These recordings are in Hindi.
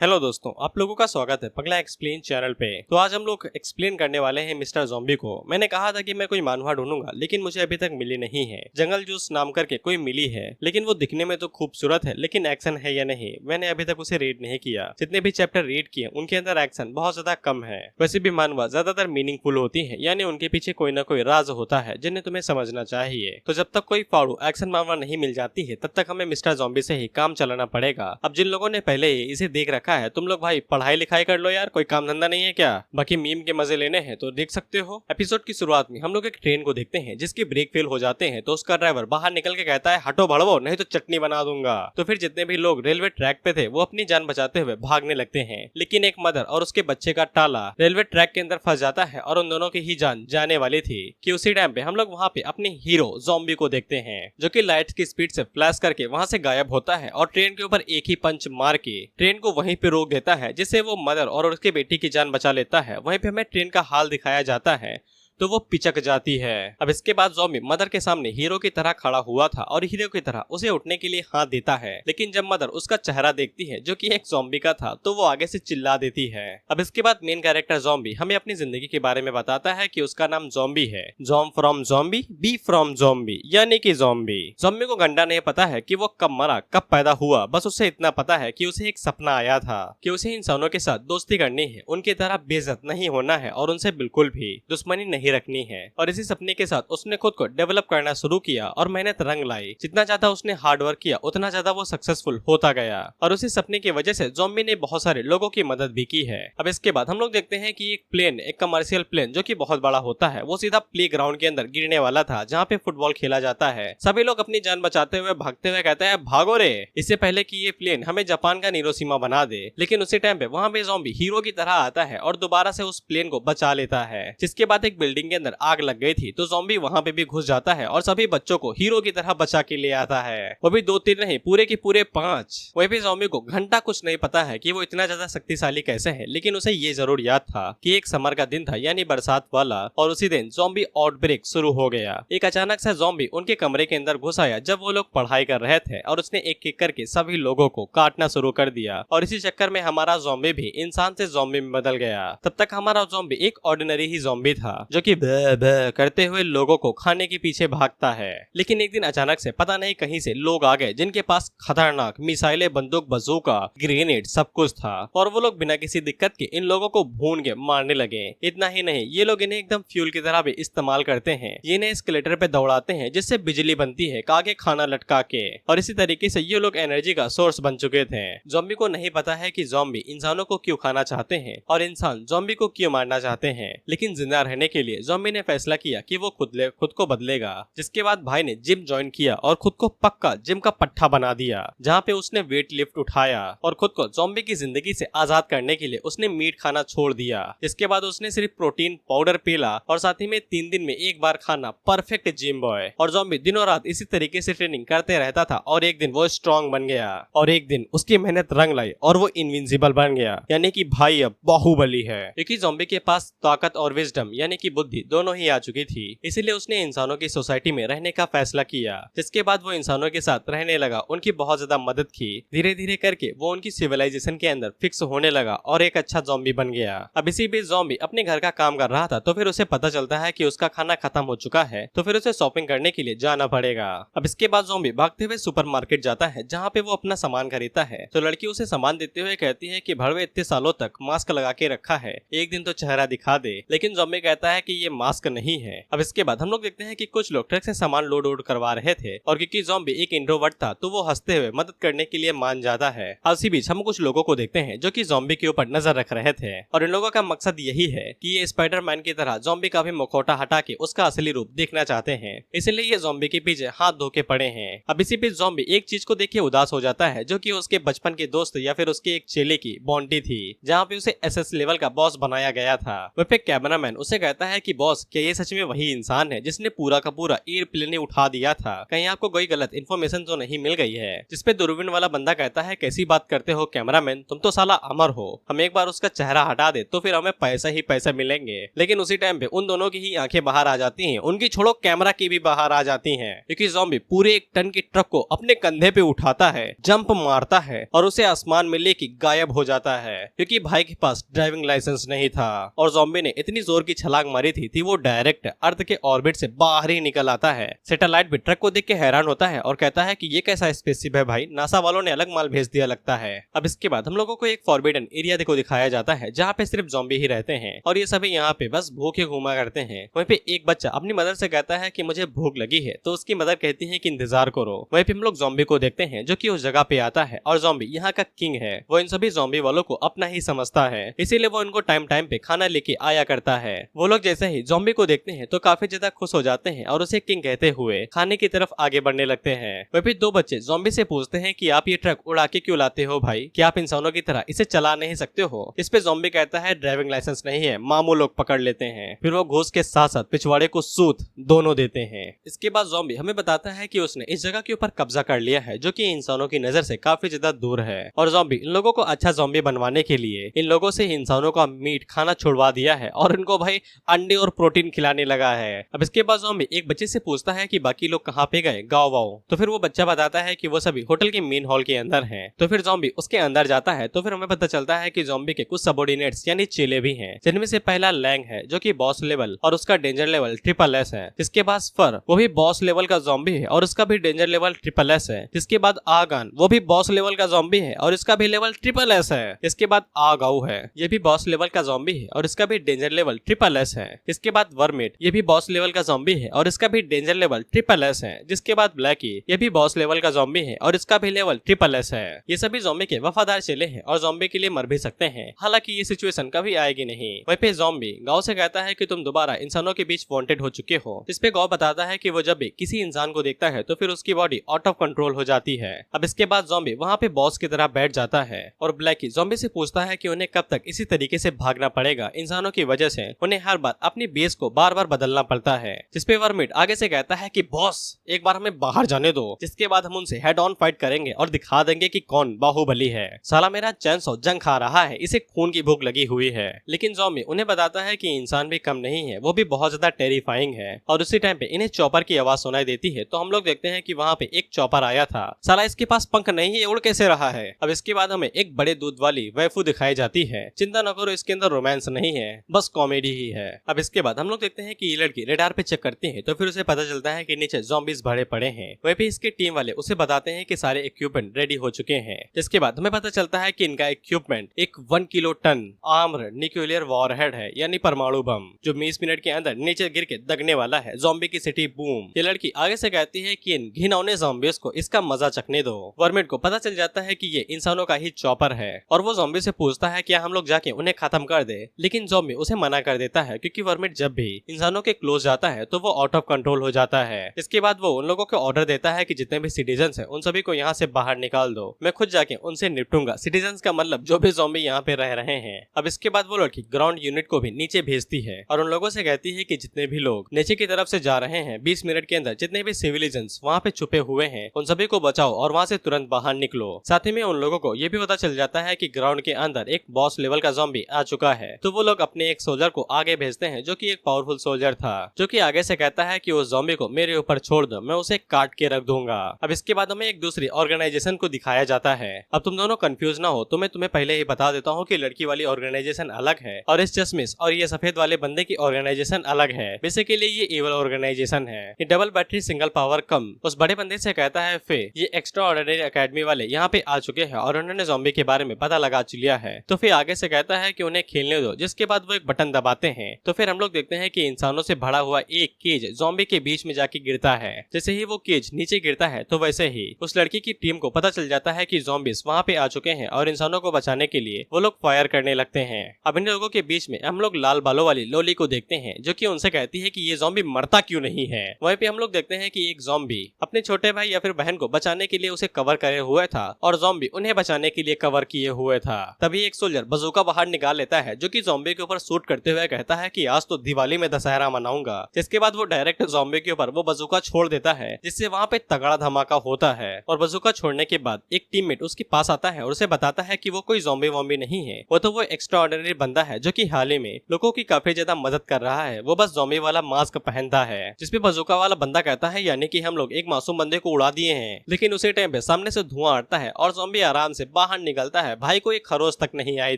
हेलो दोस्तों, आप लोगों का स्वागत है पगला एक्सप्लेन चैनल पे। तो आज हम लोग एक्सप्लेन करने वाले हैं मिस्टर ज़ॉम्बी को। मैंने कहा था कि मैं कोई मानवा ढूंढूंगा, लेकिन मुझे अभी तक मिली नहीं है। जंगल जूस नाम करके कोई मिली है, लेकिन वो दिखने में तो खूबसूरत है, लेकिन एक्शन है या नहीं मैंने अभी तक उसे रीड नहीं किया। जितने भी चैप्टर रीड किए उनके अंदर एक्शन बहुत ज्यादा कम है। वैसे भी मानवा ज्यादातर मीनिंगफुल होती है, यानी उनके पीछे कोई ना कोई राज होता है जिन्हें तुम्हें समझना चाहिए। तो जब तक कोई फाड़ू एक्शन मानवा नहीं मिल जाती है, तब तक हमें मिस्टर ज़ॉम्बी से ही काम चलाना पड़ेगा। अब जिन लोगों ने पहले ही इसे देख रखा है, तुम लोग भाई पढ़ाई लिखाई कर लो यार, कोई काम धंधा नहीं है क्या? बाकी मीम के मजे लेने हैं तो देख सकते हो। एपिसोड की शुरुआत में हम लोग एक ट्रेन को देखते हैं जिसके ब्रेक फेल हो जाते हैं, तो उसका ड्राइवर बाहर निकल के कहता है हटो भड़वो, नहीं तो चटनी बना दूंगा। तो फिर जितने भी लोग रेलवे ट्रैक पे थे वो अपनी जान बचाते हुए भागने लगते हैं, लेकिन एक मदर और उसके बच्चे का टाला रेलवे ट्रैक के अंदर फंस जाता है और उन दोनों की ही जान जाने वाली थी कि उसी टाइम पे हम लोग वहाँ पे अपने हीरो ज़ॉम्बी को देखते हैं, जो कि लाइट की स्पीड से फ्लैश करके वहाँ से गायब होता है और ट्रेन के ऊपर एक ही पंच मार के ट्रेन को वहीं पे रोक देता है, जिससे वो मदर और उसके बेटी की जान बचा लेता है। वहीं पे हमें ट्रेन का हाल दिखाया जाता है तो वो पिचक जाती है। अब इसके बाद ज़ॉम्बी मदर के सामने हीरो की तरह खड़ा हुआ था और हीरो की तरह उसे उठने के लिए हाथ देता है, लेकिन जब मदर उसका चेहरा देखती है जो कि एक ज़ॉम्बी का था, तो वो आगे से चिल्ला देती है। अब इसके बाद मेन कैरेक्टर ज़ॉम्बी हमें अपनी जिंदगी के बारे में बताता है कि उसका नाम ज़ॉम्बी है। Zom from zombie, B from zombie, यानी कि ज़ॉम्बी। ज़ॉम्बी को गंडा नहीं पता है कि वो कब मरा कब पैदा हुआ, बस उसे इतना पता है कि उसे एक सपना आया था कि उसे इंसानों के साथ दोस्ती करनी है, उनकी तरह बेइज्जत नहीं होना है और उनसे बिल्कुल भी दुश्मनी नहीं रखनी है। और इसी सपने के साथ उसने खुद को डेवलप करना शुरू किया और मेहनत रंग लाई। जितना ज्यादा उसने हार्ड वर्क किया उतना ज्यादा वो सक्सेसफुल होता गया और उसी सपने की वजह से ज़ॉम्बी ने बहुत सारे लोगों की मदद भी की है। अब इसके बाद हम लोग देखते हैं कि एक प्लेन, एक कमर्शियल प्लेन जो कि बहुत बड़ा होता है, वो सीधा प्ले ग्राउंड के अंदर गिरने वाला था जहाँ पे फुटबॉल खेला जाता है। सभी लोग अपनी जान बचाते हुए भागते हुए कहते हैं भागो रे, इससे पहले कि ये प्लेन हमें जापान का नीरोसीमा बना दे। लेकिन उसी टाइम पे वहाँ पे ज़ॉम्बी हीरो की तरह आता है और दोबारा से उस प्लेन को बचा लेता है। जिसके बाद एक बिल्डिंग के अंदर आग लग गई थी, तो ज़ॉम्बी वहाँ पे भी घुस जाता है और सभी बच्चों को हीरो की तरह बचा के ले आता है। वो भी 2-3 नहीं, पूरे के पूरे 5। वही भी ज़ॉम्बी को घंटा कुछ नहीं पता है कि वो इतना ज्यादा शक्तिशाली कैसे है, लेकिन उसे ये जरूर याद था कि एक समर का दिन था, यानी बरसात वाला, और उसी दिन ज़ॉम्बी आउटब्रेक शुरू हो गया। एक अचानक से ज़ॉम्बी उनके कमरे के अंदर घुस आया जब वो लोग पढ़ाई कर रहे थे और उसने एक एक करके सभी लोगों को काटना शुरू कर दिया और इसी चक्कर में हमारा ज़ॉम्बी भी इंसान से ज़ॉम्बी में बदल गया। तब तक हमारा ज़ॉम्बी एक ऑर्डिनरी ही ज़ॉम्बी था जो कि करते हुए लोगों को खाने के पीछे भागता है। लेकिन एक दिन अचानक से पता नहीं कहीं से लोग आ गए जिनके पास खतरनाक मिसाइलें, बंदूक, बंदूका, ग्रेनेड सब कुछ था और वो लोग बिना किसी दिक्कत के इन लोगों को भून के मारने लगे। इतना ही नहीं, ये लोग इन्हें एकदम फ्यूल की तरह भी इस्तेमाल करते हैं। ये इन्हें एस्केलेटर पे दौड़ाते हैं जिससे बिजली बनती है आगे खाना लटका के, और इसी तरीके से ये लोग एनर्जी का सोर्स बन चुके थे। ज़ॉम्बी को नहीं पता है कि ज़ॉम्बी इंसानों को क्यों खाना चाहते हैं और इंसान ज़ॉम्बी को क्यों मारना चाहते हैं, लेकिन जिंदा रहने के लिए ज़ॉम्बी ने फैसला किया कि वो खुद को बदलेगा। जिसके बाद भाई ने जिम ज्वाइन किया और खुद को पक्का जिम का पट्टा बना दिया, जहाँ पे उसने वेट लिफ्ट उठाया और खुद को ज़ॉम्बी की जिंदगी से आजाद करने के लिए उसने मीट खाना छोड़ दिया। इसके बाद उसने सिर्फ प्रोटीन पाउडर पीला और साथ ही में 3 दिन में एक बार खाना। Perfect gym boy. और ज़ॉम्बी दिनों रात इसी तरीके से ट्रेनिंग करते रहता था और एक दिन वो स्ट्रॉन्ग बन गया और एक दिन उसकी मेहनत रंग लाई और वो इनविंसिबल बन गया, यानी कि भाई अब बाहुबली है। क्योंकि ज़ॉम्बी के पास ताकत और विजडम यानी कि बुद्धि दोनों ही आ चुकी थी, इसीलिए उसने इंसानों की सोसाइटी में रहने का फैसला किया। जिसके बाद वो इंसानों के साथ रहने लगा, उनकी बहुत ज्यादा मदद की। धीरे धीरे करके वो उनकी सिविलाइजेशन के अंदर फिक्स होने लगा और एक अच्छा ज़ॉम्बी बन गया। अब इसी बीच ज़ॉम्बी अपने घर का काम कर रहा था, तो फिर उसे पता चलता है कि उसका खाना खत्म हो चुका है, तो फिर उसे शॉपिंग करने के लिए जाना पड़ेगा। अब इसके बाद ज़ॉम्बी भागते हुए सुपरमार्केट जाता है जहाँ पे वो अपना सामान खरीदता है। तो लड़की उसे सामान देते हुए कहती है कि भड़वे इतने सालों तक मास्क लगा के रखा है, एक दिन तो चेहरा दिखा दे। लेकिन ज़ॉम्बी कहता है कि ये मास्क नहीं है। अब इसके बाद हम लोग देखते हैं कि कुछ लोग ट्रक से सामान लोड करवा रहे थे और क्योंकि ज़ॉम्बी एक इंट्रोवर्ट था तो वो हंसते हुए मदद करने के लिए मान जाता है। इसी बीच हम कुछ लोगों को देखते हैं जो कि ज़ॉम्बी के ऊपर नजर रख रहे थे और इन लोगों का मकसद यही है कि ये स्पाइडरमैन की तरह ज़ॉम्बी का भी मुखौटा हटा के उसका असली रूप देखना चाहते हैं, इसलिए ये ज़ॉम्बी के पीछे हाथ धो के पड़े हैं। अब इसी बीच ज़ॉम्बी एक चीज को देख के उदास हो जाता है जो कि उसके बचपन के दोस्त या फिर उसके एक चेले की बॉन्डी थी, जहाँ पे उसे SS लेवल का बॉस बनाया गया था। वह पे कैमरामैन उसे कहता है कि बॉस क्या ये सच में वही इंसान है जिसने पूरा का पूरा एयरप्लेन उठा दिया था, कहीं आपको कोई गलत इन्फॉर्मेशन तो नहीं मिल गई है। जिसपे दूरबीन वाला बंदा कहता है कैसी बात करते हो कैमरामैन, तुम तो साला अमर हो, हम एक बार उसका चेहरा हटा दे तो फिर हमें पैसा ही पैसा मिलेंगे। लेकिन उसी टाइम पे उन दोनों की ही आंखें बाहर आ जाती हैं, उनकी छोड़ो कैमरा की भी बाहर आ जाती हैं, क्योंकि ज़ॉम्बी पूरे 1 टन की ट्रक को अपने कंधे पे उठाता है, जंप मारता है और उसे आसमान में लेके गायब हो जाता है, क्योंकि भाई के पास ड्राइविंग लाइसेंस नहीं था। और ज़ॉम्बी ने इतनी जोर की छलांग मारी थी वो डायरेक्ट अर्थ के ऑर्बिट से बाहर ही निकल आता है। सैटेलाइट भी ट्रक को देख के हैरान होता है और कहता है कि ये कैसा स्पेसशिप है भाई, नासा वालों ने अलग माल भेज दिया लगता है। अब इसके बाद हम लोगों को एक फॉरबिडन एरिया को दिखाया जाता है जहाँ पे सिर्फ ज़ॉम्बी ही रहते हैं और ये सभी यहाँ पे बस भूखे घूमा करते हैं। वहीं पे एक बच्चा अपनी मदर से कहता है कि मुझे भूख लगी है, तो उसकी मदर कहती है कि इंतजार करो। वहीं पे हम लोग ज़ॉम्बी को देखते हैं जो कि उस जगह पे आता है और ज़ॉम्बी यहाँ का किंग है, वो इन सभी ज़ॉम्बी वालों को अपना ही समझता है, इसीलिए वो इनको टाइम टाइम पे खाना लेके आया करता है। वो लोग जैसे ही ज़ॉम्बी को देखते हैं तो काफी ज्यादा खुश हो जाते हैं और उसे किंग कहते हुए खाने की तरफ आगे बढ़ने लगते हैं। वहीं पे 2 बच्चे ज़ॉम्बी से पूछते हैं कि आप ये ट्रक उड़ा के क्यों लाते हो भाई, क्या आप इंसानों की तरह इसे चला नहीं सकते हो। इस पे ज़ॉम्बी कहता है ड्राइविंग लाइसेंस नहीं है, मामू लोग पकड़ लेते हैं। फिर वो घूस के साथ साथ पिछवाड़े को सूत दोनों देते हैं। इसके बाद ज़ॉम्बी हमें बताता है कि उसने इस जगह के ऊपर कब्जा कर लिया है जो कि इंसानों की नजर से काफी ज्यादा दूर है और ज़ॉम्बी इन लोगों को अच्छा ज़ॉम्बी बनवाने के लिए इन लोगों से इंसानों का मीट खाना छुड़वा दिया है और इनको भाई अंडे और प्रोटीन खिलाने लगा है। अब इसके बाद ज़ॉम्बी एक बच्चे से पूछता है कि बाकी लोग कहाँ पे गए, गाँव वाओ। तो फिर वो बच्चा बताता है कि वो सभी होटल के मेन हॉल के अंदर हैं। तो फिर ज़ॉम्बी उसके अंदर जाता है तो फिर हमें पता चलता है कि ज़ॉम्बी के कुछ सबऑर्डिनेट्स यानी चेले भी हैं, जिनमें से पहला लैंग है जो कि बॉस लेवल और उसका डेंजर लेवल SSS है। जिसके बाद फर वो भी बॉस लेवल का ज़ॉम्बी है और उसका भी डेंजर लेवल SSS है। जिसके बाद आगान वो भी बॉस लेवल का ज़ॉम्बी है और इसका भी लेवल SSS है। इसके बाद आगाऊ है, ये भी बॉस लेवल का ज़ॉम्बी है और इसका भी डेंजर लेवल SSS है। इसके बाद वर्मिट ये भी बॉस लेवल का ज़ॉम्बी है और इसका भी डेंजर लेवल SSS है। जिसके बाद ब्लैकी ये भी बॉस लेवल का ज़ॉम्बी है और इसका भी लेवल SSS है। ये सभी ज़ॉम्बी के वफादार चेले हैं और ज़ॉम्बी के लिए मर भी सकते हैं, हालांकि ये सिचुएशन कभी आएगी नहीं। वहीं पे ज़ॉम्बी गाँव से कहता है कि तुम दोबारा इंसानों के बीच वांटेड हो चुके हो। इस पे गाँव बताता है कि वो जब भी किसी इंसान को देखता है तो फिर उसकी बॉडी आउट ऑफ कंट्रोल हो जाती है। अब इसके बाद ज़ॉम्बी वहाँ पे बॉस की तरह बैठ जाता है और ब्लैकी ज़ॉम्बी से पूछता है कि उन्हें कब तक इसी तरीके से भागना पड़ेगा, इंसानों की वजह से उन्हें हर बार अपनी बेस को बार बार बदलना पड़ता है। जिसपे वर्मिट आगे से कहता है कि बॉस एक बार हमें बाहर जाने दो, जिसके बाद हम उनसे हेड ऑन फाइट करेंगे और दिखा देंगे कि कौन बाहुबली है। साला मेरा चैनसॉ जंग खा रहा है, इसे खून की भूख लगी हुई है। लेकिन ज़ॉम्बी उन्हें बताता है कि इंसान भी कम नहीं है, वो भी बहुत ज्यादा टेरिफाइंग है। और उसी टाइम पे इन्हें चॉपर की आवाज सुनाई देती है तो हम लोग देखते हैं कि वहाँ पे एक चॉपर आया था। साला इसके पास पंख नहीं है, उड़ कैसे रहा है। अब इसके बाद हमें एक बड़े दूध वाली वैफू दिखाई जाती है। चिंता न करो, इसके अंदर रोमांस नहीं है, बस कॉमेडी ही है। अब इसके बाद हम लोग देखते हैं कि ये लड़की रेडार पे चेक करती है तो फिर उसे पता चलता है कि नीचे ज़ॉम्बीज भरे पड़े हैं। वहीं पे इसके टीम वाले उसे बताते हैं कि सारे इक्विपमेंट रेडी हो चुके हैं। जिसके बाद हमें पता चलता है कि इनका इक्विपमेंट एक 1 kilo ton armed nuclear warhead है, यानी परमाणु बम, जो 20 मिनट के अंदर नीचे गिर के दगने वाला है ज़ॉम्बी की सिटी बूम। ये लड़की आगे से कहती है कि इन घिनौने ज़ॉम्बीज को इसका मजा चखने दो। वर्मिट को पता चल जाता है कि ये इंसानों का ही चॉपर है और वो ज़ॉम्बी से पूछता है कि हम लोग जाके उन्हें खत्म कर दे, लेकिन ज़ॉम्बी उसे मना कर देता है क्योंकि वर्मिट जब भी इंसानों के क्लोज जाता है तो वो आउट ऑफ कंट्रोल हो जाता है। इसके बाद वो उन लोगों को ऑर्डर देता है कि जितने भी सिटीजन्स हैं उन सभी को यहाँ से बाहर निकाल दो, मैं खुद जाके उनसे निपटूंगा। सिटीजन्स का मतलब जो भी ज़ॉम्बी यहाँ पे रह रहे हैं। अब इसके बाद वो लड़की ग्राउंड यूनिट को भी नीचे भेजती है और उन लोगों से कहती है कि जितने भी लोग नीचे की तरफ से जा रहे हैं 20 मिनट के अंदर जितने भी सिविलियंस वहाँ पे छुपे हुए हैं उन सभी को बचाओ और वहाँ से तुरंत बाहर निकलो। साथ ही में उन लोगों को ये भी पता चल जाता है कि ग्राउंड के अंदर एक बॉस लेवल का ज़ॉम्बी आ चुका है, तो वो लोग अपने एक सोल्जर को आगे भेजते हैं जो कि एक पावरफुल सोल्जर था, जो कि आगे से कहता है कि उस ज़ॉम्बी को मेरे ऊपर छोड़ दो, मैं उसे काट के रख दूंगा। अब इसके बाद हमें एक दूसरी ऑर्गेनाइजेशन को दिखाया जाता है। अब तुम दोनों कंफ्यूज ना हो तो मैं तुम्हें पहले ही बता देता हूँ कि लड़की वाली ऑर्गेनाइजेशन अलग है और इस चश्मिश और ये सफेद वाले बंदे की ऑर्गेनाइजेशन अलग है। बेसिकली ये एवल ऑर्गेनाइजेशन है। ये डबल बैटरी सिंगल पावर कम उस बड़े बंदे से कहता है फे ये एक्स्ट्रा ऑर्डिनरी एकेडमी वाले यहाँ पे आ चुके हैं और उन्होंने ज़ॉम्बी के बारे में पता लगा लिया है। तो फिर आगे से कहता है कि उन्हें खेलने दो, जिसके बाद वो एक बटन दबाते हैं तो फिर हम लोग देखते हैं कि इंसानों से भरा हुआ एक केज ज़ॉम्बी के बीच में जाके गिरता है। जैसे ही वो केज नीचे गिरता है तो वैसे ही उस लड़की की टीम को पता चल जाता है कि ज़ॉम्बीज वहाँ पे आ चुके हैं और इंसानों को बचाने के लिए वो लोग फायर करने लगते हैं। अब इन लोगों के बीच में हम लोग लाल बालों वाली लोली को देखते हैं जो कि उनसे कहती है कि ये ज़ॉम्बी मरता क्यों नहीं है। वहीं पे हम लोग देखते हैं कि एक ज़ॉम्बी अपने छोटे भाई या फिर बहन को बचाने के लिए उसे कवर करे हुए था और ज़ॉम्बी उन्हें बचाने के लिए कवर किए हुए था। तभी एक सोल्जर बजूका बाहर निकाल लेता है जो कि ज़ॉम्बी के ऊपर शूट करते हुए कहता है कि आज तो दिवाली में दशहरा मनाऊंगा। जिसके बाद वो डायरेक्ट ज़ॉम्बी के ऊपर वो बजूका छोड़ देता है, जिससे वहाँ पे तगड़ा धमाका होता है। और बजूका छोड़ने के बाद एक टीममेट उसके पास आता है और उसे बताता है कि वो कोई ज़ॉम्बी वॉम्बी नहीं है, वो एक्स्ट्रा ऑर्डिनरी बंदा है जो कि हाल ही में लोगों की काफी ज्यादा मदद कर रहा है। वो बस ज़ॉम्बी वाला मास्क पहनता है। जिसपे बजूका वाला बंदा कहता है यानी कि हम लोग एक मासूम बंदे को उड़ा दिए हैं। लेकिन उसी टाइम पे सामने से धुआं आता है और ज़ॉम्बी आराम से बाहर निकलता है। भाई को एक खरोच तक नहीं आई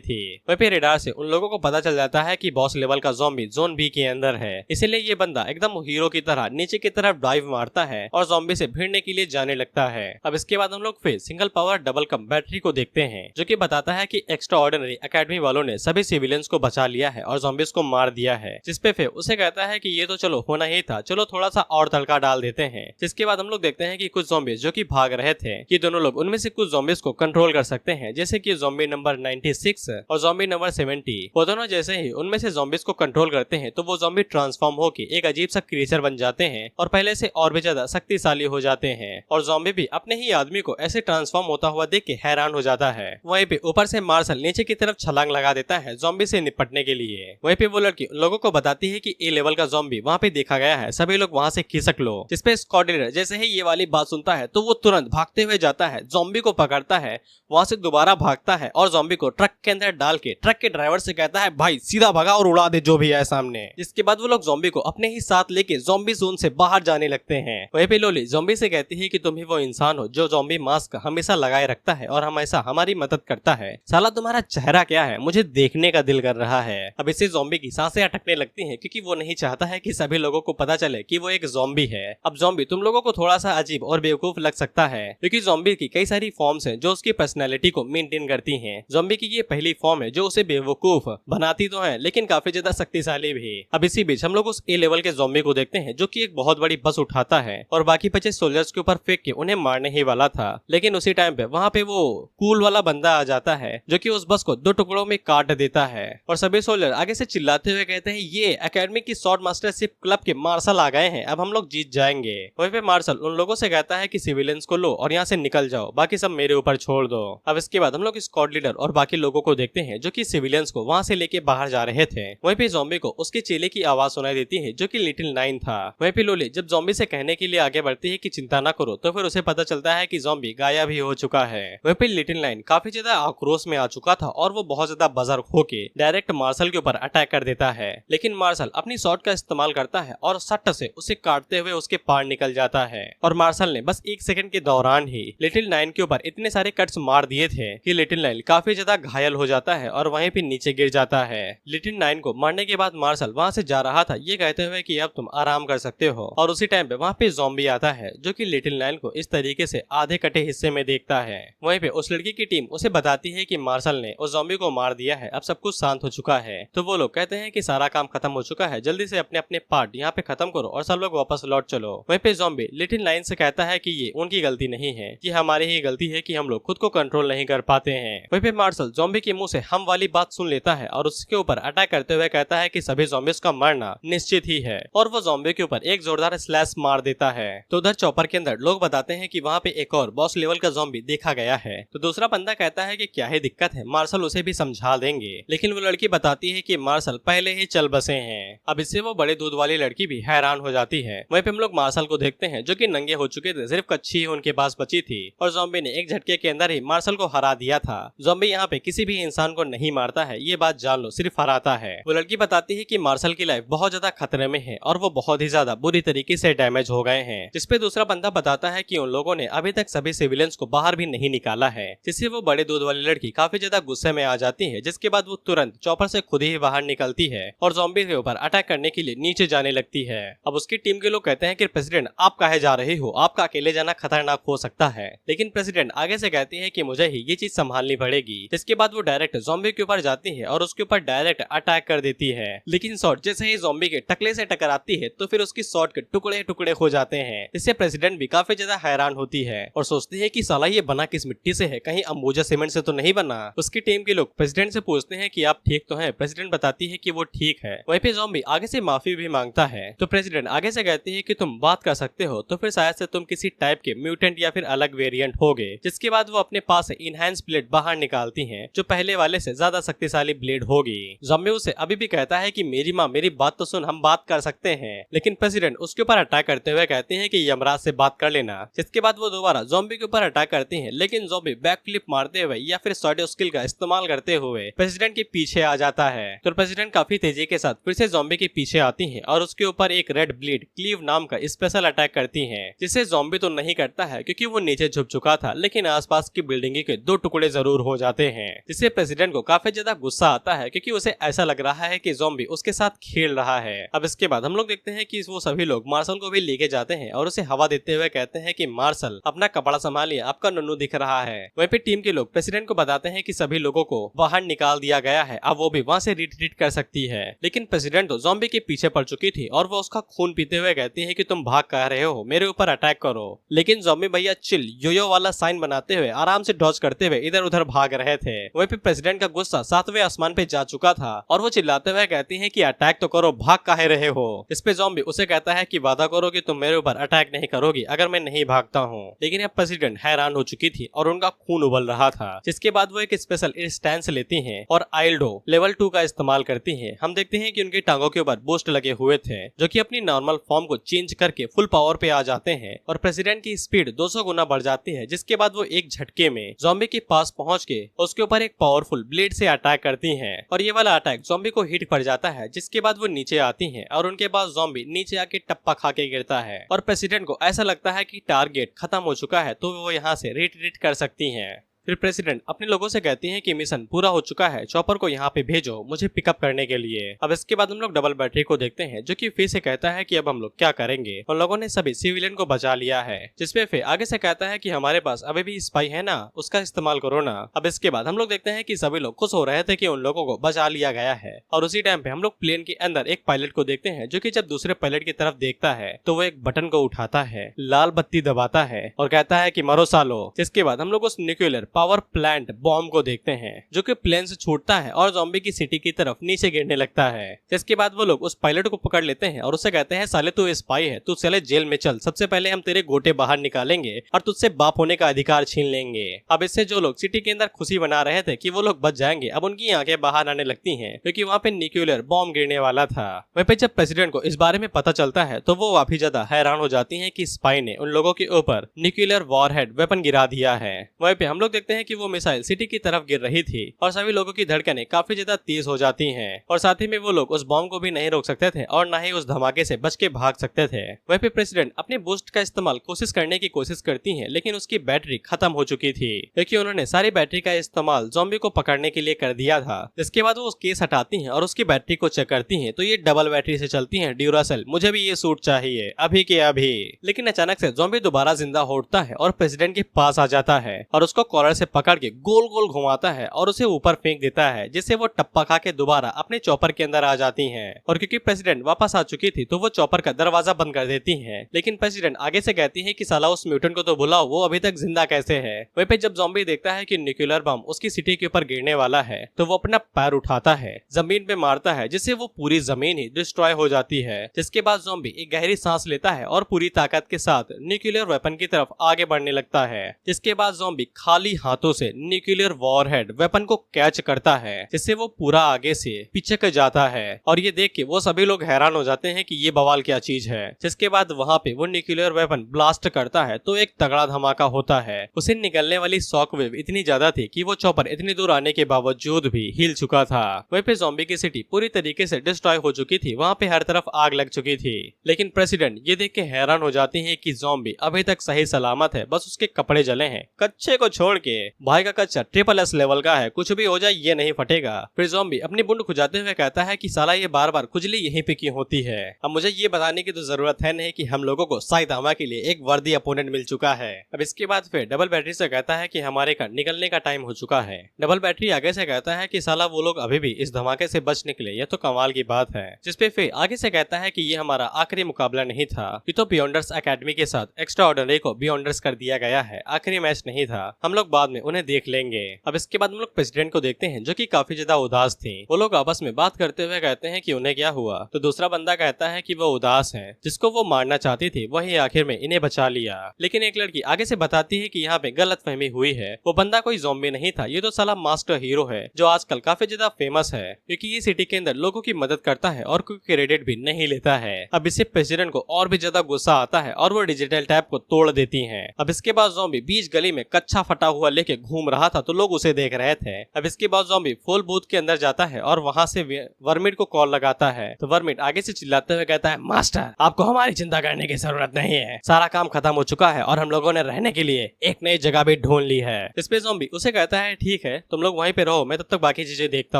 थी। वहीं पे रेडार से उन लोगों को पता चल जाता है कि बॉस लेवल का ज़ॉम्बी जोन बी के अंदर है। इसीलिए ये बंदा एकदम हीरो की तरह नीचे की तरफ डाइव मारता है और ज़ॉम्बी से भिड़ने के लिए जाने लगता है। अब इसके बाद हम लोग फिर सिंगल पावर डबल कम बैटरी को देखते हैं, जो कि बताता है कि एक्स्ट्रा ऑर्डिनरी एकेडमी वालों ने सभी सिविलियंस को बचा लिया है और ज़ॉम्बीज को मार दिया है। जिसपे फिर उसे कहता है कि ये तो चलो होना ही था, चलो थोड़ा सा और तड़का डाल देते हैं। जिसके बाद हम लोग देखते हैं कि कुछ ज़ॉम्बीज जो कि भाग रहे थे, कि दोनों लोग उनमें से कुछ ज़ॉम्बीज को कंट्रोल कर सकते हैं, जैसे कि ज़ॉम्बी नंबर 96 और ज़ॉम्बी नंबर 70। वो दोनों जैसे ही उनमें से ज़ॉम्बीज को कंट्रोल करते हैं तो वो ज़ॉम्बी ट्रांसफॉर्म होकर एक अजीब सा क्रिएचर बन जाते हैं और पहले से और भी ज्यादा शक्तिशाली हो जाते हैं। और ज़ॉम्बी भी अपने ही आदमी को ऐसे ट्रांसफॉर्म होता हुआ देख के हैरान हो जाता है। वहीं पे ऊपर से मार्शल नीचे की तरफ छलांग लगा देता है ज़ॉम्बी से निपटने के लिए। वहीं पे वो लड़की उन लोगों को बताती है कि ए लेवल का ज़ॉम्बी वहाँ पे देखा गया है, सभी लोग वहाँ से खिसक लो। जिसपे स्क्वाड लीडर जैसे ही ये वाली बात सुनता है तो वो तुरंत भागते हुए जाता है, ज़ॉम्बी को पकड़ता है, वहाँ से दोबारा भागता है और ज़ॉम्बी को ट्रक के अंदर डाल के ट्रक के ड्राइवर से कहता है भाई सीधा भगा और उड़ा दे जो भी है सामने। जिसके बाद वो लोग ज़ॉम्बी को अपने ही साथ लेके ज़ॉम्बी जोन से बाहर जाने लगते हैं। वहीं पे लोली ज़ॉम्बी से कहती है कि तुम ही वो इंसान हो जो ज़ॉम्बी मास्क हमेशा लगाए रखता है और हमेशा हमारी मदद करता है। साला तुम्हारा चेहरा क्या है, मुझे देखने का दिल कर रहा है। अब इससे ज़ॉम्बी की सांसें अटकने लगती हैं क्योंकि वो नहीं चाहता है कि सभी लोगों को पता चले कि वो एक ज़ॉम्बी है। अब ज़ॉम्बी तुम लोगों को थोड़ा सा अजीब और बेवकूफ लग सकता है क्योंकि ज़ॉम्बी की कई सारी फॉर्म्स हैं जो उसकी पर्सनैलिटी को मेंटेन करती हैं। ज़ॉम्बी की ये पहली फॉर्म है जो उसे बेवकूफ बनाती तो है लेकिन काफी ज्यादा शक्तिशाली भी। अब इसी बीच हम लोग उस ए लेवल के ज़ॉम्बी को देखते हैं जो कि एक बहुत बड़ी बस उठाता है और बाकी बचे सोल्जर्स के ऊपर फेंक के उन्हें मारने ही वाला था। लेकिन उसी टाइम पे वहाँ पे वो कूल वाला बंदा आ जाता है जो कि उस बस को दो टुकड़ों में काट देता है और सभी सोल्जर आगे से चिल्लाते हुए कहते हैं ये एकेडमी की शॉर्ट मास्टरशिप क्लब के मार्शल आ गए हैं, अब हम लोग जीत जाएंगे। वहीं पे मार्शल उन लोगों से कहता है कि सिविलियंस को लो और यहाँ से निकल जाओ, बाकी सब मेरे ऊपर छोड़ दो। अब इसके बाद हम लोग स्क्वाड लीडर और बाकी लोगों को देखते हैं जो कि सिविलियंस को वहाँ से लेके बाहर जा रहे थे। वहीं पे ज़ॉम्बी को उसके चेले की आवाज सुनाई देती है जो कि लिटिल नाइन था। वहीं पे लोली जब ज़ॉम्बी से कहने के लिए आगे बढ़ती है कि चिंता ना करो तो फिर उसे पता चलता है कि ज़ॉम्बी गायब ही हो चुका है। वहीं पे लिटिल नाइन काफी ज्यादा आक्रोश में आ चुका था और वो बहुत ज्यादा बजर्क होके डायरेक्ट मार्शल के ऊपर अटैक कर देता है। लेकिन मार्शल अपनी शॉट का इस्तेमाल करता है और सट से उसे काटते हुए उसके पार निकल जाता है और मार्शल ने बस 1 सेकंड के दौरान ही लिटिल नाइन के ऊपर इतने सारे कट्स मार दिए थे कि लिटिल नाइन काफी ज्यादा घायल हो जाता है और वहीं पे नीचे गिर जाता है। लिटिल नाइन को मारने के बाद मार्शल वहाँ से जा रहा था ये कहते हुए कि अब तुम आराम कर सकते हो और उसी टाइम पे वहाँ पे ज़ॉम्बी आता है जो कि लिटिल नाइन को इस तरीके से आधे कटे हिस्से में देखता है। वहीं पे उस लड़की की टीम उसे बताती है कि मार्शल ने उस ज़ॉम्बी को मार दिया है, अब सब कुछ शांत हो चुका है। तो वो लोग कहते हैं कि सारा काम खत्म हो चुका है, जल्दी से अपने अपने पार्ट यहाँ पे खत्म करो और सब लोग वापस लौट चलो। वहीं पे ज़ॉम्बी लिटिल नाइन से कहता है कि ये उनकी गलती नहीं है, ये हमारी ही गलती है कि हम लोग खुद को कंट्रोल नहीं कर पाते हैं। वहीं पे मार्शल ज़ॉम्बी के मुंह से हम वाली बात सुन लेता है और उसके ऊपर अटैक करते हुए कहता है कि सभी ज़ॉम्बीज का मरना निश्चित ही है और वो ज़ॉम्बी के ऊपर एक जोरदार स्लैश मार देता है। तो उधर चॉपर के अंदर लोग बताते हैं कि वहाँ पे एक और बॉस लेवल का ज़ॉम्बी देखा गया है। तो दूसरा बंदा कहता है कि क्या ही दिक्कत है, मार्शल उसे भी समझा देंगे। लेकिन वो लड़की बताती है कि मार्शल पहले ही चल बसे हैं। अब इससे वो बड़े दूध वाली लड़की भी हैरान हो जाती है। वहीं पे हम लोग मार्शल को देखते हैं जो कि नंगे हो चुके थे, सिर्फ कच्छी ही उनके पास बची थी और ज़ॉम्बी ने एक झटके के अंदर ही मार्शल को हरा दिया था। ज़ॉम्बी यहाँ पे किसी भी इंसान को नहीं मारता है, ये बात जान लो, सिर्फ हराता है। वो लड़की बताती है कि मार्शल की लाइफ बहुत ज्यादा खतरे में है और वो बहुत ही ज्यादा बुरी तरीके से डैमेज हो गए हैं। जिसपे दूसरा बंदा बताता है कि उन लोगों ने अभी तक सभी सिविलियंस को बाहर भी नहीं निकाला है, जिससे वो बड़े दूध वाली लड़की काफी ज्यादा गुस्से में आ जाती है। जिसके बाद वो तुरंत चॉपर से खुद ही बाहर निकलती है और ज़ॉम्बी के ऊपर अटैक करने के लिए नीचे जाने लगती है। अब उसकी टीम के लोग कहते हैं कि प्रेसिडेंट आप काहे जा रहे हो, आपका अकेले जाना खतरनाक हो सकता है। लेकिन प्रेसिडेंट आगे से कहती है कि मुझे ही ये चीज संभालनी पड़ेगी। जिसके बाद वो डायरेक्ट ज़ॉम्बी के ऊपर जाती है और उसके ऊपर डायरेक्ट अटैक कर देती है। लेकिन शॉट जैसे ही ज़ॉम्बी के टकले से टकराती है तो फिर उसकी शॉट के टुकड़े टुकड़े हो जाते हैं। इससे प्रेसिडेंट भी काफी ज्यादा हैरान होती है और सोचती है कि साला ये बना किस मिट्टी से है, कहीं अंबुजा सीमेंट से तो नहीं बना। उसकी टीम के लोग प्रेसिडेंट से पूछते हैं कि आप ठीक तो हैं। प्रेसिडेंट बताती है कि वो ठीक है। वहीं पे ज़ॉम्बी आगे से माफी भी मांगता है तो प्रेसिडेंट आगे से कहती है कि तुम बात कर सकते हो तो फिर शायद से तुम किसी टाइप के म्यूटेंट या फिर अलग वेरिएंट होगे। जिसके बाद वो अपने पास से इनहैंस ब्लेड बाहर निकालती हैं जो पहले वाले से ज्यादा शक्तिशाली ब्लेड होगी। ज़ॉम्बी उसे अभी भी कहता कहता है कि मेरी माँ मेरी बात तो सुन, हम बात कर सकते हैं। लेकिन प्रेसिडेंट उसके ऊपर अटैक करते हुए कहते हैं कि यमराज से बात कर लेना। जिसके बाद वो दोबारा ज़ॉम्बी के ऊपर अटैक करते हैं, लेकिन ज़ॉम्बी बैक फ्लिप मारते हुए या फिर शैडो स्किल का इस्तेमाल करते हुए प्रेसिडेंट के पीछे आ जाता है। तो प्रेसिडेंट काफी तेजी के साथ फिर से ज़ॉम्बी के पीछे आती है और उसके ऊपर एक रेड ब्लीड क्लीव नाम का स्पेशल अटैक करती है, जिसे ज़ॉम्बी तो नहीं करता है क्योंकि वो नीचे झुक चुका था, लेकिन आसपास की बिल्डिंग के 2 टुकड़े जरूर हो जाते हैं, जिससे प्रेसिडेंट को काफी ज्यादा गुस्सा आता है क्योंकि उसे ऐसा लग रहा है कि ज़ॉम्बी उसके साथ खेल रहा है। अब इसके बाद हम लोग देखते हैं कि वो सभी लोग मार्शल को भी लेके जाते हैं और उसे हवा देते हुए कहते हैं कि मार्शल अपना कपड़ा संभालिए, आपका नन्नू दिख रहा है। वहीं पे टीम के लोग प्रेसिडेंट को बताते हैं कि सभी लोगों को बाहर निकाल दिया गया है, अब वो भी वहाँ से रिट्रीट कर सकती है। लेकिन प्रेसिडेंट तो ज़ॉम्बी के पीछे पड़ चुकी थी और वो उसका खून पीते हुए कहती है कि तुम भाग कर रहे हो, मेरे ऊपर अटैक करो। लेकिन ज़ॉम्बी भैया चिल योयो वाला साइन बनाते हुए आराम से डॉज करते हुए इधर उधर भाग रहे थे। वहीं पे प्रेसिडेंट का गुस्सा 7वें आसमान पे जा चुका था और वो चिल्लाते हुए कहती है कि अटैक तो करो, भाग काहे रहे हो। इस पे ज़ॉम्बी उसे कहता है कि वादा करो कि तुम मेरे ऊपर अटैक नहीं करोगी अगर मैं नहीं भागता हूँ। लेकिन अब प्रेसिडेंट हैरान हो चुकी थी और उनका खून उबल रहा था, जिसके बाद वो एक स्पेशल स्टैंस लेती हैं और आइल्डो लेवल 2 का इस्तेमाल करती हैं। हम देखते हैं कि उनकी टांगों के ऊपर बूस्ट लगे हुए थे, जो कि अपनी नॉर्मल फॉर्म को चेंज करके फुल पावर पे आ जाते हैं और प्रेसिडेंट की स्पीड 200 गुना बढ़ जाती है। जिसके बाद वो एक झटके में ज़ॉम्बी के पास पहुंच के उसके ऊपर एक पावरफुल ब्लेड से अटैक करती हैं और ये वाला अटैक ज़ॉम्बी को हिट पड़ जाता है। जिसके बाद वो नीचे आती हैं और उनके बाद ज़ॉम्बी नीचे आके टप्पा खा के गिरता है और प्रेसिडेंट को ऐसा लगता है कि टारगेट खत्म हो चुका है, तो वो यहाँ से रिट्रीट कर सकती हैं। फिर प्रेसिडेंट अपने लोगों से कहती हैं कि मिशन पूरा हो चुका है, चॉपर को यहाँ पे भेजो मुझे पिकअप करने के लिए। अब इसके बाद हम लोग डबल बैटरी को देखते हैं, जो कि फिर से कहता है कि अब हम लोग क्या करेंगे। उन लोगों ने सभी सिविलियन को बचा लिया है, जिसपे फिर आगे से कहता है कि हमारे पास अभी भी स्पाई है ना, उसका इस्तेमाल करो ना। अब इसके बाद हम लोग देखते हैं कि सभी लोग खुश हो रहे थे कि उन लोगों को बचा लिया गया है और उसी टाइम पे हम लोग प्लेन के अंदर एक पायलट को देखते हैं, जो कि जब दूसरे पायलट की तरफ देखता है तो वो एक बटन को उठाता है, लाल बत्ती दबाता है और कहता है कि मरो सालो। जिसके बाद हम लोग उस न्यूक्लियर पावर प्लांट बॉम्ब को देखते हैं, जो कि प्लेन से छूटता है और ज़ॉम्बी की सिटी की तरफ नीचे गिरने लगता है। जिसके बाद वो लोग उस पायलट को पकड़ लेते हैं और उसे कहते हैं साले तू स्पाई है, तू चले जेल में चल, सबसे पहले हम तेरे गोटे बाहर निकालेंगे और तुझसे बाप होने का अधिकार छीन लेंगे। अब इससे जो लोग सिटी के अंदर खुशी बना रहे थे कि वो लोग बच जाएंगे, अब उनकी आंखें बाहर आने लगती हैं क्योंकि वहाँ पे न्यूक्लियर बॉम्ब गिरने वाला था। वहीं पे जब प्रेसिडेंट को इस बारे में पता चलता है तो वो काफी ज्यादा हैरान हो जाती है कि स्पाई ने उन लोगों के ऊपर न्यूक्लियर वॉरहेड वेपन गिरा दिया है। वहीं पे हम लोग देखते हैं कि वो मिसाइल सिटी की तरफ गिर रही थी और सभी लोगों की धड़कनें काफी ज्यादा तेज हो जाती हैं और साथ ही में वो लोग उस बॉम्ब को भी नहीं रोक सकते थे और न ही उस धमाके से बच के भाग सकते थे। वहीं पे प्रेसिडेंट अपने बूस्ट का इस्तेमाल करने की कोशिश करती हैं, लेकिन उसकी बैटरी खत्म हो चुकी थी क्योंकि उन्होंने सारी बैटरी का इस्तेमाल ज़ॉम्बी को पकड़ने के लिए कर दिया था। जिसके बाद वो केस हटाती हैं और उसकी बैटरी को चेक करती हैं तो ये डबल बैटरी से चलती है ड्यूरासेल, मुझे भी ये सूट चाहिए अभी के अभी। लेकिन अचानक से ज़ॉम्बी दोबारा जिंदा उठता है और प्रेसिडेंट के पास आ जाता है और उसको कॉलर से पकड़ के गोल गोल घुमाता है और उसे ऊपर फेंक देता है, जिससे वो टप्पा खा के दोबारा अपने चॉपर के अंदर आ जाती हैं। और क्योंकि प्रेसिडेंट वापस आ चुकी थी तो वो चॉपर का दरवाजा बंद कर देती हैं। लेकिन प्रेसिडेंट आगे से कहती है कि साला उस म्यूटेंट को तो बुलाओ, वो अभी तक जिंदा कैसे है। वहीं पे जब ज़ॉम्बी देखता है कि न्यूक्लियर बम उसकी सिटी के ऊपर गिरने वाला है तो वो अपना पैर उठाता है, जमीन पे मारता है, जिससे वो पूरी जमीन ही डिस्ट्रॉय हो जाती है। जिसके बाद ज़ॉम्बी एक गहरी सांस लेता है और पूरी ताकत के साथ न्यूक्लियर वेपन की तरफ आगे बढ़ने लगता है। जिसके बाद ज़ॉम्बी खाली हाथों से न्यूक्लियर वॉरहेड वेपन को कैच करता है, जिससे वो पूरा आगे से पीछे कर जाता है और ये देख के वो सभी लोग हैरान हो जाते हैं कि ये बवाल क्या चीज है। जिसके बाद वहाँ पे वो न्यूक्लियर वेपन ब्लास्ट करता है तो एक तगड़ा धमाका होता है। उसे निकलने वाली शॉक वेव इतनी ज्यादा थी कि वो चॉपर इतनी दूर आने के बावजूद भी हिल चुका था। वहीं पे ज़ॉम्बी की सिटी पूरी तरीके से डिस्ट्रॉय हो चुकी थी, वहाँ पे हर तरफ आग लग चुकी थी। लेकिन प्रेसिडेंट ये देख के हैरान हो जाती है कि ज़ॉम्बी अभी तक सही सलामत है, बस उसके कपड़े जले हैं। कच्चे को छोड़ के भाई का कच्चा SSS लेवल का है, कुछ भी हो जाए ये नहीं फटेगा। फिर ज़ॉम्बी अपनी बुंड खुजाते हुए कहता है कि साला ये बार बार खुजली यहीं पे क्यों होती है। अब मुझे ये बताने की तो जरूरत है नहीं कि हम लोगों को साइदामा के लिए एक वर्दी अपोनेंट मिल चुका है। अब इसके बाद फिर डबल बैटरी से कहता है कि हमारे का निकलने का टाइम हो चुका है। डबल बैटरी आगे से कहता है कि साला वो लोग अभी भी इस धमाके से बच निकले, ये तो कमाल की बात है। जिसपे फिर आगे से कहता है कि ये हमारा आखिरी मुकाबला नहीं था, ये तो बियॉन्डर्स एकेडमी के साथ एक्स्ट्रा ऑर्डिनरी को बियॉन्डर्स कर दिया गया है, आखिरी मैच नहीं था, हम लोग बाद बाद में उन्हें देख लेंगे। अब इसके बाद हम लोग प्रेसिडेंट को देखते हैं जो कि काफी ज्यादा उदास थी। वो लोग आपस में बात करते हुए कहते हैं कि उन्हें क्या हुआ, तो दूसरा बंदा कहता है कि वो उदास है, जिसको वो मारना चाहती थी वही आखिर में इन्हें बचा लिया। लेकिन एक लड़की आगे से बताती है कि यहाँ पे गलतफहमी हुई है, वो बंदा कोई ज़ॉम्बी नहीं था, ये तो साला मास्टर हीरो है जो आजकल काफी ज्यादा फेमस है, क्योंकि ये सिटी के अंदर लोगों की मदद करता है और कोई क्रेडिट भी नहीं लेता है। अब इससे प्रेसिडेंट को और भी ज्यादा गुस्सा आता है और वो डिजिटल टैब को तोड़ देती है। अब इसके बाद ज़ॉम्बी बीच गली में कच्चा फटा हुआ लेके घूम रहा था तो लोग उसे देख रहे थे। अब इसके बाद ज़ॉम्बी फुल बूथ के अंदर जाता है और वहाँ से वर्मिट को कॉल लगाता है, तो वर्मिट आगे से चिल्लाते हुए कहता है, मास्टर आपको हमारी चिंता करने की जरूरत नहीं है, सारा काम खत्म हो चुका है और हम लोगों ने रहने के लिए एक नई जगह भी ढूंढ ली है। इस पे ज़ॉम्बी उसे कहता है, ठीक है तुम लोग वहीं पे रहो, मैं तब तक बाकी चीजें देखता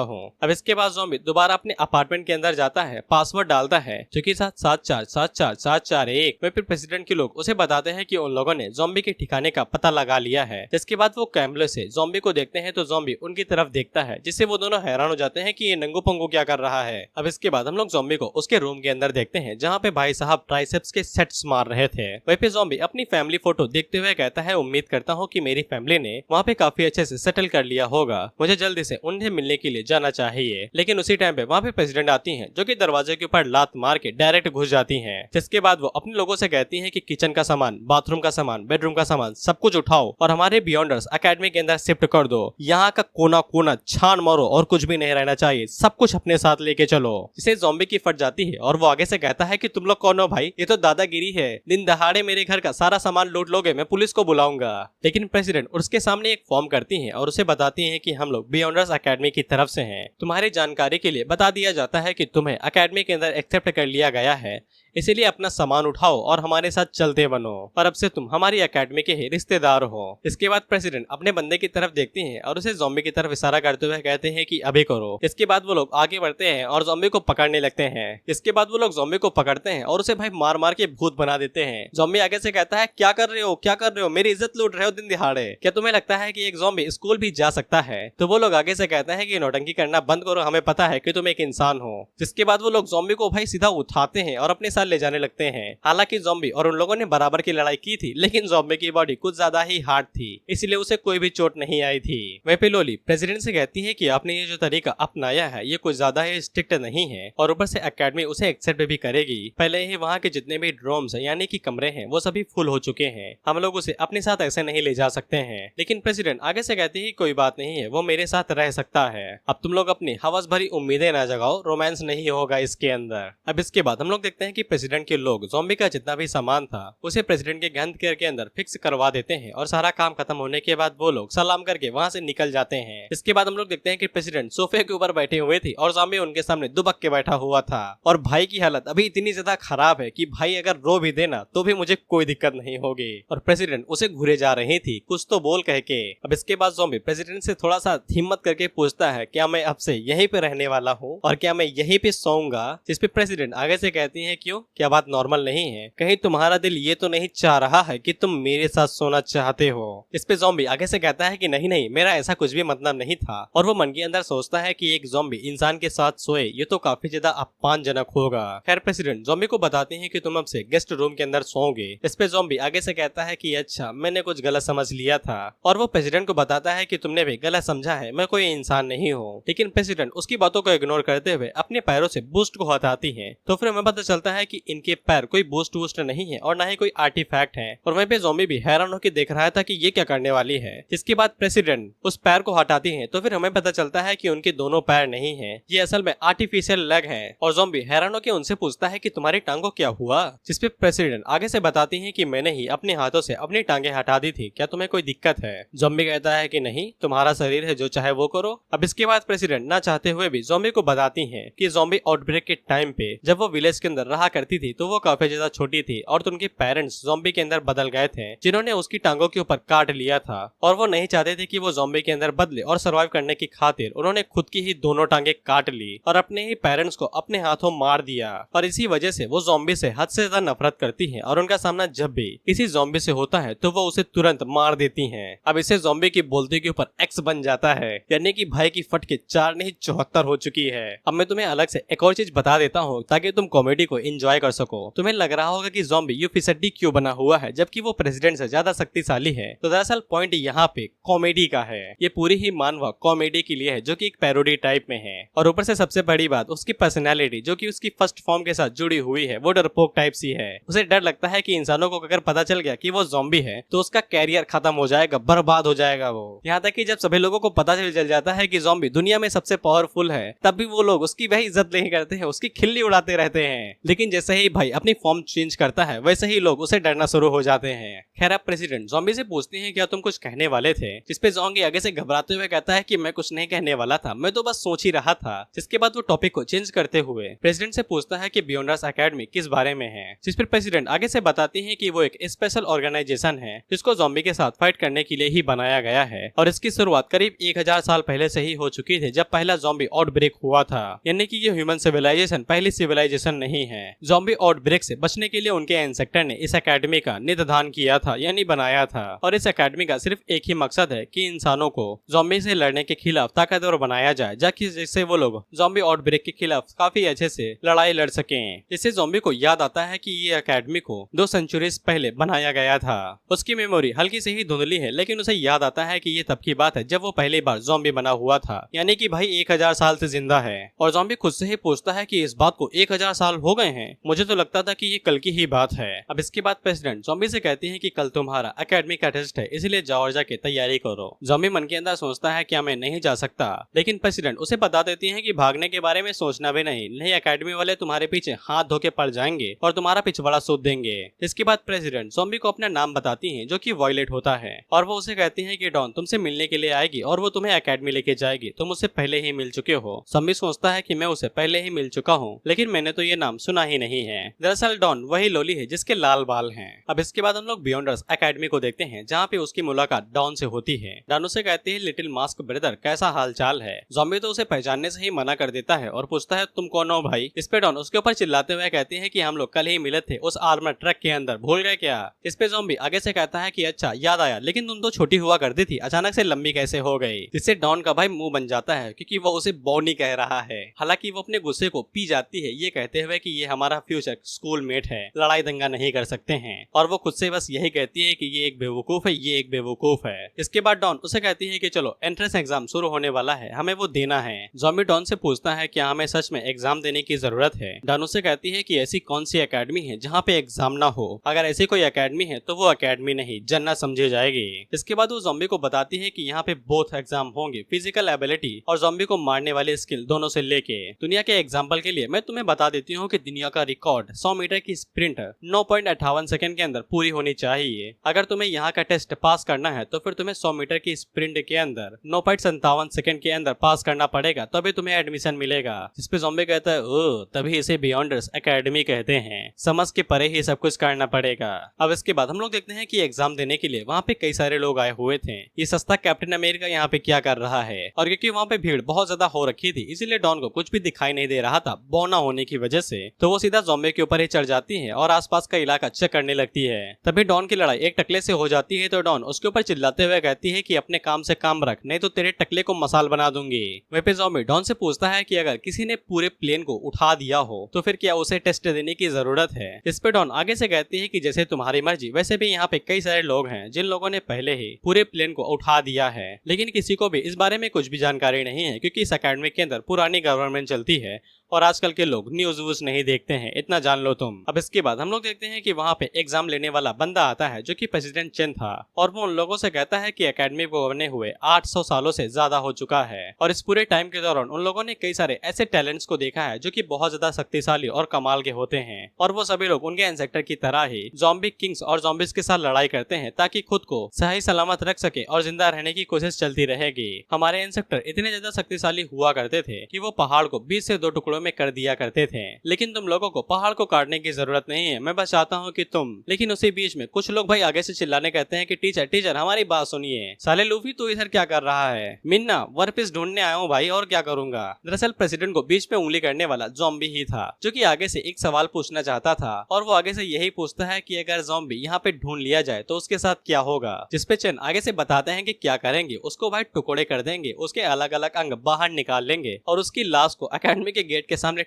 हूँ। अब इसके बाद ज़ॉम्बी दोबारा अपने अपार्टमेंट के अंदर जाता है, पासवर्ड डालता है जो कि 7747741। वहीं फिर प्रेसिडेंट के लोग उसे बताते हैं कि उन लोगों ने ज़ॉम्बी के ठिकाने का पता लगा लिया है। जिसके बाद वो कैमरे से ज़ॉम्बी को देखते हैं तो ज़ॉम्बी उनकी तरफ देखता है, जिससे वो दोनों हैरान हो जाते हैं कि ये नंगू पंगू क्या कर रहा है। अब इसके बाद हम लोग ज़ॉम्बी को उसके रूम के अंदर देखते हैं जहाँ पे भाई साहब ट्राइसेप्स के सेट्स मार रहे थे। वहीं पे ज़ॉम्बी अपनी फैमिली फोटो देखते हुए कहता है, उम्मीद करता हूँ कि मेरी फैमिली ने वहाँ पे काफी अच्छे से सेटल कर लिया होगा, मुझे जल्दी से उन्हें मिलने के लिए जाना चाहिए। लेकिन उसी टाइम पे वहाँ पे प्रेसिडेंट आती हैं जो कि दरवाजे के ऊपर लात मार के डायरेक्ट घुस जाती हैं। जिसके बाद वो अपने लोगों से कहती हैं कि किचन का सामान, बाथरूम का सामान, बेडरूम का सामान सब कुछ उठाओ और हमारे बियॉन्डर्स अकेडमी के अंदर शिफ्ट कर दो। यहाँ का कोना कोना छान मारो और कुछ भी नहीं रहना चाहिए, सब कुछ अपने साथ लेके चलो। इसे ज़ॉम्बी की फट जाती है और वो आगे से कहता है कि तुम लोग कौन हो भाई, ये तो दादागिरी है, दिन दहाड़े मेरे घर का सारा सामान लूट लोगे, मैं पुलिस को बुलाऊंगा। लेकिन प्रेसिडेंट उसके सामने एक फॉर्म करती है और उसे बताती है कि हम लोग बियॉन्डर्स अकेडमी की तरफ से हैं, तुम्हारी जानकारी के लिए बता दिया जाता है कि तुम्हें अकेडमी के अंदर एक्सेप्ट कर लिया गया है, इसीलिए अपना सामान उठाओ और हमारे साथ चलते बनो, और अब से तुम हमारी अकेडमी के ही रिश्तेदार हो। इसके बाद प्रेसिडेंट अपने बंदे की तरफ देखते हैं और उसे ज़ॉम्बी की तरफ इशारा करते हुए कहते हैं कि अभी करो। इसके बाद वो लोग आगे बढ़ते हैं और ज़ॉम्बी को पकड़ने लगते हैं। इसके बाद वो लोग ज़ॉम्बी को पकड़ते हैं और उसे भाई मार मार के भूत बना देते हैं। ज़ॉम्बी आगे से कहता है, क्या कर रहे हो, क्या कर रहे हो, मेरी इज्जत लूट रहे हो दिन दिहाड़े, क्या तुम्हें लगता है कि एक ज़ॉम्बी स्कूल भी जा सकता है? तो वो लोग आगे से कहते हैं कि नौटंकी करना बंद करो, हमें पता है कि तुम एक इंसान हो। जिसके बाद वो लोग ज़ॉम्बी को भाई सीधा उठाते हैं और अपने साथ ले जाने लगते हैं। हालांकि ज़ॉम्बी और उन लोगों ने बराबर की लड़ाई की थी, लेकिन ज़ॉम्बी की बॉडी कुछ ज्यादा ही हार्ड थी, इसलिए उसे कोई भी चोट नहीं आई थी। वहीं पे लोली प्रेसिडेंट से कहती है कि आपने ये जो तरीका अपनाया है ये कुछ ज्यादा ही स्ट्रिक्ट नहीं है और ऊपर से एकेडमी उसे एक्सेप्ट भी करेगी। पहले ही वहाँ के जितने भी ड्रोम्स यानी कि कमरे हैं वो सभी फुल हो चुके हैं, हम लोग उसे अपने साथ ऐसे नहीं ले जा सकते हैं। लेकिन प्रेसिडेंट आगे से कहती है कोई बात नहीं है, वो मेरे साथ रह सकता है। अब तुम लोग अपनी हवस भरी उम्मीदें ना जगाओ, रोमांस नहीं होगा इसके अंदर। अब इसके बाद हम लोग देखते हैं कि प्रेसिडेंट के लोग ज़ॉम्बी का जितना भी सामान था उसे प्रेसिडेंट के हेल्थ केयर के अंदर फिक्स करवा देते हैं और सारा काम खत्म होने के बाद वो लोग सलाम करके वहाँ से निकल जाते हैं। इसके बाद हम लोग देखते हैं कि प्रेसिडेंट सोफे के ऊपर बैठे हुए थे और ज़ॉम्बी उनके सामने दुबक के बैठा हुआ था और भाई की हालत अभी इतनी ज्यादा खराब है कि भाई अगर रो भी देना तो भी मुझे कोई दिक्कत नहीं होगी, और प्रेसिडेंट उसे घूरे जा रही थी कुछ तो बोल कह के। अब इसके बाद ज़ॉम्बी प्रेसिडेंट से थोड़ा सा हिम्मत करके पूछता है, क्या मैं अब से यहीं पे रहने वाला हूँ और क्या मैं यहीं पे सोऊंगा? जिस पे प्रेसिडेंट आगे से कहती है, क्यों, क्या बात नॉर्मल नहीं है? कहीं तुम्हारा दिल ये तो नहीं चाह रहा है कि तुम मेरे साथ सोना चाहते हो? इस पे ज़ॉम्बी आगे से कहता है कि नहीं नहीं, मेरा ऐसा कुछ भी मतलब नहीं था, और वो मन के अंदर सोचता है कि एक ज़ॉम्बी इंसान के साथ सोए ये तो काफी ज्यादा अपमानजनक होगा। खैर प्रेसिडेंट ज़ॉम्बी को बताते हैं कि तुम अब से गेस्ट रूम के अंदर सोओगे। इस पे ज़ॉम्बी आगे से कहता है कि अच्छा मैंने कुछ गलत समझ लिया था, और वो प्रेसिडेंट को बताता है कि तुमने भी गलत समझा है, मैं कोई इंसान नहीं हूँ। लेकिन प्रेसिडेंट उसकी बातों को इग्नोर करते हुए अपने पैरों से बूस्ट को हटाती है, तो फिर हमें पता चलता है कि इनके पैर कोई बूस्ट वूस्ट नहीं है और न ही कोई आर्टिफैक्ट है। और वहीं पे ज़ॉम्बी भी हैरान होकर देख रहा था कि ये क्या करने वाली है। इसके बाद प्रेसिडेंट उस पैर को हटाती है तो फिर हमें पता चलता है कि उनके दोनों पैर नहीं है, ये असल में आर्टिफिशियल लेग है। और ज़ॉम्बी हैरान होकर उनसे पूछता है कि तुम्हारी टांगों क्या हुआ? जिसपे प्रेसिडेंट आगे से बताती है कि मैंने ही अपने हाथों से अपनी टांगे हटा दी थी, क्या तुम्हें कोई दिक्कत है? ज़ॉम्बी कहता है कि नहीं, तुम्हारा शरीर है, जो चाहे वो करो। अब इसके बाद प्रेसिडेंट ना चाहते हुए भी ज़ॉम्बी को बताती है कि ज़ॉम्बी आउटब्रेक के टाइम पे जब वो विलेज के अंदर रहा करती थी तो वो काफी ज्यादा छोटी थी और तो उनके पेरेंट्स ज़ॉम्बी के अंदर बदल गए थे, जिन्होंने उसकी टांगों के ऊपर काट लिया था, और वो नहीं चाहते थे कि वो ज़ॉम्बी के अंदर बदले, और सर्वाइव करने की खातिर उन्होंने खुद की ही दोनों टांगे काट ली और अपने ही पेरेंट्स को अपने हाथों मार दिया। और इसी वजह से वो ज़ॉम्बी से हद से ज्यादा नफरत करती है और उनका सामना जब भी इसी ज़ॉम्बी से होता है तो वो उसे तुरंत मार देती हैं। अब इसे ज़ॉम्बी की बोलती के ऊपर एक्स बन जाता है, यानी कि भाई की फट के 4 नहीं 74 हो चुकी है। अब मैं तुम्हें अलग से एक और चीज बता देता हूँ ताकि तुम कॉमेडी को एंजॉय कर सको। तुम्हें लग रहा होगा कि ज़ॉम्बी यूफिसडी क्यों बना हुआ है जबकि वो प्रेसिडेंट से ज्यादा शक्तिशाली है, तो दरअसल पॉइंट पॉइंट यहाँ पे कॉमेडी का है। ये पूरी ही मानवा कॉमेडी के लिए है जो कि एक पैरोडी टाइप में है। और ऊपर से सबसे बड़ी बात उसकी पर्सनैलिटी जो कि उसकी फर्स्ट फॉर्म के साथ जुड़ी हुई है वो डरपोक टाइप सी है। उसे डर लगता है कि इंसानों को अगर पता चल गया कि वो ज़ॉम्बी है तो उसका कैरियर खत्म हो जाएगा, बर्बाद हो जाएगा वो। यहाँ तक कि जब सभी लोगों को पता चल जाता है कि ज़ॉम्बी दुनिया में सबसे पावरफुल है तब भी वो लोग उसकी वही इज्जत नहीं करते हैं, उसकी खिल्ली उड़ाते रहते हैं। लेकिन जैसे ही भाई अपनी फॉर्म चेंज करता है वैसे ही लोग उसे डरना शुरू हो जाते हैं। खैर अब प्रेसिडेंट ज़ॉम्बी से पूछते हैं क्या तुम कुछ कहने वाले थे, जिसपे ज़ॉम्बी आगे से घबराते हुए कहता है कि मैं कुछ नहीं कहने वाला था, मैं तो बस सोच ही रहा था। जिसके बाद वो टॉपिक को चेंज करते हुए प्रेसिडेंट से पूछता है कि बियॉन्डर्स एकेडमी किस बारे में है, जिस पर प्रेसिडेंट आगे से बताती है कि वो एक स्पेशल ऑर्गेनाइजेशन है जिसको ज़ॉम्बी के साथ फाइट करने के लिए ही बनाया गया है और इसकी शुरुआत करीब 1000 साल पहले से ही हो चुकी थी जब पहला ज़ॉम्बी आउटब्रेक हुआ था। यानी कि ये ह्यूमन सिविलाइजेशन पहली सिविलाइजेशन नहीं है। ज़ॉम्बी आउटब्रेक से बचने के लिए उनके एंसेस्टर ने इस एकेडमी का निधान किया था यानी बनाया था। और इस एकेडमी का सिर्फ एक ही मकसद है कि इंसानों को ज़ॉम्बी से लड़ने के खिलाफ ताकतवर बनाया जाए जिससे वो लोग ज़ॉम्बी आउटब्रेक के खिलाफ काफी अच्छे से लड़ाई लड़ सकें। इससे ज़ॉम्बी को याद आता है कि ये एकेडमी को 2 सेंचुरीज पहले बनाया गया था। उसकी मेमोरी हल्की से ही धुंधली है लेकिन उसे याद आता है कि ये तब की बात है जब वो पहली बार ज़ॉम्बी बना हुआ था, यानी कि भाई 1000 साल से जिंदा है। और ज़ॉम्बी खुद से ही पूछता है कि इस बात को 1000 साल हो गए हैं, मुझे तो लगता था कि ये कल की ही बात है। अब इसके बाद प्रेसिडेंट ज़ॉम्बी से कहती है कि कल तुम्हारा एकेडमी का टेस्ट है इसलिए जाओ और जाके तैयारी करो। ज़ॉम्बी मन के अंदर सोचता है क्या मैं नहीं जा सकता, लेकिन प्रेसिडेंट उसे बता देती है कि भागने के बारे में सोचना भी नहीं एकेडमी वाले तुम्हारे पीछे हाथ धो के पड़ जाएंगे और तुम्हारा पिछवाड़ा सूद देंगे। इसके बाद प्रेसिडेंट ज़ॉम्बी को अपना नाम बताती है जो कि वॉयलेट होता है और वो उसे कहती है कि डॉन तुमसे मिलने के लिए आएगी और वो तुम्हें एकेडमी लेके जाएगी, तुम उससे पहले ही मिल चुके हो। ज़ॉम्बी सोचता है कि मैं उसे पहले ही मिल चुका हूँ लेकिन मैंने तो ये नाम सुना ही नहीं है। दरअसल डॉन वही लोली है जिसके लाल बाल हैं। अब इसके बाद हम लोग बियॉन्डर्स एकेडमी को देखते हैं जहाँ पे उसकी मुलाकात डॉन से होती है। डॉन उसे कहती है लिटिल मास्क ब्रदर कैसा हाल चाल है। ज़ॉम्बी तो उसे पहचानने से ही मना कर देता है और पूछता है तुम कौन हो भाई। इस पे डॉन उसके ऊपर चिल्लाते हुए कहती है कि हम लोग कल ही मिले थे उस आर्मर ट्रक के अंदर, भूल गए क्या। इस पे ज़ॉम्बी आगे से कहता है कि अच्छा याद आया, लेकिन तुम तो छोटी हुआ करती थी, अचानक से लंबी कैसे हो गई। जिससे डॉन का भाई मुंह बन जाता है क्योंकि वो उसे बॉनी कह रहा है। हालांकि वो अपने गुस्से को पी जाती है ये कहते हुए कि ये हमारा फ्यूचर स्कूल मेट है, लड़ाई दंगा नहीं कर सकते हैं। और वो खुद से बस यही कहती है कि ये एक बेवकूफ है, ये एक बेवकूफ है। इसके बाद डॉन उसे कहती है कि चलो एंट्रेंस एग्जाम शुरू होने वाला है, हमें वो देना है। ज़ॉम्बी डॉन से पूछता है क्या हमें सच में एग्जाम देने की जरूरत है। डॉन उसे कहती है कि ऐसी कौन सी एकेडमी है जहाँ पे एग्जाम ना हो, अगर ऐसी कोई एकेडमी है तो वो एकेडमी नहीं जन्नत समझी जाएगी। इसके बाद वो ज़ॉम्बी को बताती है कि यहाँ पे बोथ एग्जाम होंगे, फिजिकल एबिलिटी और ज़ॉम्बी को मारने वाले स्किल दोनों से लेके। दुनिया के एग्जाम्पल के लिए मैं तुम्हें बता देती हूँ कि दुनिया का रिकॉर्ड 100 मीटर की स्प्रिंट 9.58 सेकंड के अंदर पूरी होनी चाहिए। अगर तुम्हें यहाँ का टेस्ट पास करना है तो फिर तुम्हें 100 मीटर की स्प्रिंट के अंदर 9.57 सेकंड के अंदर पास करना पड़ेगा, तभी तुम्हें एडमिशन मिलेगा। जिस पे ज़ॉम्बी कहता है ओह तभी इसे बियॉन्डर्स एकेडमी कहते हैं, समझ के परे ही सब कुछ करना पड़ेगा। अब इसके बाद हम लोग देखते हैं कि एग्जाम देने के लिए वहाँ पे कई सारे लोग आए हुए थे। ये सस्ता कैप्टन अमेरिका यहाँ पे क्या कर रहा है। और क्योंकि वहाँ पे भीड़ बहुत ज्यादा हो रखी थी इसीलिए डॉन को कुछ भी दिखाई नहीं दे रहा था बौना होने की वजह से, तो वो सीधा ज़ॉम्बी के ऊपर ही चढ़ जाती है और आसपास का इलाका चेक करने लगती है। तभी डॉन की लड़ाई एक टकले से हो जाती है तो डॉन उसके ऊपर चिल्लाते हुए कहती है कि अपने काम से काम रख, नहीं तो तेरे टकले को मसाल बना दूंगी। वहीं पे ज़ॉम्बी डॉन से पूछता है कि अगर किसी ने पूरे प्लेन को उठा दिया हो तो फिर क्या उसे टेस्ट देने की जरूरत है। इस पे डॉन आगे से कहती है कि जैसे तुम्हारी मर्जी, वैसे भी यहाँ पे कई सारे लोग हैं जिन लोगों ने पहले ही पूरे प्लेन को उठा दिया है, लेकिन किसी को भी इस बारे में कुछ भी जानकारी नहीं है क्योंकि इस एकेडमी के अंदर पुरानी गवर्नमेंट चलती है और आजकल के लोग न्यूज व्यूज नहीं देखते हैं, इतना जान लो तुम। अब इसके बाद हम लोग देखते हैं कि वहाँ पे एग्जाम लेने वाला बंदा आता है जो कि प्रेसिडेंट चेन था और वो उन लोगों से कहता है कि एकेडमी को बने हुए 800 सालों से ज्यादा हो चुका है और इस पूरे टाइम के दौरान उन लोगों ने कई सारे ऐसे टैलेंट्स को देखा है जो कि बहुत ज्यादा शक्तिशाली और कमाल के होते हैं और वो सभी लोग उनके एंसेस्टर की तरह ही ज़ॉम्बी किंग्स और ज़ॉम्बीज के साथ लड़ाई करते हैं ताकि खुद को सही सलामत रख सके और जिंदा रहने की कोशिश चलती रहेगी। हमारे एंसेस्टर इतने ज्यादा शक्तिशाली हुआ करते थे कि वो पहाड़ को 20 से 2 टुकड़ों में कर दिया करते थे, लेकिन तुम लोगों को पहाड़ को काटने की जरूरत नहीं है, मैं बस चाहता हूँ कि तुम। लेकिन उसी बीच में कुछ लोग भाई आगे से चिल्लाने कहते हैं कि टीचर टीचर हमारी बात सुनिए, साले लूफी तू इधर क्या कर रहा है। मिन्ना वर्पिस ढूंढने आया हूँ भाई और क्या करूंगा। दरअसल प्रेसिडेंट को बीच में उंगली करने वाला ज़ॉम्बी ही था जो कि आगे से एक सवाल पूछना चाहता था और वो आगे से यही पूछता है कि अगर ज़ॉम्बी यहाँ पे ढूंढ लिया जाए तो उसके साथ क्या होगा। जिसपे चेन आगे से बताते हैं कि क्या करेंगे, उसको भाई टुकड़े कर देंगे, उसके अलग अलग अंग बाहर निकाल लेंगे और उसकी लाश को एकेडमी के गेट के सामने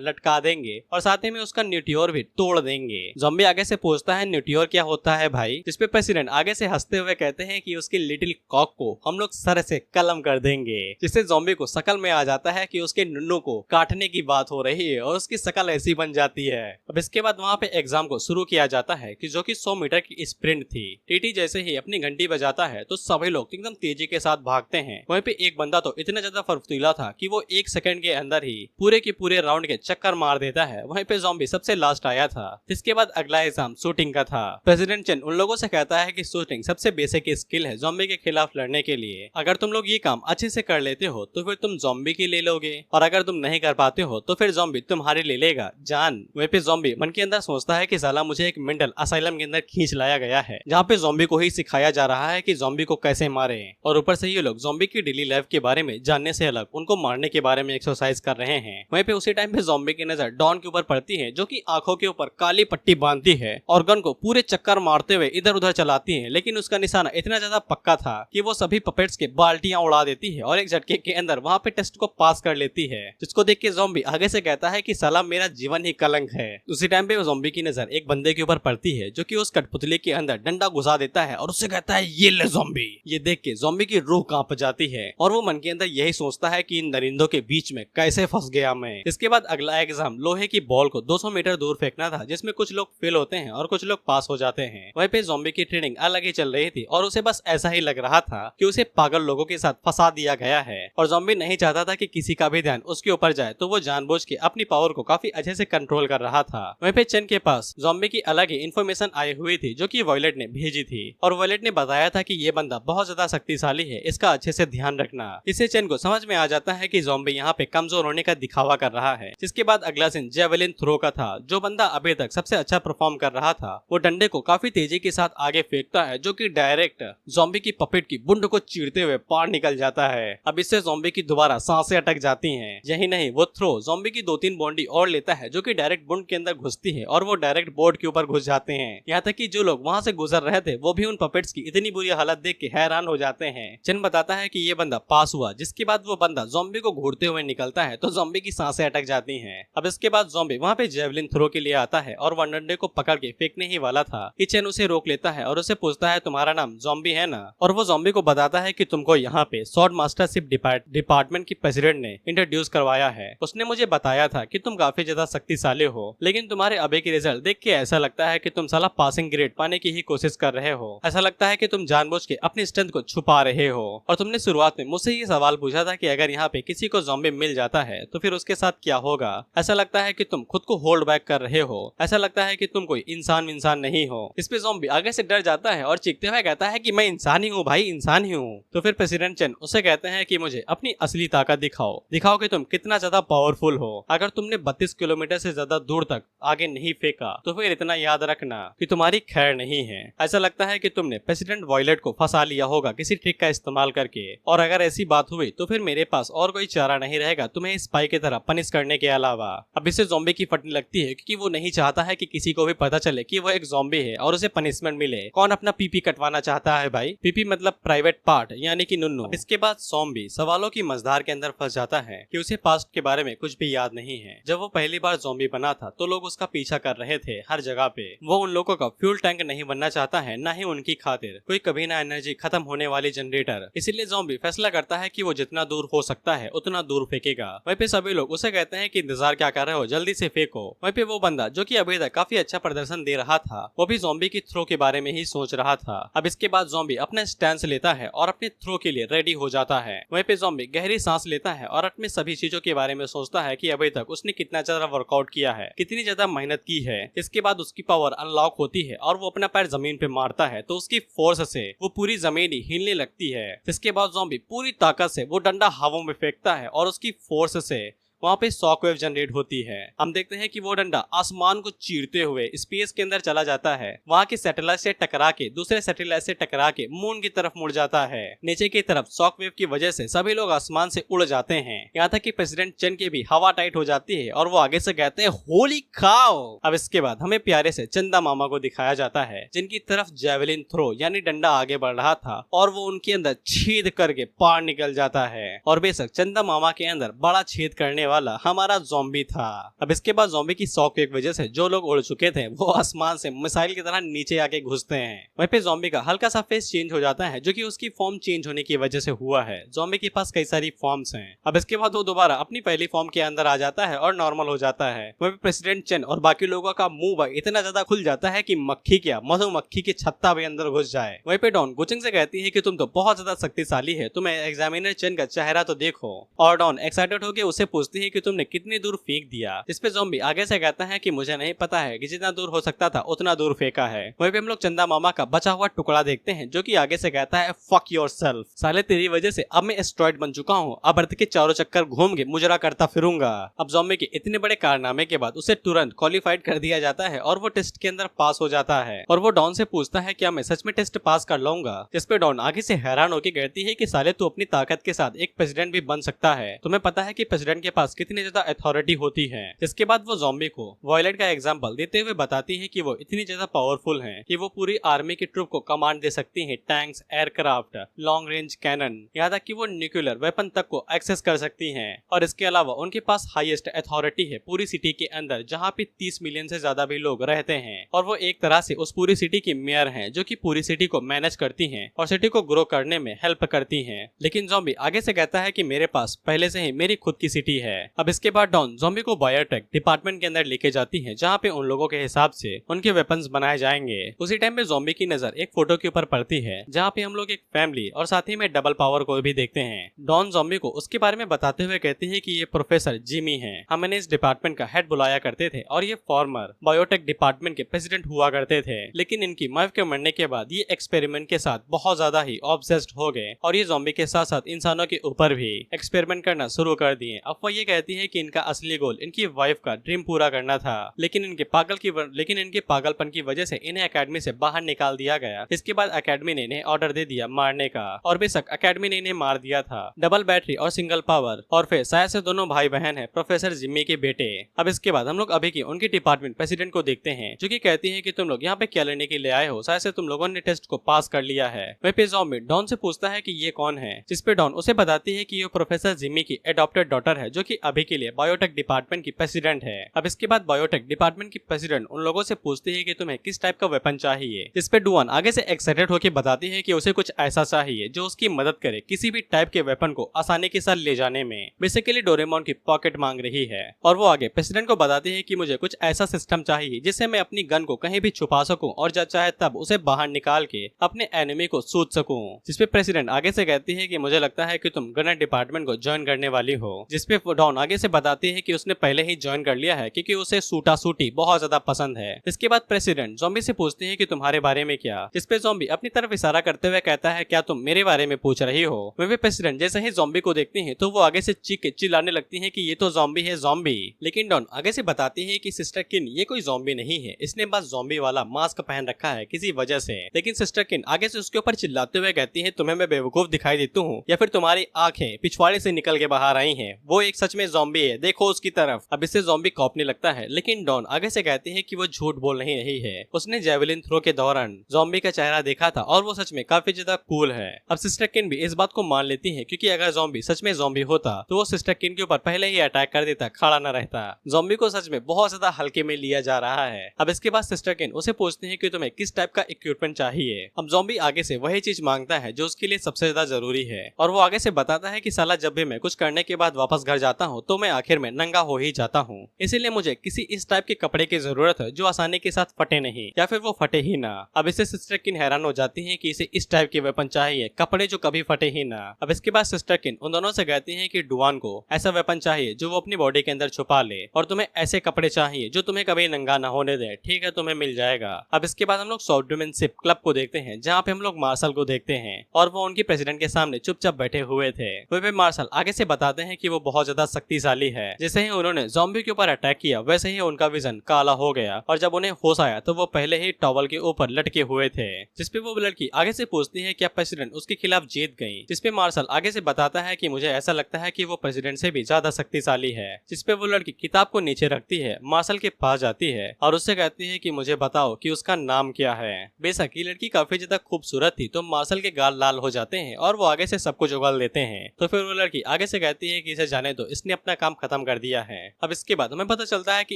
लटका देंगे और साथ ही में उसका न्यूट्रियोर भी तोड़ देंगे। ज़ॉम्बी आगे से पूछता है न्यूट्रियोर क्या होता है भाई, जिसपे प्रेसिडेंट आगे से हंसते हुए कहते हैं कि उसकी लिटिल कॉक को हम लोग सर से कलम कर देंगे, जिससे ज़ॉम्बी को शकल में आ जाता है कि उसके नुन्नू को काटने की बात हो रही है और उसकी शकल ऐसी बन जाती है। अब इसके बाद वहाँ पे एग्जाम को शुरू किया जाता है कि जो कि 100 मीटर की स्प्रिंट थी। टीटी जैसे ही अपनी घंटी बजाता है तो सभी लोग एकदम तेजी के साथ भागते हैं। वहीं पे एक बंदा तो इतना ज्यादा फुर्तीला था कि वो 1 सेकंड के अंदर ही पूरे के पूरे राउंड के चक्कर मार देता है। वहीं पे ज़ॉम्बी सबसे लास्ट आया था। इसके बाद अगला एग्जाम शूटिंग का था। प्रेसिडेंट चेन उन लोगों से कहता है कि शूटिंग सबसे बेसिक स्किल है ज़ॉम्बी के खिलाफ लड़ने के लिए। अगर तुम लोग ये काम अच्छे से कर लेते हो तो फिर तुम ज़ॉम्बी की ले लोगे, और अगर तुम नहीं कर पाते हो तो फिर ज़ॉम्बी तुम्हारी ले लेगा जान। वहीं पे ज़ॉम्बी मन के अंदर सोचता है कि साला मुझे एक मेंटल असाइलम के अंदर खींच लाया गया है, जहाँ पे ज़ॉम्बी को ही सिखाया जा रहा है कि ज़ॉम्बी को कैसे मारे, और ऊपर से ये लोग ज़ॉम्बी की डेली लाइफ के बारे में जानने से अलग उनको मारने के बारे में एक्सरसाइज कर रहे हैं। वहीं पे उसी टाइम पे ज़ॉम्बी की नजर डॉन के ऊपर पड़ती है, जो कि आंखों के ऊपर काली पट्टी बांधती है और गन को पूरे चक्कर मारते हुए इधर उधर चलाती है। लेकिन उसका निशाना इतना ज्यादा पक्का था कि वो सभी पपेट्स के बाल्टियां उड़ा देती है और एक झटके के अंदर वहाँ पे टेस्ट को पास कर लेती है, जिसको देख के ज़ॉम्बी आगे से कहता है कि साला मेरा जीवन ही कलंक है। उसी टाइम पे ज़ॉम्बी की नजर एक बंदे के ऊपर पड़ती है, जो कि उस कठपुतली के अंदर डंडा घुसा देता है और उससे कहता है ये ले ज़ॉम्बी। ये देख के ज़ॉम्बी की रूह कांप जाती है और वो मन के अंदर यही सोचता है कि इन दरिंदों के बीच में कैसे फंस गया मैं। इसके बाद अगला एग्जाम लोहे की बॉल को 200 मीटर दूर फेंकना था, जिसमें कुछ लोग फेल होते हैं और कुछ लोग पास हो जाते हैं। वहीं पे ज़ॉम्बी की ट्रेनिंग अलग ही चल रही थी और उसे बस ऐसा ही लग रहा था कि उसे पागल लोगों के साथ फंसा दिया गया है, और ज़ॉम्बी नहीं चाहता था कि किसी का भी ध्यान उसके ऊपर जाए, तो वो जानबूझ के अपनी पावर को काफी अच्छे से कंट्रोल कर रहा था। वहीं पे चेन के पास ज़ॉम्बी की अलग ही इन्फॉर्मेशन आई हुई थी, जो कि वॉयलेट ने भेजी थी, और वॉयलेट ने बताया था कि ये बंदा बहुत ज्यादा शक्तिशाली है, इसका अच्छे से ध्यान रखना। इससे चेन को समझ में आ जाता है कि ज़ॉम्बी यहाँ पे कमजोर होने का दिखावा कर रहा है। जिसके बाद अगला सीन जेवलिन थ्रो का था। जो बंदा अभी तक सबसे अच्छा परफॉर्म कर रहा था वो डंडे को काफी तेजी के साथ आगे फेंकता है, जो कि डायरेक्ट ज़ॉम्बी की पपेट की बुंड को चीरते हुए पार निकल जाता है। अब इससे ज़ॉम्बी की दोबारा सांसें अटक जाती हैं। यही नहीं, वो थ्रो ज़ॉम्बी की 2-3 बॉन्डी और लेता है, जो कि डायरेक्ट बुंड के अंदर घुसती है और वो डायरेक्ट बोर्ड के ऊपर घुस जाते हैं। यहाँ तक कि जो लोग वहाँ से गुजर रहे थे वो भी उन पपेट्स की इतनी बुरी हालत देख के हैरान हो जाते हैं। चेन बताता है कि ये बंदा पास हुआ, जिसके बाद वो बंदा ज़ॉम्बी को घूरते हुए निकलता है तो ज़ॉम्बी की सांसें अटक जाती हैं। अब इसके बाद ज़ॉम्बी वहाँ पे जेवलिन थ्रो के लिए आता है और वन डंडे को पकड़ के फेंकने ही वाला था कि चेन उसे रोक लेता है और उसे पूछता है तुम्हारा नाम ज़ॉम्बी है ना, और वो ज़ॉम्बी को बताता है कि तुमको यहाँ पे स्वॉर्ड मास्टरशिप डिपार्टमेंट की प्रेसिडेंट ने इंट्रोड्यूस करवाया है। उसने मुझे बताया था कि तुम काफी ज्यादा शक्तिशाली हो, लेकिन तुम्हारे अभी की रिजल्ट देख के ऐसा लगता है कि तुम साला पासिंग ग्रेड पाने की ही कोशिश कर रहे हो। ऐसा लगता है कि तुम जानबूझ के अपनी स्ट्रेंथ को छुपा रहे हो, और तुमने शुरुआत में मुझसे ये सवाल पूछा था कि अगर यहाँ पे किसी को ज़ॉम्बी मिल जाता है तो फिर उसके साथ क्या होगा। ऐसा लगता है कि तुम खुद को होल्ड बैक कर रहे हो, ऐसा लगता है कि तुम कोई इंसान नहीं हो। इस पे ज़ॉम्बी आगे से डर जाता है और चीखते हुए कहता है कि मैं इंसान ही हूँ भाई, इंसान ही हूँ। तो फिर प्रेसिडेंट चेन उसे कहते हैं कि मुझे अपनी असली ताकत दिखाओ कि तुम कितना ज्यादा पावरफुल हो। अगर तुमने 32 किलोमीटर से ज्यादा दूर तक आगे नहीं फेंका तो फिर इतना याद रखना कि तुम्हारी खैर नहीं है। ऐसा लगता है कि तुमने प्रेसिडेंट वॉयलेट को फंसा लिया होगा किसी ट्रिक का इस्तेमाल करके, और अगर ऐसी बात हुई तो फिर मेरे पास और कोई चारा नहीं रहेगा तुम्हें स्पाई की तरह पनिश करने के अलावा। अब इसे ज़ॉम्बी की फटने लगती है क्योंकि वो नहीं चाहता है कि किसी को भी पता चले कि वो एक ज़ॉम्बी है और उसे पनिशमेंट मिले। कौन अपना पीपी कटवाना चाहता है भाई? पीपी मतलब प्राइवेट पार्ट, यानी कि नुन्नू। इसके बाद ज़ॉम्बी सवालों की मझधार के अंदर फंस जाता है कि उसे पास्ट के बारे में कुछ भी याद नहीं है। जब वो पहली बार ज़ॉम्बी बना था तो लोग उसका पीछा कर रहे थे हर जगह पे। वो उन लोगों का फ्यूल टैंक नहीं बनना चाहता है, ना ही उनकी खातिर कोई कभी ना एनर्जी खत्म होने वाली जनरेटर। इसीलिए ज़ॉम्बी फैसला करता है कि वो जितना दूर हो सकता है उतना दूर फेंकेगा। वहीं पे सभी लोग उसे कहते हैं कि इंतजार क्या कर रहे हो, जल्दी से फेंको। वहीं पे वो बंदा जो कि अभी तक काफी अच्छा प्रदर्शन दे रहा था वो भी ज़ॉम्बी की थ्रो के बारे में ही सोच रहा था। अब इसके बाद ज़ॉम्बी अपना स्टैंस लेता है और अपने थ्रो के लिए रेडी हो जाता है। वहीं पे ज़ॉम्बी गहरी सांस लेता है और अपने सभी चीजों के बारे में सोचता है कि अभी तक उसने कितना ज्यादा वर्कआउट किया है, कितनी ज्यादा मेहनत की है। इसके बाद उसकी पावर अनलॉक होती है और वो अपना पैर जमीन पे मारता है तो उसकी फोर्स से वो पूरी जमीन ही हिलने लगती है। इसके बाद ज़ॉम्बी पूरी ताकत से वो डंडा हवा में फेंकता है और उसकी फोर्स से वहाँ पे शॉकवेव जनरेट होती है। हम देखते हैं कि वो डंडा आसमान को चीरते हुए स्पेस के अंदर चला जाता है, वहाँ के सैटेलाइट से टकरा के दूसरे सैटेलाइट से टकरा के मून की तरफ मुड़ जाता है। नीचे की तरफ शॉकवेव की वजह से सभी लोग आसमान से उड़ जाते हैं, यहाँ तक कि प्रेसिडेंट चेन की भी हवा टाइट हो जाती है और वो आगे से कहते हैं होली काऊ। अब इसके बाद हमें प्यारे से चंदा मामा को दिखाया जाता है, जिनकी तरफ जेवलिन थ्रो यानी डंडा आगे बढ़ रहा था और वो उनके अंदर छेद करके पार निकल जाता है। और बेशक चंदा मामा के अंदर बड़ा छेद करने वाला हमारा ज़ॉम्बी था। अब इसके बाद ज़ॉम्बी की शॉक की वजह से जो लोग उड़ चुके थे वो आसमान से मिसाइल की तरह नीचे आके घुसते हैं। वहीं पे ज़ॉम्बी का हल्का सा फेस चेंज हो जाता है जो कि उसकी फॉर्म चेंज होने की वजह से हुआ है। ज़ॉम्बी के पास कई सारी फॉर्म्स हैं। अब इसके बाद वो दोबारा अपनी पहली फॉर्म के अंदर आ जाता है और नॉर्मल हो जाता है। वहीं पे प्रेसिडेंट चेन और बाकी लोगों का मुंह इतना ज्यादा खुल जाता है कि मक्खी क्या मधुमक्खी के छत्ता भी अंदर घुस जाए। वहीं पे डॉन गुचिंग से कहती है कि तुम तो बहुत ज्यादा शक्तिशाली है, तुम्हें एग्जामिनर चेन का चेहरा तो देखो। और डॉन एक्साइटेड होकर उसे पूछती है कि तुमने कितनी दूर फेंक दिया। इस पे ज़ॉम्बी आगे से कहता है कि मुझे नहीं पता है कि जितना दूर हो सकता था उतना दूर फेंका है। वहीं पे हम लोग चंदा मामा का बचा हुआ टुकड़ा देखते हैं जो कि आगे से कहता है फक योरसेल्फ, साले तेरी वजह से अब मैं एस्ट्रॉइड बन चुका हूँ, अब अर्थ के चारों चक्कर घूम के मुजरा करता फिरूंगा। अब ज़ॉम्बी के इतने बड़े कारनामे के बाद उसे तुरंत क्वालिफाइड कर दिया जाता है और वो टेस्ट के अंदर पास हो जाता है। और वो डॉन से पूछता है क्या मैं सच में टेस्ट पास कर लूंगा। जिस पे डॉन आगे से हैरान होकर कहती है कि साले तू अपनी ताकत के साथ एक प्रेसिडेंट भी बन सकता है, तुम्हें पता है कि प्रेसिडेंट के पास कितनी ज्यादा अथॉरिटी होती है। जिसके बाद वो ज़ॉम्बी को वॉयलेट का एग्जांपल देते हुए बताती है कि वो इतनी ज्यादा पावरफुल हैं कि वो पूरी आर्मी की ट्रूप को कमांड दे सकती हैं, tanks, aircraft, long range cannon, यहाँ तक कि वो न्यूक्लियर वेपन तक को एक्सेस कर सकती हैं। और इसके अलावा उनके पास हाईएस्ट अथॉरिटी है पूरी सिटी के अंदर जहाँ पे 30 मिलियन से ज्यादा भी लोग रहते हैं। और वो एक तरह से उस पूरी सिटी की मेयर हैं जो कि पूरी सिटी को मैनेज करती हैं और सिटी को ग्रो करने में हेल्प करती हैं। लेकिन ज़ॉम्बी आगे से कहता है कि मेरे पास पहले से ही मेरी खुद की सिटी है। अब इसके बाद डॉन ज़ॉम्बी को बायोटेक डिपार्टमेंट के अंदर लेके जाती है जहाँ पे उन लोगों के हिसाब से उनके वेपन्स बनाए जाएंगे। उसी टाइम पे ज़ॉम्बी की नजर एक फोटो के ऊपर पड़ती है जहाँ पे हम लोग एक फैमिली और साथ ही में डबल पावर को भी देखते हैं। डॉन ज़ॉम्बी को उसके बारे में बताते हुए कहती है कि ये प्रोफेसर जिमी हैं, हमें इस डिपार्टमेंट का हेड बुलाया करते थे और ये फॉर्मर बायोटेक डिपार्टमेंट के प्रेसिडेंट हुआ करते थे। लेकिन इनकी वाइफ के मरने के बाद ये एक्सपेरिमेंट के साथ बहुत ज्यादा ही ऑब्सेस्ड हो गए और ये ज़ॉम्बी के साथ साथ इंसानों के ऊपर भी एक्सपेरिमेंट करना शुरू कर दिए। अब वो ये कहती है कि इनका असली गोल इनकी वाइफ का ड्रीम पूरा करना था, लेकिन इनके पागलपन की वजह से इन्हें एकेडमी से बाहर निकाल दिया गया। इसके बाद एकेडमी ने इन्हें ऑर्डर दे दिया मारने का और बेशक एकेडमी ने इन्हें मार दिया था। डबल बैटरी और सिंगल पावर और फिर शायद से दोनों भाई बहन है प्रोफेसर जिम्मी के बेटे। अब इसके बाद हम लोग अभी की उनकी डिपार्टमेंट प्रेसिडेंट को देखते हैं जो कि कहती है कि तुम लोग यहाँ पे क्या लेने के लिए आए हो, शायद से तुम लोगों ने टेस्ट को पास कर लिया है। वहीं पे ज़ॉम्बी डॉन से पूछता है कि ये कौन है, जिस पे डॉन उसे बताती है कि ये प्रोफेसर जिम्मी की एडॉप्टेड डॉटर है जो कि अभी के लिए बायोटेक डिपार्टमेंट की प्रेसिडेंट है। अब इसके बाद बायोटेक डिपार्टमेंट की प्रेसिडेंट उन लोगों से पूछती है कि तुम्हें किस टाइप का वेपन चाहिए, जिस पे डुआन आगे से एक्साइटेड होकर बताती है कि उसे कुछ ऐसा चाहिए जो उसकी मदद करे किसी भी टाइप के वेपन को आसानी के साथ ले जाने में। बेसिकली डोरेमोन की पॉकेट मांग रही है और वो आगे प्रेसिडेंट को बताती है कि मुझे कुछ ऐसा सिस्टम चाहिए जिससे मैं अपनी गन को कहीं भी छुपा सकूं और जब चाहे तब उसे बाहर निकाल के अपने एनिमी को सूद सकूं। जिसपे प्रेसिडेंट आगे से कहती है कि मुझे लगता है कि तुम गनर डिपार्टमेंट को ज्वाइन करने वाली हो। जिसपे डॉन आगे से बताती है कि उसने पहले ही ज्वाइन कर लिया है क्योंकि उसे सूटा सूटी बहुत ज्यादा पसंद है। इसके बाद प्रेसिडेंट ज़ॉम्बी से पूछती है कि तुम्हारे बारे में क्या, जिसपे ज़ॉम्बी अपनी तरफ इशारा करते हुए कहता है क्या तुम मेरे बारे में पूछ रही हो। वे प्रेसिडेंट जैसे ही ज़ॉम्बी को देखती है तो वो आगे से चीख के चिल्लाने लगती है कि ये तो ज़ॉम्बी है ज़ॉम्बी। लेकिन डॉन आगे से बताती है कि सिस्टर किन ये कोई ज़ॉम्बी नहीं है, इसने बस ज़ॉम्बी वाला मास्क पहन रखा है किसी वजह से। लेकिन सिस्टर किन आगे से उसके ऊपर चिल्लाते हुए कहती है तुम्हें मैं बेवकूफ दिखाई देती हूँ या फिर तुम्हारी आंखें पिछवाड़े से निकल के बाहर आई हैं, वो एक सच में ज़ॉम्बी है, देखो उसकी तरफ। अब इससे ज़ॉम्बी कौपने लगता है लेकिन डॉन आगे से कहती है कि वो झूठ बोल नहीं रही है, उसने जेवलिन थ्रो के दौरान ज़ॉम्बी का चेहरा देखा था और वो सच में काफी ज्यादा कूल है। अब सिस्टर किन भी इस बात को मान लेती है क्योंकि अगर ज़ॉम्बी सच में ज़ॉम्बी होता तो वो सिस्टर किन के ऊपर पहले ही अटैक कर देता, खड़ा न रहता। ज़ॉम्बी को सच में बहुत ज्यादा हल्के में लिया जा रहा है। अब इसके बाद सिस्टर किन उसे पूछती है कि तुम्हें किस टाइप का इक्विपमेंट चाहिए। अब ज़ॉम्बी आगे से वही चीज मांगता है जो उसके लिए सबसे ज्यादा जरूरी है और वो आगे से बताता है कि साला जब भी मैं कुछ करने के बाद वापस घर जाता हूँ तो मैं आखिर में नंगा हो ही जाता हूँ, इसीलिए मुझे किसी इस टाइप के कपड़े की जरूरत है जो आसानी के साथ फटे नहीं या फिर वो फटे ही ना। अब इससे सिस्टर किन हैरान हो जाती है कि इसे इस टाइप के वेपन चाहिए, कपड़े जो कभी फटे ही ना। अब इसके बाद सिस्टर किन उन दोनों से कहती है कि डुआन को ऐसा वेपन चाहिए जो वो अपनी बॉडी के अंदर छुपा ले और तुम्हें ऐसे कपड़े चाहिए जो तुम्हें कभी नंगा ना होने दे, ठीक है तुम्हें मिल जाएगा। अब इसके बाद हम लोग सॉफ्टमैनशिप क्लब को देखते हैं जहाँ पे हम लोग मार्शल को देखते हैं और वो उनकी प्रेसिडेंट के सामने चुपचाप बैठे हुए थे। वे मार्शल आगे से बताते हैं कि वो बहुत ज्यादा शक्तिशाली है, जैसे ही उन्होंने ज़ॉम्बी के ऊपर अटैक किया वैसे ही उनका विजन काला हो गया और जब उन्हें होश आया तो वो पहले ही टॉवल के ऊपर लटके हुए थे। जिसपे वो लड़की आगे से पूछती है क्या प्रेसिडेंट उसके खिलाफ जीत गई, जिसपे मार्शल आगे से बताता है कि मुझे ऐसा लगता है कि वो प्रेसिडेंट से भी ज्यादा शक्तिशाली है। जिसपे वो लड़की किताब को नीचे रखती है, मार्शल के पास जाती है और उससे कहती है कि मुझे बताओ कि उसका नाम क्या है। बेशक ये लड़की काफी ज्यादा खूबसूरत थी तो मार्शल के गाल लाल हो जाते हैं और वो आगे से सब कुछ उगल देते हैं। तो फिर वो लड़की आगे से कहती है कि इसे जाने दो, इसने अपना काम खत्म कर दिया है। अब इसके बाद हमें पता चलता है कि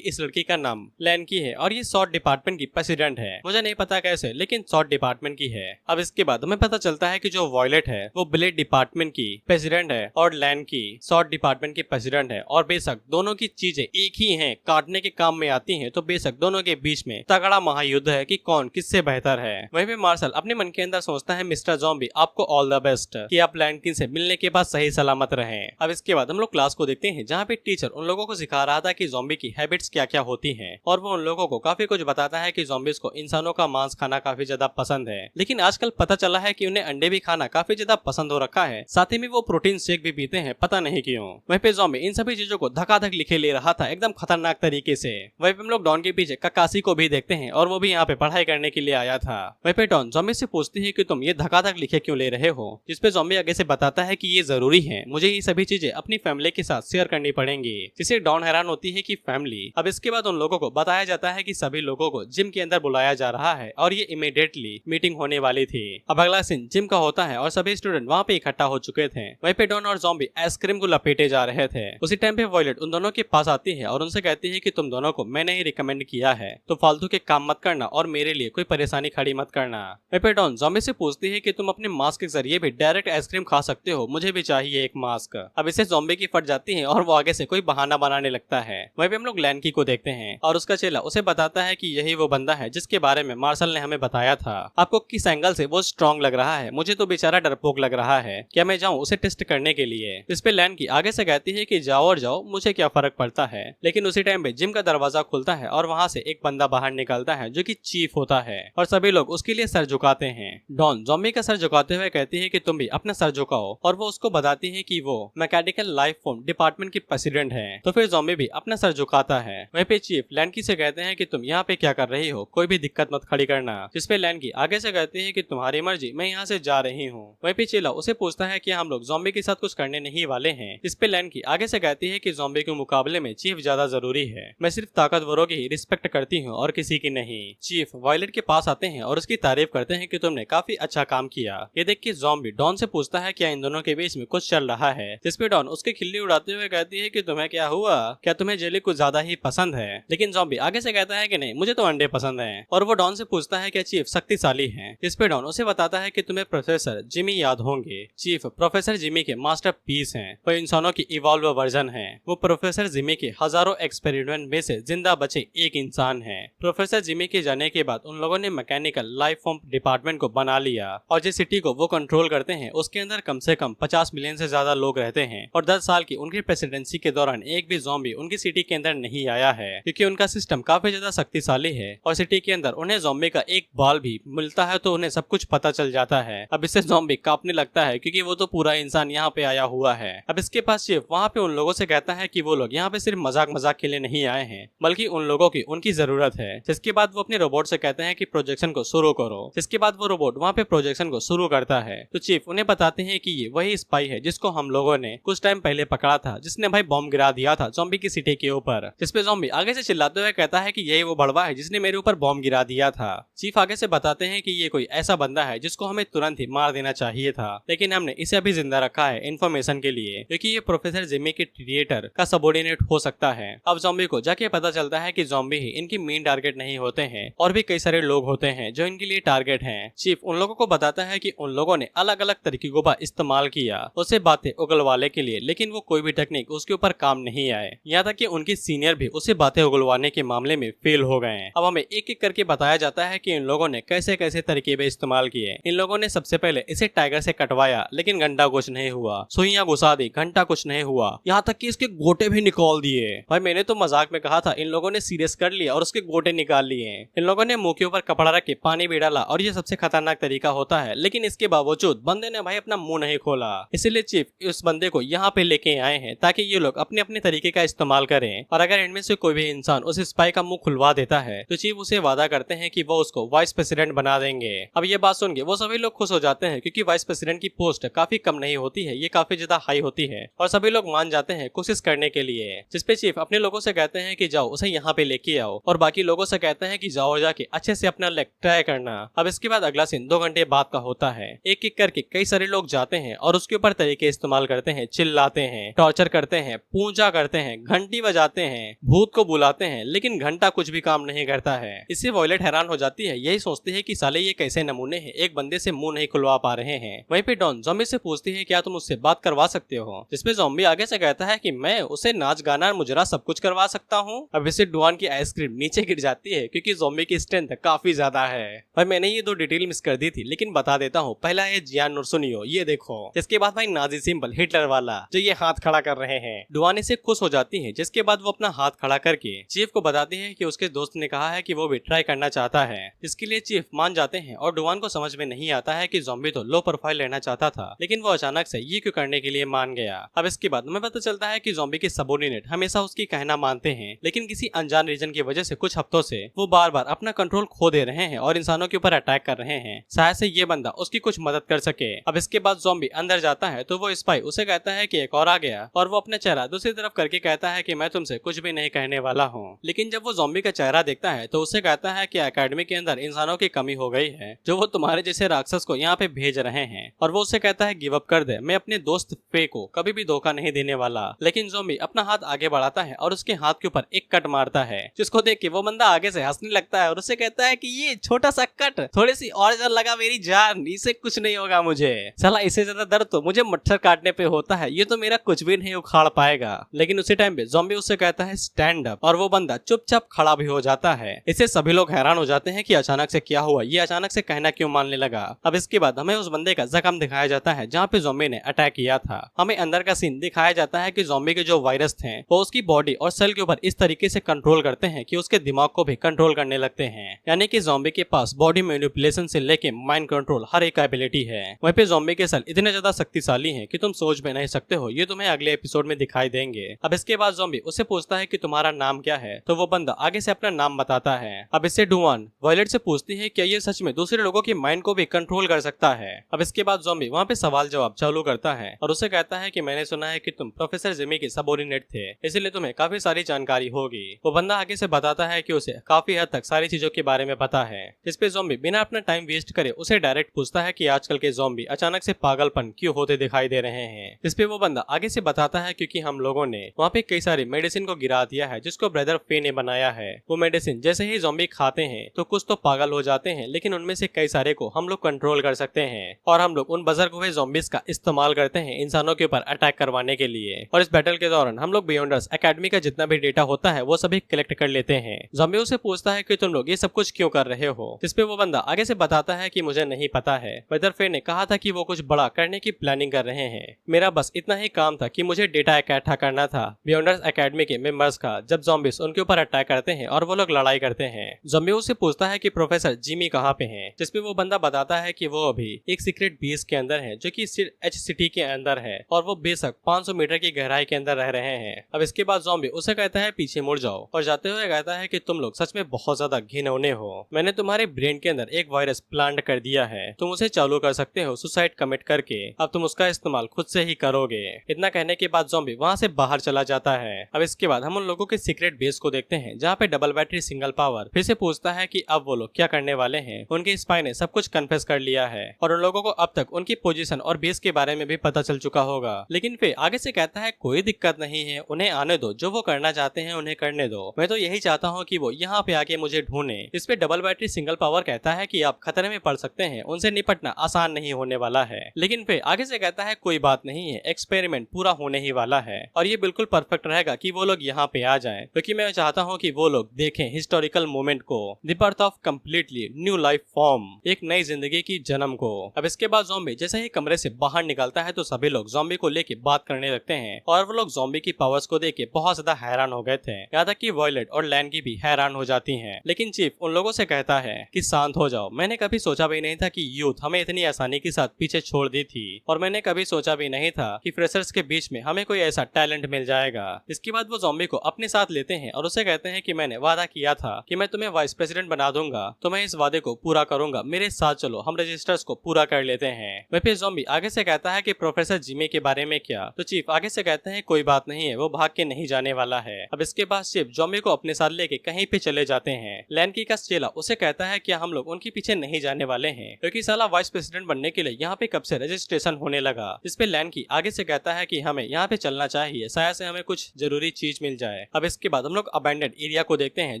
इस लड़की का नाम लैनकी है और ये सॉर्ट डिपार्टमेंट की प्रेसिडेंट है। मुझे नहीं पता कैसे, लेकिन सॉर्ट डिपार्टमेंट की है। अब इसके बाद हमें पता चलता है कि जो वॉयलेट है वो ब्लेड डिपार्टमेंट की प्रेसिडेंट है और लैनकी सॉर्ट डिपार्टमेंट की प्रेसिडेंट है। और बेशक दोनों की चीजें एक ही हैं, काटने के काम में आती हैं, तो बेशक दोनों के बीच में तगड़ा महायुद्ध है कि कौन किससे बेहतर है। वहीं पे मार्शल अपने मन के अंदर सोचता है, मिस्टर ज़ॉम्बी आपको ऑल द बेस्ट कि आप लैनकिन से मिलने के बाद सही सलामत रहें। अब इसके बाद हम लोग क्लास को देखते हैं जहाँ पे टीचर उन लोगों को सिखा रहा था कि ज़ॉम्बी की हैबिट्स क्या क्या होती हैं और वो उन लोगों को काफी कुछ बताता है कि ज़ॉम्बीज को इंसानों का मांस खाना काफी ज्यादा पसंद है, लेकिन आजकल पता चला है कि उन्हें अंडे भी खाना काफी ज्यादा पसंद हो रखा है। साथ ही में वो प्रोटीन शेक भी पीते हैं, पता नहीं क्यों। वहीं पे ज़ॉम्बी इन सभी चीजों को धकाधक लिखे ले रहा था एकदम खतरनाक तरीके से। वहीं पे हम लोग डॉन के पीछे ककासी को भी देखते हैं और वो भी यहाँ पे पढ़ाई करने के लिए आया था। वहीं पे डॉन ज़ॉम्बी से पूछती है कि तुम ये धकाधक लिखे क्यों ले रहे हो, जिसपे ज़ॉम्बी आगे से बताता है कि ये जरूरी है, मुझे ये सभी चीजें अपनी फैमिली के साथ शेयर करनी पड़ेंगी, जिसे डॉन हैरान होती है कि फैमिली। अब इसके बाद उन लोगों को बताया जाता है कि सभी लोगों को जिम के अंदर बुलाया जा रहा है और ये इमीडिएटली मीटिंग होने वाली थी। अब अगला सीन जिम का होता है और सभी स्टूडेंट वहाँ पे इकट्ठा हो चुके थे। वहीं पे डॉन और ज़ॉम्बी आइसक्रीम को लपेटे जा रहे थे। उसी टाइम पे वॉयलेट उन दोनों के पास आती है और उनसे कहती है कि तुम दोनों को मैंने ही रिकमेंड किया है, तो फालतू के काम मत करना और मेरे लिए कोई परेशानी खड़ी मत करना। वहीं पे डॉन ज़ॉम्बी से पूछती है कि तुम अपने मास्क के जरिए भी डायरेक्ट आइसक्रीम खा सकते हो, मुझे भी चाहिए एक मास्क। अब इसे ज़ॉम्बी की फट जाती है और वो आगे से कोई बहाना बनाने लगता है। वहीं पे हम लोग लैनकी को देखते हैं और उसका चेला उसे बताता है कि यही वो बंदा है जिसके बारे में मार्शल ने हमें बताया था। आपको किस एंगल से वो स्ट्रॉन्ग लग रहा है, मुझे तो बेचारा डरपोक लग रहा है, क्या मैं जाऊं उसे टेस्ट करने के लिए। इस पे लैनकी आगे से कहती है कि जाओ और जाओ, मुझे क्या फर्क पड़ता है। लेकिन उसी टाइम पे जिम का दरवाजा खुलता है और वहाँ से एक बंदा बाहर निकलता है जो कि चीफ होता है और सभी लोग उसके लिए सर झुकाते हैं। डॉन ज़ॉम्बी का सर झुकाते हुए कहती है कि तुम भी अपना सर झुकाओ और वो उसको बताती है कि वो मैकेनिकल लाइफ फॉर्म डिपार्टमेंट की प्रेसिडेंट है। तो फिर ज़ॉम्बी भी अपना सर झुकाता है। वहीं पे चीफ लैनकी से कहते हैं कि तुम यहाँ पे क्या कर रही हो, कोई भी दिक्कत मत खड़ी करना। जिसपे लैनकी आगे से कहती है कि तुम्हारी मर्जी, मैं यहाँ से जा रही हूँ। वहीं पे चेला उसे पूछता है कि हम लोग ज़ॉम्बी के साथ कुछ करने नहीं वाले हैं। जिसपे लैनकी आगे से कहती है कि ज़ॉम्बी के मुकाबले में चीफ ज्यादा जरूरी है, मैं सिर्फ ताकतवरों की ही रिस्पेक्ट करती हूँ और किसी की नहीं। चीफ वॉयलेट के पास आते हैं और उसकी तारीफ करते हैं कि तुमने काफी अच्छा काम किया। ये देख के ज़ॉम्बी डॉन से पूछता है क्या इन दोनों के बीच में कुछ चल रहा है। जिसपे डॉन उसकी खिल्ली उड़ाते हुए कहती है कि तुम्हें क्या हुआ, क्या तुम्हें जेली कुछ ज्यादा ही पसंद है। लेकिन ज़ॉम्बी आगे से कहता है कि नहीं, मुझे तो अंडे पसंद है। और वो डॉन से पूछता है क्या चीफ शक्तिशाली है। इस पे डॉन उसे बताता है कि तुम्हें प्रोफेसर जिमी याद होंगे। चीफ प्रोफेसर जिमी के मास्टर पीस हैं, वो इंसानों की इवॉल्व वर्जन है। वो प्रोफेसर जिमी के हजारों एक्सपेरिमेंट में से जिंदा बचे एक इंसान है। प्रोफेसर जिमी के जाने के बाद उन लोगों ने मैकेनिकल लाइफ फॉर्म डिपार्टमेंट को बना लिया और जिस सिटी को वो कंट्रोल करते हैं उसके अंदर कम से कम 50 मिलियन से ज्यादा लोग रहते हैं। और 10 साल की उनकी प्रेसिडेंसी के दौरान एक भी ज़ॉम्बी उनकी सिटी के अंदर नहीं आया है, क्योंकि उनका सिस्टम काफी ज्यादा शक्तिशाली है और सिटी के अंदर उन्हें ज़ॉम्बी का एक बाल भी मिलता है तो उन्हें सब कुछ पता चल जाता है। अब इससे ज़ॉम्बी कांपने लगता है क्योंकि वो तो पूरा इंसान यहाँ पे आया हुआ है। अब इसके पास चीफ वहाँ पे उन लोगों से कहता है कि वो लोग यहाँ पे सिर्फ मजाक के लिए नहीं आए हैं, बल्कि उन लोगों की उनकी जरूरत है। जिसके बाद वो अपने रोबोट से कहते हैं कि प्रोजेक्शन को शुरू करो। जिसके बाद वो रोबोट वहाँ पे प्रोजेक्शन को शुरू करता है तो चीफ उन्हें बताते हैं कि ये वही स्पाई है जिसको हम लोगों ने कुछ टाइम पहले पकड़ा था, जिसने भाई बॉम्ब गिरा दिया था ज़ॉम्बी की सिटी के ऊपर। जिसपे ज़ॉम्बी आगे से चिल्लाते हुए कहता है कि यही वो बड़वा है जिसने मेरे ऊपर बॉम्ब गिरा दिया था। चीफ आगे से बताते हैं कि ये कोई ऐसा बंदा है जिसको हमें तुरंत ही मार देना चाहिए था, लेकिन हमने इसे अभी जिंदा रखा है इन्फॉर्मेशन के लिए, क्योंकि ये प्रोफेसर जिमी के क्रिएटर का सबऑर्डिनेट हो सकता है। अब ज़ॉम्बी को जाके पता चलता है कि ज़ॉम्बी ही इनकी मेन टारगेट नहीं होते हैं और भी कई सारे लोग होते हैं जो इनके लिए टारगेट हैं। चीफ उन लोगों को बताता है कि उन लोगों ने अलग अलग तरीकों का इस्तेमाल किया उसे बातें उगलवाने के लिए, लेकिन वो कोई भी टेक्निक उसके ऊपर काम नहीं आए। यहाँ तक कि उनके सीनियर भी उसे बातें उगलवाने के मामले में फेल हो गए। अब हमें एक एक करके बताया जाता है कि इन लोगों ने कैसे कैसे तरीके पे इस्तेमाल किए। इन लोगों ने सबसे पहले इसे टाइगर से कटवाया, लेकिन घंटा कुछ नहीं हुआ। सुइयां घुसा दी, घंटा कुछ नहीं हुआ। यहाँ तक कि इसके गोटे भी निकाल दिए। भाई मैंने तो मजाक में कहा था, इन लोगों ने सीरियस कर लिया और उसके गोटे निकाल लिए। इन लोगों ने मुंह के ऊपर कपड़ा रख के पानी भी डाला और ये सबसे खतरनाक तरीका होता है, लेकिन इसके बावजूद बंदे ने भाई अपना मुंह नहीं खोला। इसीलिए चीफ उस बंदे को यहाँ पे लेके आए हैं ताकि ये लोग अपने अपने तरीके का इस्तेमाल करें, और अगर इनमें से कोई भी इंसान उस स्पाई का मुंह खुलवा देता है तो चीफ उसे वादा करते हैं कि वो उसको वाइस प्रेसिडेंट बना देंगे। अब ये बात सुन के वो सभी लोग खुश हो जाते हैं, क्योंकि वाइस प्रेसिडेंट की पोस्ट काफी कम नहीं होती है, ये काफी ज्यादा हाई होती है और सभी लोग मान जाते हैं कोशिश करने के लिए। जिसपे चीफ अपने लोगों से कहते हैं कि जाओ उसे यहाँ पे लेके आओ, और बाकी लोगों से कहते हैं कि जाओ जाके अच्छे से अपना लेग ट्राई करना। अब इसके बाद अगला सीन 2 घंटे बाद का होता है। एक एक करके कई सारे लोग जाते हैं और उसके ऊपर तरीके इस्तेमाल करते हैं, चिल्लाते हैं, टॉर्चर करते हैं, पूजा करते हैं, घंटी बजाते हैं, भूत को बुलाते हैं, लेकिन घंटा कुछ भी काम नहीं करता है। इससे वॉयलेट हैरान हो जाती है, यही सोचती है कि साले ये कैसे नमूने हैं, एक बंदे से मुंह नहीं खुलवा पा रहे हैं। वहीं पे डॉन ज़ॉम्बी से पूछती है क्या तुम उससे बात करवा सकते हो, जिसमें ज़ॉम्बी आगे से कहता है कि मैं उसे नाच गाना मुजरा सब कुछ करवा सकता हूँ। अब इसे डुआन की आइसक्रीम नीचे गिर जाती है क्योंकि ज़ॉम्बी की स्ट्रेंथ काफी ज्यादा है। भाई मैंने ये दो डिटेल मिस कर दी थी, लेकिन बता देता हूँ। पहला है जियान नुरसुनियो, ये देखो। इसके बाद भाई नाजी सिंबल हिटलर वाला जो ये हाथ खड़ा कर रहे हैं। डुआन इसे खुश हो जाती है, जिसके बाद वो अपना हाथ खड़ा करके चीफ को बताती है कि उसके दोस्त ने कहा है कि वो भी ट्राई करना चाहता है। इसके लिए चीफ मान जाते हैं और डुआन को समझ में नहीं आता है कि ज़ॉम्बी तो लो प्रोफाइल लेना चाहता था, लेकिन वो अचानक से ये क्यों करने के लिए मान गया। अब इसके बाद हमें पता चलता है कि ज़ॉम्बी के सबऑर्डिनेट हमेशा उसकी कहना मानते हैं, लेकिन किसी अनजान रीजन की वजह से कुछ हफ्तों से वो बार बार अपना कंट्रोल खो दे रहे हैं और इंसानों के ऊपर अटैक कर रहे हैं, शायद से ये बंदा उसकी कुछ मदद कर सके। अब इसके बाद ज़ॉम्बी अंदर जाता है तो वो स्पाई उसे कहता है कि एक और आ गया, और वो अपना चेहरा दूसरी तरफ करके कहता है कि मैं तुमसे कुछ भी नहीं कहने वाला हूँ। लेकिन जब वो ज़ॉम्बी का चेहरा देखता है तो उसे कहता है कि एकेडमी के अंदर इंसानों की कमी हो गई है, जो वो तुम्हारे जैसे राक्षस को यहाँ पे भेज रहे हैं, और वो उसे कहता है गिव अप कर दे, मैं अपने दोस्त फे को कभी भी धोखा नहीं देने वाला। लेकिन ज़ॉम्बी अपना हाथ आगे बढ़ाता है और उसके हाथ के ऊपर एक कट मारता है, जिसको देख के वो बंदा आगे से हंसने लगता है और उसे कहता है कि ये छोटा सा कट थोड़ी सी और जर लगा मेरी जान, इसे कुछ नहीं होगा मुझे। साला इससे ज्यादा दर्द तो मुझे मच्छर काटने पे होता है, ये तो मेरा कुछ भी नहीं उखाड़ पाएगा। लेकिन उसी टाइम पे ज़ॉम्बी उससे कहता है स्टैंड अप, और वो बंदा चुपचाप खड़ा भी हो जाता है। इससे सभी लोग हैरान हो जाते हैं कि अचानक से क्या हुआ, ये अचानक से कहना क्यों मानने लगा। अब इसके बाद हमें उस बंदे का जख्म दिखाया जाता है जहाँ पे ज़ॉम्बी ने अटैक किया था। हमें अंदर का सीन दिखाया जाता है कि ज़ॉम्बी के जो वायरस थे वो उसकी बॉडी और सेल के ऊपर इस तरीके से कंट्रोल करते हैं कि उसके दिमाग को भी कंट्रोल करने लगते हैं। यानी कि ज़ॉम्बी के पास बॉडी मैनिपुलेशन से लेके माइंड कंट्रोल हर एक एबिलिटी है। वहीं पे ज़ॉम्बी के सेल इतने ज्यादा शक्तिशाली हैं कि तुम सोच भी नहीं सकते हो, ये तुम्हें अगले एपिसोड में दिखाई देंगे। अब इसके बाद ज़ॉम्बी उससे पूछता है कि तुम्हारा नाम क्या है, तो वो बंदा आगे से अपना नाम बताता है। अब इससे डुआन वॉयलेट से पूछती है क्या ये सच में दूसरे लोगों की माइंड को भी कंट्रोल कर सकता है। अब इसके बाद ज़ॉम्बी वहाँ पे सवाल जवाब चालू करता है और उसे कहता है कि मैंने सुना है कि तुम प्रोफेसर जिमी के सबऑर्डिनेट थे, इसलिए तुम्हें काफी सारी जानकारी होगी। वो बंदा आगे से बताता है कि उसे काफी हद तक सारी चीजों के बारे में पता है। इस पे ज़ॉम्बी बिना अपना टाइम वेस्ट करे उसे डायरेक्ट पूछता है कि आजकल के ज़ॉम्बी अचानक से पागलपन क्यों होते दिखाई दे रहे हैं। इस पे वो बंदा आगे से बताता है क्योंकि हम लोगों ने वहाँ पे कई सारी मेडिसिन को गिरा दिया है जिसको ब्रदर फे ने बनाया है। वो मेडिसिन जैसे ही ज़ॉम्बी खाते हैं तो कुछ तो पागल हो जाते हैं, लेकिन उनमें से कई सारे को हम लोग कंट्रोल कर सकते हैं, और हम लोग उन बजर्ग हुए ज़ॉम्बीज का इस्तेमाल करते हैं इंसानों के ऊपर अटैक करवाने के लिए। और इस बैटल के दौरान हम लोग बियॉन्डर्स एकेडमी का जितना भी डेटा होता है वो सभी कलेक्ट कर लेते हैं। ज़ॉम्बी उसे पूछता है कि तुम लोग ये सब कुछ क्यों कर रहे हो, जिसपे वो बंदा आगे से बताता है कि मुझे नहीं पता है, ब्रदर फे ने कहा था कि वो कुछ बड़ा करने की प्लानिंग कर रहे हैं, मेरा बस इतना ही काम था कि मुझे डेटा इकट्ठा करना था बियॉन्डर्स एकेडमी के मेंबर्स का, जब ज़ॉम्बीज उनके ऊपर अटैक करते हैं और वो लोग लड़ाई करते हैं। ज़ॉम्बी उसे पूछता है कि प्रोफेसर जिमी कहाँ पे हैं, जिसपे वो बंदा बताता है कि वो अभी एक सीक्रेट बेस के अंदर है जो कि एच सिटी के अंदर है, और वो बेशक 500 मीटर की गहराई के अंदर रह रहे हैं। अब इसके बाद ज़ॉम्बी उसे कहता है पीछे मुड़ जाओ, और जाते हुए कहता है कि तुम लोग सच में बहुत ज्यादा घिनौने हो, मैंने तुम्हारे ब्रेन के अंदर एक वायरस प्लांट कर दिया है, तुम उसे चालू कर सकते हो सुसाइड कमिट करके, अब तुम उसका इस्तेमाल खुद से ही करोगे। इतना कहने के बाद ज़ॉम्बी वहाँ से बाहर चला जाता है। अब इसके बाद हम उन लोगों के सीक्रेट बेस को देखते हैं जहाँ पे डबल बैटरी सिंगल पावर फिर से पूछता है कि अब वो लोग क्या करने वाले हैं। उनके स्पाई ने सब कुछ कन्फेस कर लिया है और उन लोगों को अब तक उनकी पोजीशन और बेस के बारे में भी पता चल चुका होगा, लेकिन फिर आगे से कहता है कोई दिक्कत नहीं है, उन्हें आने दो, जो वो करना चाहते हैं उन्हें करने दो, मैं तो यही चाहता हूँ कि वो यहाँ पे आके मुझे ढूंढे। इस पे डबल बैटरी सिंगल पावर कहता है कि आप खतरे में पड़ सकते हैं, उनसे निपटना आसान नहीं होने वाला है, लेकिन फिर आगे से कहता है कोई बात नहीं है, एक्सपेरिमेंट पूरा होने ही वाला है और ये बिल्कुल परफेक्ट रहेगा कि वो लोग यहाँ पे आ जाएं, क्योंकि मैं चाहता हूँ कि वो लोग देखें हिस्टोरिकल मोमेंट को, the birth of completely new life form, एक नई जिंदगी की जन्म को। अब इसके बाद ज़ॉम्बी जैसे ही कमरे से बाहर निकलता है तो सभी लोग ज़ॉम्बी को लेके बात करने लगते हैं, और वो लोग ज़ॉम्बी की पावर्स को देख के बहुत ज्यादा हैरान हो गए थे, यहाँ तक कि वॉयलेट और लैन की भी हैरान हो जाती हैं। लेकिन चीफ उन लोगों से कहता है कि शांत हो जाओ, मैंने कभी सोचा भी नहीं था कि यूथ हमें इतनी आसानी के साथ पीछे छोड़ दी थी, और मैंने कभी सोचा भी नहीं था कि फ्रेशर्स के बीच में हमें कोई ऐसा टैलेंट मिल जाएगा। इसके बाद वो ज़ॉम्बी को अपने साथ लेते हैं और उसे कहते हैं कि मैंने वादा किया था कि मैं तुम्हें वाइस प्रेसिडेंट बना दूंगा, तो मैं इस वादे को पूरा करूंगा, मेरे साथ चलो, हम रजिस्टर्स को पूरा कर लेते हैं। वह फिर ज़ॉम्बी आगे से कहता है कि प्रोफेसर जिमी के बारे में क्या, तो चीफ आगे से कहते हैं कोई बात नहीं है, वो भाग के नहीं जाने वाला है। अब इसके बाद चीफ ज़ॉम्बी को अपने साथ लेके कहीं पे चले जाते हैं। लैनकी का चेला उसे कहता है कि हम लोग उनके पीछे नहीं जाने वाले हैं, क्योंकि साला वाइस प्रेसिडेंट बनने के लिए यहाँ पे कब से रजिस्ट्रेशन होने लगा। इस पे लैनकी आगे से कहता है कि हमें हमें यहाँ पे चलना चाहिए, शायद से हमें कुछ जरूरी चीज मिल जाए। अब इसके बाद हम लोग अबैंडन एरिया को देखते हैं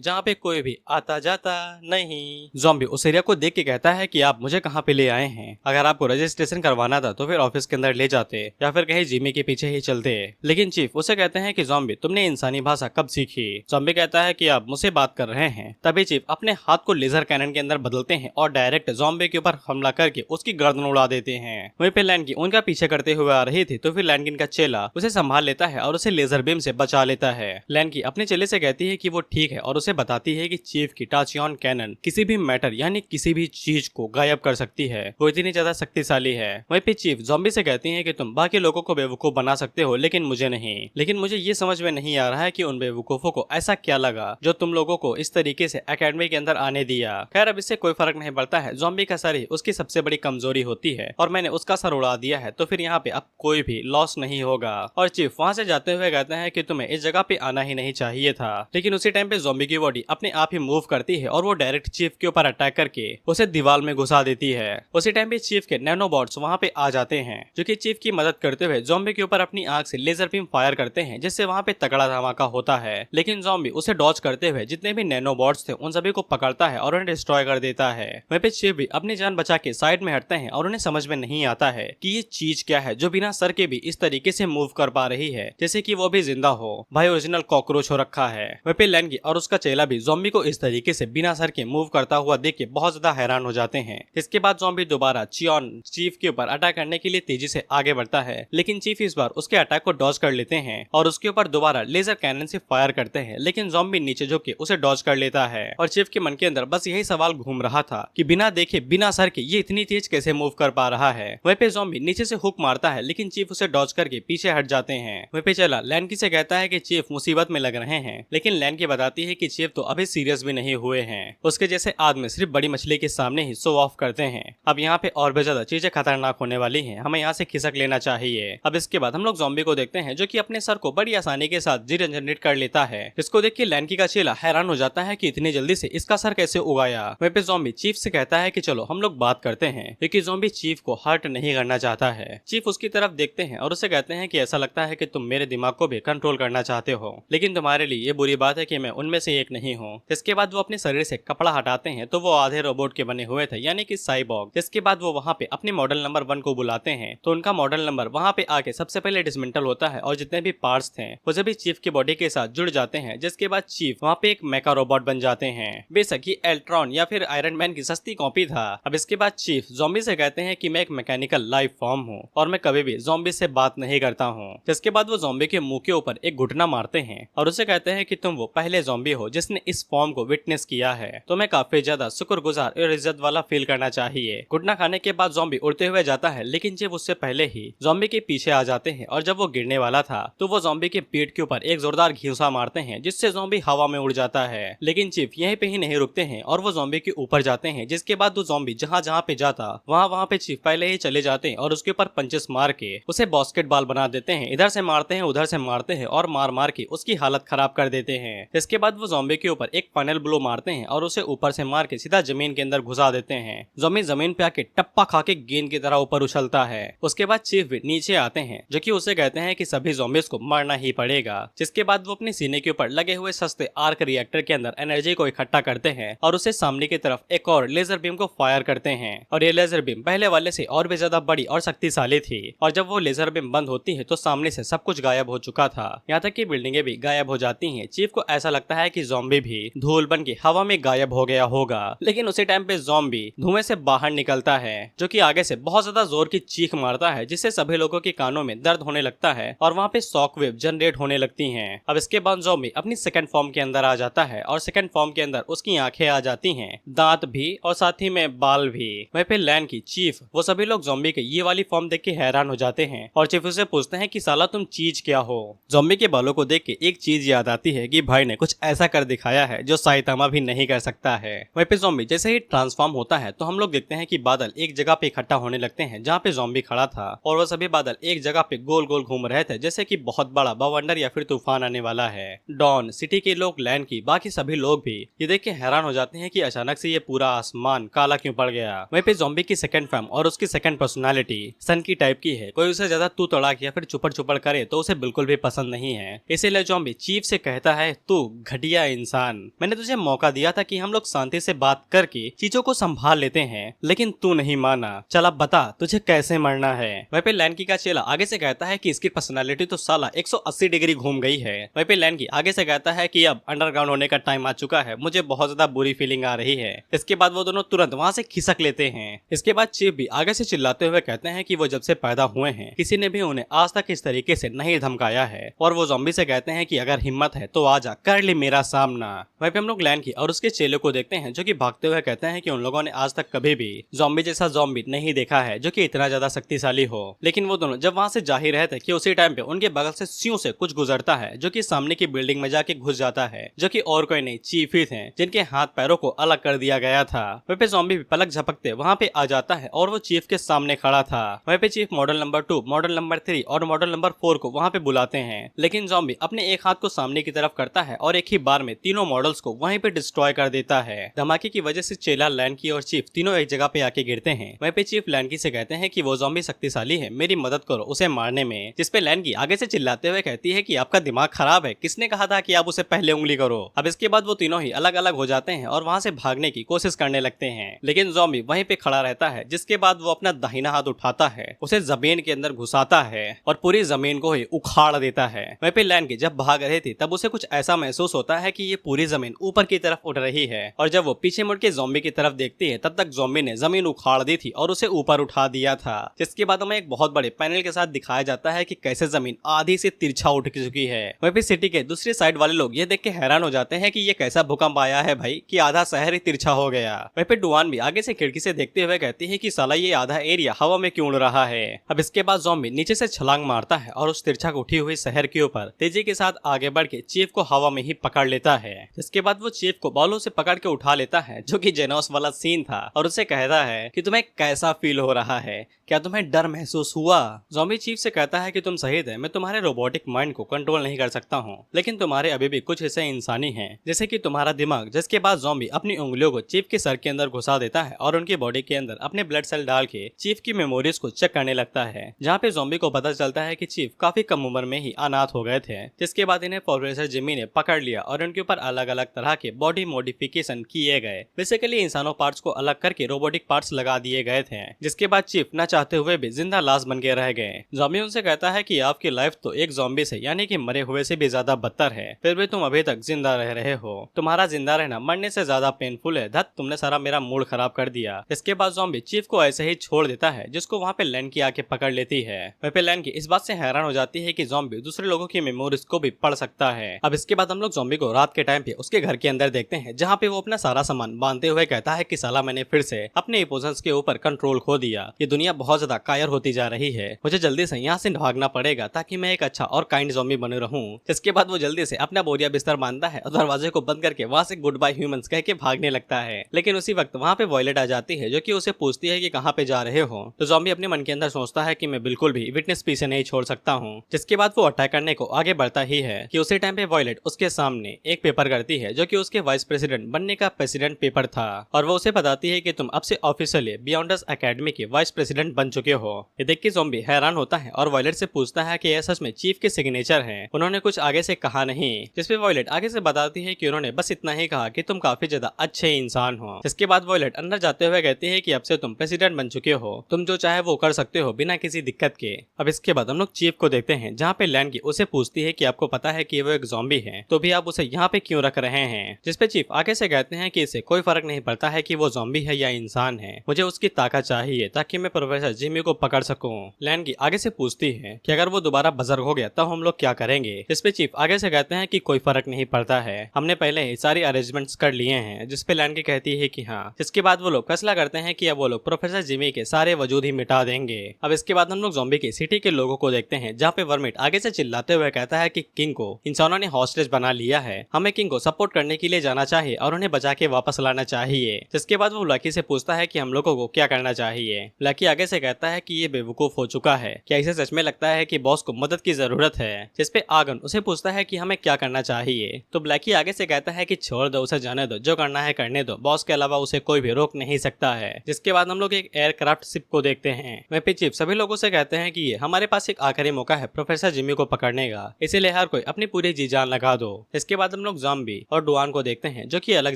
जहाँ पे कोई भी आता जाता नहीं। ज़ॉम्बी उस एरिया को देख के कहता है कि आप मुझे कहाँ पे ले आए हैं? अगर आपको रजिस्ट्रेशन करवाना था तो फिर ऑफिस के अंदर ले जाते या फिर कहीं जिमी के पीछे ही चलते। लेकिन चीफ उसे कहते हैं कि ज़ॉम्बी तुमने इंसानी भाषा कब सीखी? ज़ॉम्बी कहता है कि आप मुझसे बात कर रहे हैं। तभी चीफ अपने हाथ को लेजर कैनन के अंदर बदलते हैं और डायरेक्ट ज़ॉम्बी के ऊपर हमला करके उसकी गर्दन उड़ा देते हैं। वहीं पे लैंकी उनका पीछे करते हुए आ रही थी तो फिर लैंकिन का चेला उसे संभाल लेता है और उसे लेजर बीम से बचा लेता है। लैंकी अपने चेले से कहती है कि वो ठीक है और उसे बताती है कि चीफ की टाचियन कैनन किसी भी मैटर यानी किसी भी चीज को गायब कर सकती है, वो इतनी ज्यादा शक्तिशाली है। वहीं पे चीफ ज़ॉम्बी से कहती है कि तुम बाकी लोगों को बेवकूफ बना सकते हो लेकिन मुझे नहीं। लेकिन मुझे ये समझ में नहीं आ रहा है कि उन बेवकूफों को ऐसा क्या लगा जो तुम लोगों को इस तरीके से एकेडमी के अंदर आने दिया। खैर अब इससे कोई फर्क नहीं पड़ता है, ज़ॉम्बी का सर ही उसकी सबसे बड़ी कमजोरी होती है और मैंने उसका सर उड़ा दिया है तो फिर यहाँ पे अब कोई भी लॉस नहीं होगा। और चीफ वहाँ से जाते हुए कहते हैं कि तुम्हें इस जगह पे आना ही नहीं चाहिए था। लेकिन उसी टाइम पे ज़ॉम्बी की बॉडी अपने आप ही मूव करती है और वो डायरेक्ट चीफ के ऊपर अटैक करके उसे दीवार में घुसा देती है। उसी टाइम पे चीफ के नैनोबॉट्स वहाँ पे आ जाते हैं जो कि चीफ की मदद करते हुए ज़ॉम्बी के ऊपर अपनी आंख से लेजर बीम फायर करते हैं जिससे वहाँ पे तगड़ा धमाका होता है। लेकिन ज़ॉम्बी उसे डॉज करते हुए जितने भी नैनोबॉट्स थे उन सभी को पकड़ता है और उन्हें डिस्ट्रॉय कर देता है। वहीं पे चीफ भी अपनी जान बचा के साइड में हटते हैं और उन्हें समझ में नहीं आता है कि ये चीज क्या है जो बिना सर के भी इस तरीके से मूव कर पा रही है जैसे कि वो भी जिंदा हो। भाई ओरिजिनल कॉकरोच हो रखा है। वहीं पे लैंकी और उसका चेला भी ज़ॉम्बी को इस तरीके से बिना सर के मूव करता हुआ देख के बहुत ज्यादा हैरान हो जाते हैं। इसके बाद ज़ॉम्बी दोबारा चीफ के ऊपर अटैक करने के लिए तेजी से आगे बढ़ता है लेकिन चीफ इस बार उसके अटैक को डॉज कर लेते हैं और उसके ऊपर दोबारा लेजर कैनन से फायर करते हैं। लेकिन ज़ॉम्बी नीचे झुक के उसे डॉज कर लेता है और चीफ के मन के अंदर बस यही सवाल घूम रहा था कि बिना देखे बिना सर के ये इतनी तेज कैसे मूव कर पा रहा है। वहीं पे ज़ॉम्बी नीचे से हुक मारता है लेकिन चीफ उसे डॉज करके पीछे हट जाते हैं। वहीं पे चला लैंकी से कहता है कि चीफ मुसीबत में लग रहे हैं लेकिन लैंकी बताती है कि चीफ तो अभी सीरियस भी नहीं हुए हैं, उसके जैसे आदमी सिर्फ बड़ी मछली के सामने ही शो ऑफ करते हैं। अब यहाँ पे और भी ज्यादा चीजें खतरनाक होने वाली हैं, हमें यहाँ से खिसक लेना चाहिए। अब इसके बाद हम लोग ज़ॉम्बी को देखते हैं जो कि अपने सर को बड़ी आसानी के साथ रीजनरेट कर लेता है। इसको देख के लैंकी का चेला हैरान हो जाता है कि इतनी जल्दी से इसका सर कैसे उगाया। वहीं पे ज़ॉम्बी चीफ से कहता है कि चलो हम लोग बात करते हैं, क्योंकि ज़ॉम्बी चीफ को हर्ट नहीं करना चाहता है। चीफ उसकी तरफ देखते हैं और उसे कहते हैं कि ऐसा लगता है कि तुम मेरे दिमाग को भी कंट्रोल करना चाहते हो लेकिन तुम्हारे लिए ये बुरी बात है कि मैं उनमें से एक नहीं हूँ। इसके बाद वो अपने शरीर से कपड़ा हटाते हैं तो वो आधे रोबोट के बने हुए थे यानी कि साइबॉर्ग। इसके बाद वो वहाँ पे अपने मॉडल नंबर 1 को बुलाते हैं तो उनका मॉडल नंबर वहाँ पे आके सबसे पहले डिसमेंटल होता है और जितने भी पार्ट्स थे वो सभी चीफ की बॉडी के साथ जुड़ जाते हैं। जिसके बाद चीफ वहाँ पे एक मेका रोबोट बन जाते हैं। बेशक ये एल्ट्रॉन या फिर आयरन मैन की सस्ती कॉपी था। अब इसके बाद चीफ ज़ॉम्बी से कहते हैं कि मैं एक मैकेनिकल लाइफ फॉर्म हूँ और मैं कभी भी ज़ॉम्बी से बात नहीं करता हूँ। जिसके बाद वो ज़ॉम्बी के मुंह के ऊपर एक घुटना मारते हैं और उसे कहते हैं कि तुम वो पहले ज़ॉम्बी हो जिसने इस फॉर्म को विटनेस किया है, तो मैं काफी ज्यादा शुक्रगुजार और इज्जत वाला फील करना चाहिए। घुटना खाने के बाद ज़ॉम्बी उड़ते हुए जाता है लेकिन जब उससे पहले ही ज़ॉम्बी के पीछे आ जाते हैं और जब वो गिरने वाला था तो वो ज़ॉम्बी के पीठ के ऊपर एक जोरदार घींसा मारते हैं जिससे ज़ॉम्बी हवा में उड़ जाता है। लेकिन चीफ यहीं पे ही नहीं रुकते हैं और वो ज़ॉम्बी के ऊपर जाते हैं। जिसके बाद वो ज़ॉम्बी जहाँ जहाँ पे जाता वहाँ पे चीफ पहले ही चले जाते हैं और उसके ऊपर पंचेस मार के उसे बास्केटबॉल बना देते हैं। इधर से मारते हैं उधर से मारते हैं और मार मार के उसकी हालत खराब कर देते हैं। इसके बाद वो ज़ॉम्बी के ऊपर एक फाइनल ब्लो मारते हैं और उसे ऊपर से मार के सीधा जमीन के अंदर घुसा देते हैं। ज़ॉम्बी जमीन पे आके टप्पा खा के गेंद की तरह ऊपर उछलता है। उसके बाद चीफ भी नीचे आते हैं जो कि उसे कहते हैं कि सभी ज़ॉम्बीज को मरना ही पड़ेगा। जिसके बाद वो अपने सीने के ऊपर लगे हुए सस्ते आर्क रिएक्टर के अंदर एनर्जी को इकट्ठा करते हैं और उसे सामने की तरफ एक और लेजर बीम को फायर करते हैं। और ये लेजर बीम पहले वाले से और भी ज्यादा बड़ी और शक्तिशाली थी और जब वो लेजर बीम बंद होती है तो सामने से सब कुछ गायब हो चुका था, यहाँ तक कि बिल्डिंगें भी गायब हो जाती हैं। चीफ को ऐसा लगता है कि ज़ॉम्बी भी धूल बन के हवा में गायब हो गया होगा। लेकिन उसी टाइम पे ज़ॉम्बी धुएं से बाहर निकलता है जो कि आगे से बहुत ज्यादा जोर की चीख मारता है जिससे सभी लोगों के कानों में दर्द होने लगता है और वहाँ पे शॉक वेव जनरेट होने लगती हैं। अब इसके बाद ज़ॉम्बी अपनी सेकंड फॉर्म के अंदर आ जाता है और सेकंड फॉर्म के अंदर उसकी आंखें आ जाती हैं, दांत भी और साथ ही में बाल भी। वहीं पे लैंकी, चीफ वो सभी लोग ज़ॉम्बी के ये वाली फॉर्म देख के हैरान हो जाते हैं और चीफ उसे पूछते हैं कि साला तुम चीज क्या हो। ज़ॉम्बी के बालों को देख के एक चीज याद आती है कि भाई ने कुछ ऐसा कर दिखाया है जो साइतामा भी नहीं कर सकता है। वहीं पे ज़ॉम्बी जैसे ही ट्रांसफॉर्म होता है तो हम लोग देखते हैं कि बादल एक जगह पे इकट्ठा होने लगते हैं जहाँ पे ज़ॉम्बी खड़ा था और वो सभी बादल एक जगह पे गोल गोल घूम रहे थे जैसे कि बहुत बड़ा बवंडर या फिर तूफान आने वाला है। डॉन, सिटी के लोग, लैंड की बाकी सभी लोग भी ये देख के हैरान हो जाते हैं कि अचानक से ये पूरा आसमान काला क्यों पड़ गया। वहीं पे ज़ॉम्बी की सेकंड फॉर्म और उसकी सेकंड पर्सनालिटी सन की टाइप की है, कोई उसे ज्यादा तू तड़ाक या या फिर चुपड़ चुपड़ करे तो उसे बिल्कुल भी पसंद नहीं है। इसीलिए ज़ॉम्बी चीफ से कहता है, तू घटिया इंसान, मैंने तुझे मौका दिया था कि हम लोग शांति से बात करके चीजों को संभाल लेते हैं, लेकिन तू नहीं माना। चल अब बता तुझे कैसे मरना है। वहीं पे लैनकी का चेला आगे से कहता है कि इसकी पर्सनालिटी तो साला 180 डिग्री घूम गई है। वहीं पे लैनकी आगे से कहता है कि अब अंडरग्राउंड होने का टाइम आ चुका है, मुझे बहुत ज्यादा बुरी फीलिंग आ रही है। इसके बाद वो दोनों तुरंत वहाँ से खिसक लेते हैं। इसके बाद चीफ भी आगे से चिल्लाते हुए कहते हैं कि वो जब से पैदा हुए हैं किसी ने भी उन्हें आज तक इस तरीके से नहीं धमकाया है, और वो ज़ॉम्बी से कहते हैं कि अगर हिम्मत है तो आजा कर ले मेरा सामना। वहीं पे हम लोग लैनकी और उसके चेले को देखते हैं जो कि भागते हुए कहते हैं कि उन लोगों ने आज तक कभी भी ज़ॉम्बी जैसा ज़ॉम्बी नहीं देखा है जो कि इतना ज्यादा शक्तिशाली हो। लेकिन वो दोनों जब वहाँ से जा ही रहे थे कि उसी टाइम पे उनके बगल से सियों से कुछ गुजरता है जो कि सामने की बिल्डिंग में जाके घुस जाता है, जो कि और कोई नहीं चीफ ही थे जिनके हाथ पैरों को अलग कर दिया गया था। वहीं पे ज़ॉम्बी भी पलक झपकते वहाँ पे आ जाता है और वो चीफ के सामने खड़ा था। वहीं पे chief model number 2, model number 3 और मॉडल नंबर 4 को वहाँ पे बुलाते हैं, लेकिन ज़ॉम्बी अपने एक हाथ को सामने की तरफ करता है और एक ही बार में तीनों मॉडल्स को वहीं पे डिस्ट्रॉय कर देता है। धमाके की वजह से चेला, लैनकी और चीफ तीनों एक जगह पे आके गिरते हैं। वहीं पे चीफ लैनकी से कहते हैं कि वो ज़ॉम्बी शक्तिशाली है, मेरी मदद करो उसे मारने में। जिसपे लैनकी आगे से चिल्लाते हुए कहती है कि आपका दिमाग खराब है, किसने कहा था कि आप उसे पहले उंगली करो। अब इसके बाद वो तीनों ही अलग अलग हो जाते हैं और वहाँ से भागने की कोशिश करने लगते हैं, लेकिन ज़ॉम्बी वहीं पे खड़ा रहता है। जिसके बाद वो अपना दाहिना हाथ उठाता है, उसे जमीन के अंदर घुसाता है और पूरी जमीन को ही उखाड़ देता है। वहीं पे लैनकी जब भाग रही थी तब उसे कुछ ऐसा महसूस होता है कि ये पूरी जमीन ऊपर की तरफ उठ रही है, और जब वो पीछे मुड़ के ज़ॉम्बी की तरफ देखती है तब तक ज़ॉम्बी ने जमीन उखाड़ दी थी और उसे ऊपर उठा दिया था। जिसके बाद हमें एक बहुत बड़े पैनल के साथ दिखाया जाता है कि कैसे जमीन आधी से तिरछा उठ चुकी है। वहीं पे सिटी के दूसरी साइड वाले लोग ये देख के हैरान हो जाते हैं कि ये कैसा भूकंप आया है भाई कि आधा शहर ही तिरछा हो गया। वहीं पे डुआन भी आगे से खिड़की से देखते हुए कहती है कि साला ये आधा एरिया हवा में क्यों उड़ रहा है। अब इसके बाद ज़ॉम्बी नीचे से छलांग मारता है और उस तिरछा उठी हुई शहर के ऊपर तेजी के साथ आगे बढ़ के चीफ को हवा में ही पकड़ लेता है। इसके बाद वो चीफ को बालों से पकड़ के उठा लेता है, जो कि जेनोस वाला सीन था, और उसे कहता है कि तुम्हें कैसा फील हो रहा है, क्या तुम्हें डर महसूस हुआ। ज़ॉम्बी चीफ से कहता है कि तुम शहीद है, मैं तुम्हारे रोबोटिक माइंड को कंट्रोल नहीं कर सकता हूँ, लेकिन तुम्हारे अभी भी कुछ हिस्से इंसानी हैं, जैसे कि तुम्हारा दिमाग। जिसके बाद ज़ॉम्बी अपनी उंगलियों को चीफ के सर के अंदर घुसा देता है और उनकी बॉडी के अंदर अपने ब्लड सेल डाल के चीफ की मेमोरीज को चेक करने लगता है, जहाँ पे ज़ॉम्बी को पता चलता है कि चीफ काफी कम उम्र में ही अनाथ हो गए थे। जिसके बाद इन्हें प्रोफेसर जिमी ने पकड़ लिया और उनके ऊपर अलग अलग तरह के बॉडी मॉडिफिकेशन किए गए। बेसिकली इंसानों पार्ट्स को अलग करके रोबोटिक पार्ट्स लगा दिए गए थे। जिसके बाद चीफ न चाहते हुए भी जिंदा लाश बन के रह गए। ज़ॉम्बी उनसे कहता है कि आपकी लाइफ तो एक ज़ॉम्बी से यानी कि मरे हुए से भी ज्यादा बदतर है, फिर भी तुम अभी तक जिंदा रह रहे हो। तुम्हारा जिंदा रहना मरने से ज्यादा पेनफुल है। धत, तुमने सारा मेरा मूड खराब कर दिया। इसके बाद ज़ॉम्बी चीफ को ऐसे ही छोड़ देता है, जिसको वहाँ पे लैनकी आके पकड़ लेती है। वहीं पे लैनकी इस बात से हैरान हो जाती है कि ज़ॉम्बी दूसरे लोगों की मेमोरीज को भी पढ़ सकता है। अब इसके बाद हम लोग ज़ॉम्बी को रात के टाइम पे उसके घर के अंदर देखते हैं, जहाँ पे वो अपना सारा सामान बांधते हुए कहता है कि साला मैंने फिर से अपने इमोशंस के ऊपर कंट्रोल खो दिया। ये दुनिया बहुत ज्यादा कायर होती जा रही है, मुझे जल्दी से यहाँ से भागना पड़ेगा ताकि मैं एक अच्छा और काइंड ज़ॉम्बी बने रहूं। इसके बाद वो जल्दी से अपना बोरिया बिस्तर बांधता है और दरवाजे को बंद करके वहाँ से गुड बाय ह्यूमंस कह के भागने लगता है। लेकिन उसी वक्त वहाँ पे वॉयलेट आ जाती है, जो कि उसे पूछती है कि कहाँ पे जा रहे हो। तो ज़ॉम्बी अपने मन के अंदर सोचता है कि मैं बिल्कुल भी विटनेस पीछे नहीं छोड़ सकता हूँ। जिसके बाद वो अटैक करने को आगे बढ़ता ही है कि उसी टाइम पे वॉयलेट उसके सामने एक पेपर करती है, जो कि उसके वाइस प्रेसिडेंट बनने का प्रेसिडेंट पेपर था, और वो उसे बताती है कि तुम अब से ऑफिशियली बियॉन्डर्स एकेडमी के वाइस प्रेसिडेंट बन चुके हो। ये देख के ज़ॉम्बी हैरान होता है और वॉयलेट से पूछता है कि यह सच में चीफ के सिग्नेचर हैं, उन्होंने कुछ आगे से कहा नहीं। जिसपे वॉयलेट आगे से बताती है कि उन्होंने बस इतना ही कहा कि तुम काफी ज्यादा अच्छे इंसान हो। जिसके बाद वॉयलेट अंदर जाते हुए कहती है कि अब से तुम प्रेसिडेंट बन चुके हो, तुम जो चाहे वो कर सकते हो बिना किसी दिक्कत के। अब इसके बाद हम लोग चीफ को देखते हैं, जहाँ पे लैनकी उसे पूछती है कि आपको पता है कि वो एक ज़ॉम्बी है, तो भी आप उसे यहाँ पे क्यों रख रहे हैं। जिसपे चीफ आगे से कहते हैं कि इससे कोई फर्क नहीं पड़ता है कि वो ज़ॉम्बी है या इंसान है, मुझे उसकी ताकत चाहिए ताकि मैं प्रोफेसर जिमी को पकड़ सकूं। लैनकी आगे से पूछती है कि अगर वो दोबारा बुजुर्ग हो गया तब हम लोग क्या करेंगे। जिसपे चीफ आगे से कहते हैं कि कोई फर्क नहीं पड़ता है, हमने पहले ही सारी अरेंजमेंट्स कर लिए हैं। जिसपे लैनकी कहती है कि हाँ। जिसके बाद वो लोग फैसला करते हैं कि अब वो लोग प्रोफेसर जिमी के सारे वजूद ही मिटा देंगे। अब इसके बाद हम लोग ज़ॉम्बी की सिटी के लोगों को देखते हैं, जहाँ पे वर्मिट आगे से चिल्लाते हुए कहता है कि किंग को इंसानों ने हॉस्टेज बना लिया है, हमें किंग को सपोर्ट करने के लिए जाना चाहिए और उन्हें बचा के वापस लाना चाहिए। जिसके बाद वो लकी से पूछता है कि हम लोगों को क्या करना चाहिए। लकी आगे से कहता है कि ये बेवकूफ हो चुका है, क्या इसे सच में लगता है कि बॉस को मदद की जरूरत है। जिसपे आगन उसे पूछता है कि हमें क्या करना चाहिए। तो ब्लैकी आगे से कहता है कि छोड़ दो, उसे जाने दो, जो करना है करने दो, बॉस के अलावा उसे कोई भी रोक नहीं सकता है। जिसके बाद हम लोग एक एयरक्राफ्ट शिप को देखते हैं। वहीं पे चीफ सभी लोगों से कहते हैं कि ये हमारी हमारे पास एक आखिरी मौका है प्रोफेसर जिमी को पकड़ने का, इसीलिए हर कोई अपनी पूरी जी जान लगा दो। इसके बाद हम लोग ज़ॉम्बी और डुआन को देखते हैं जो कि अलग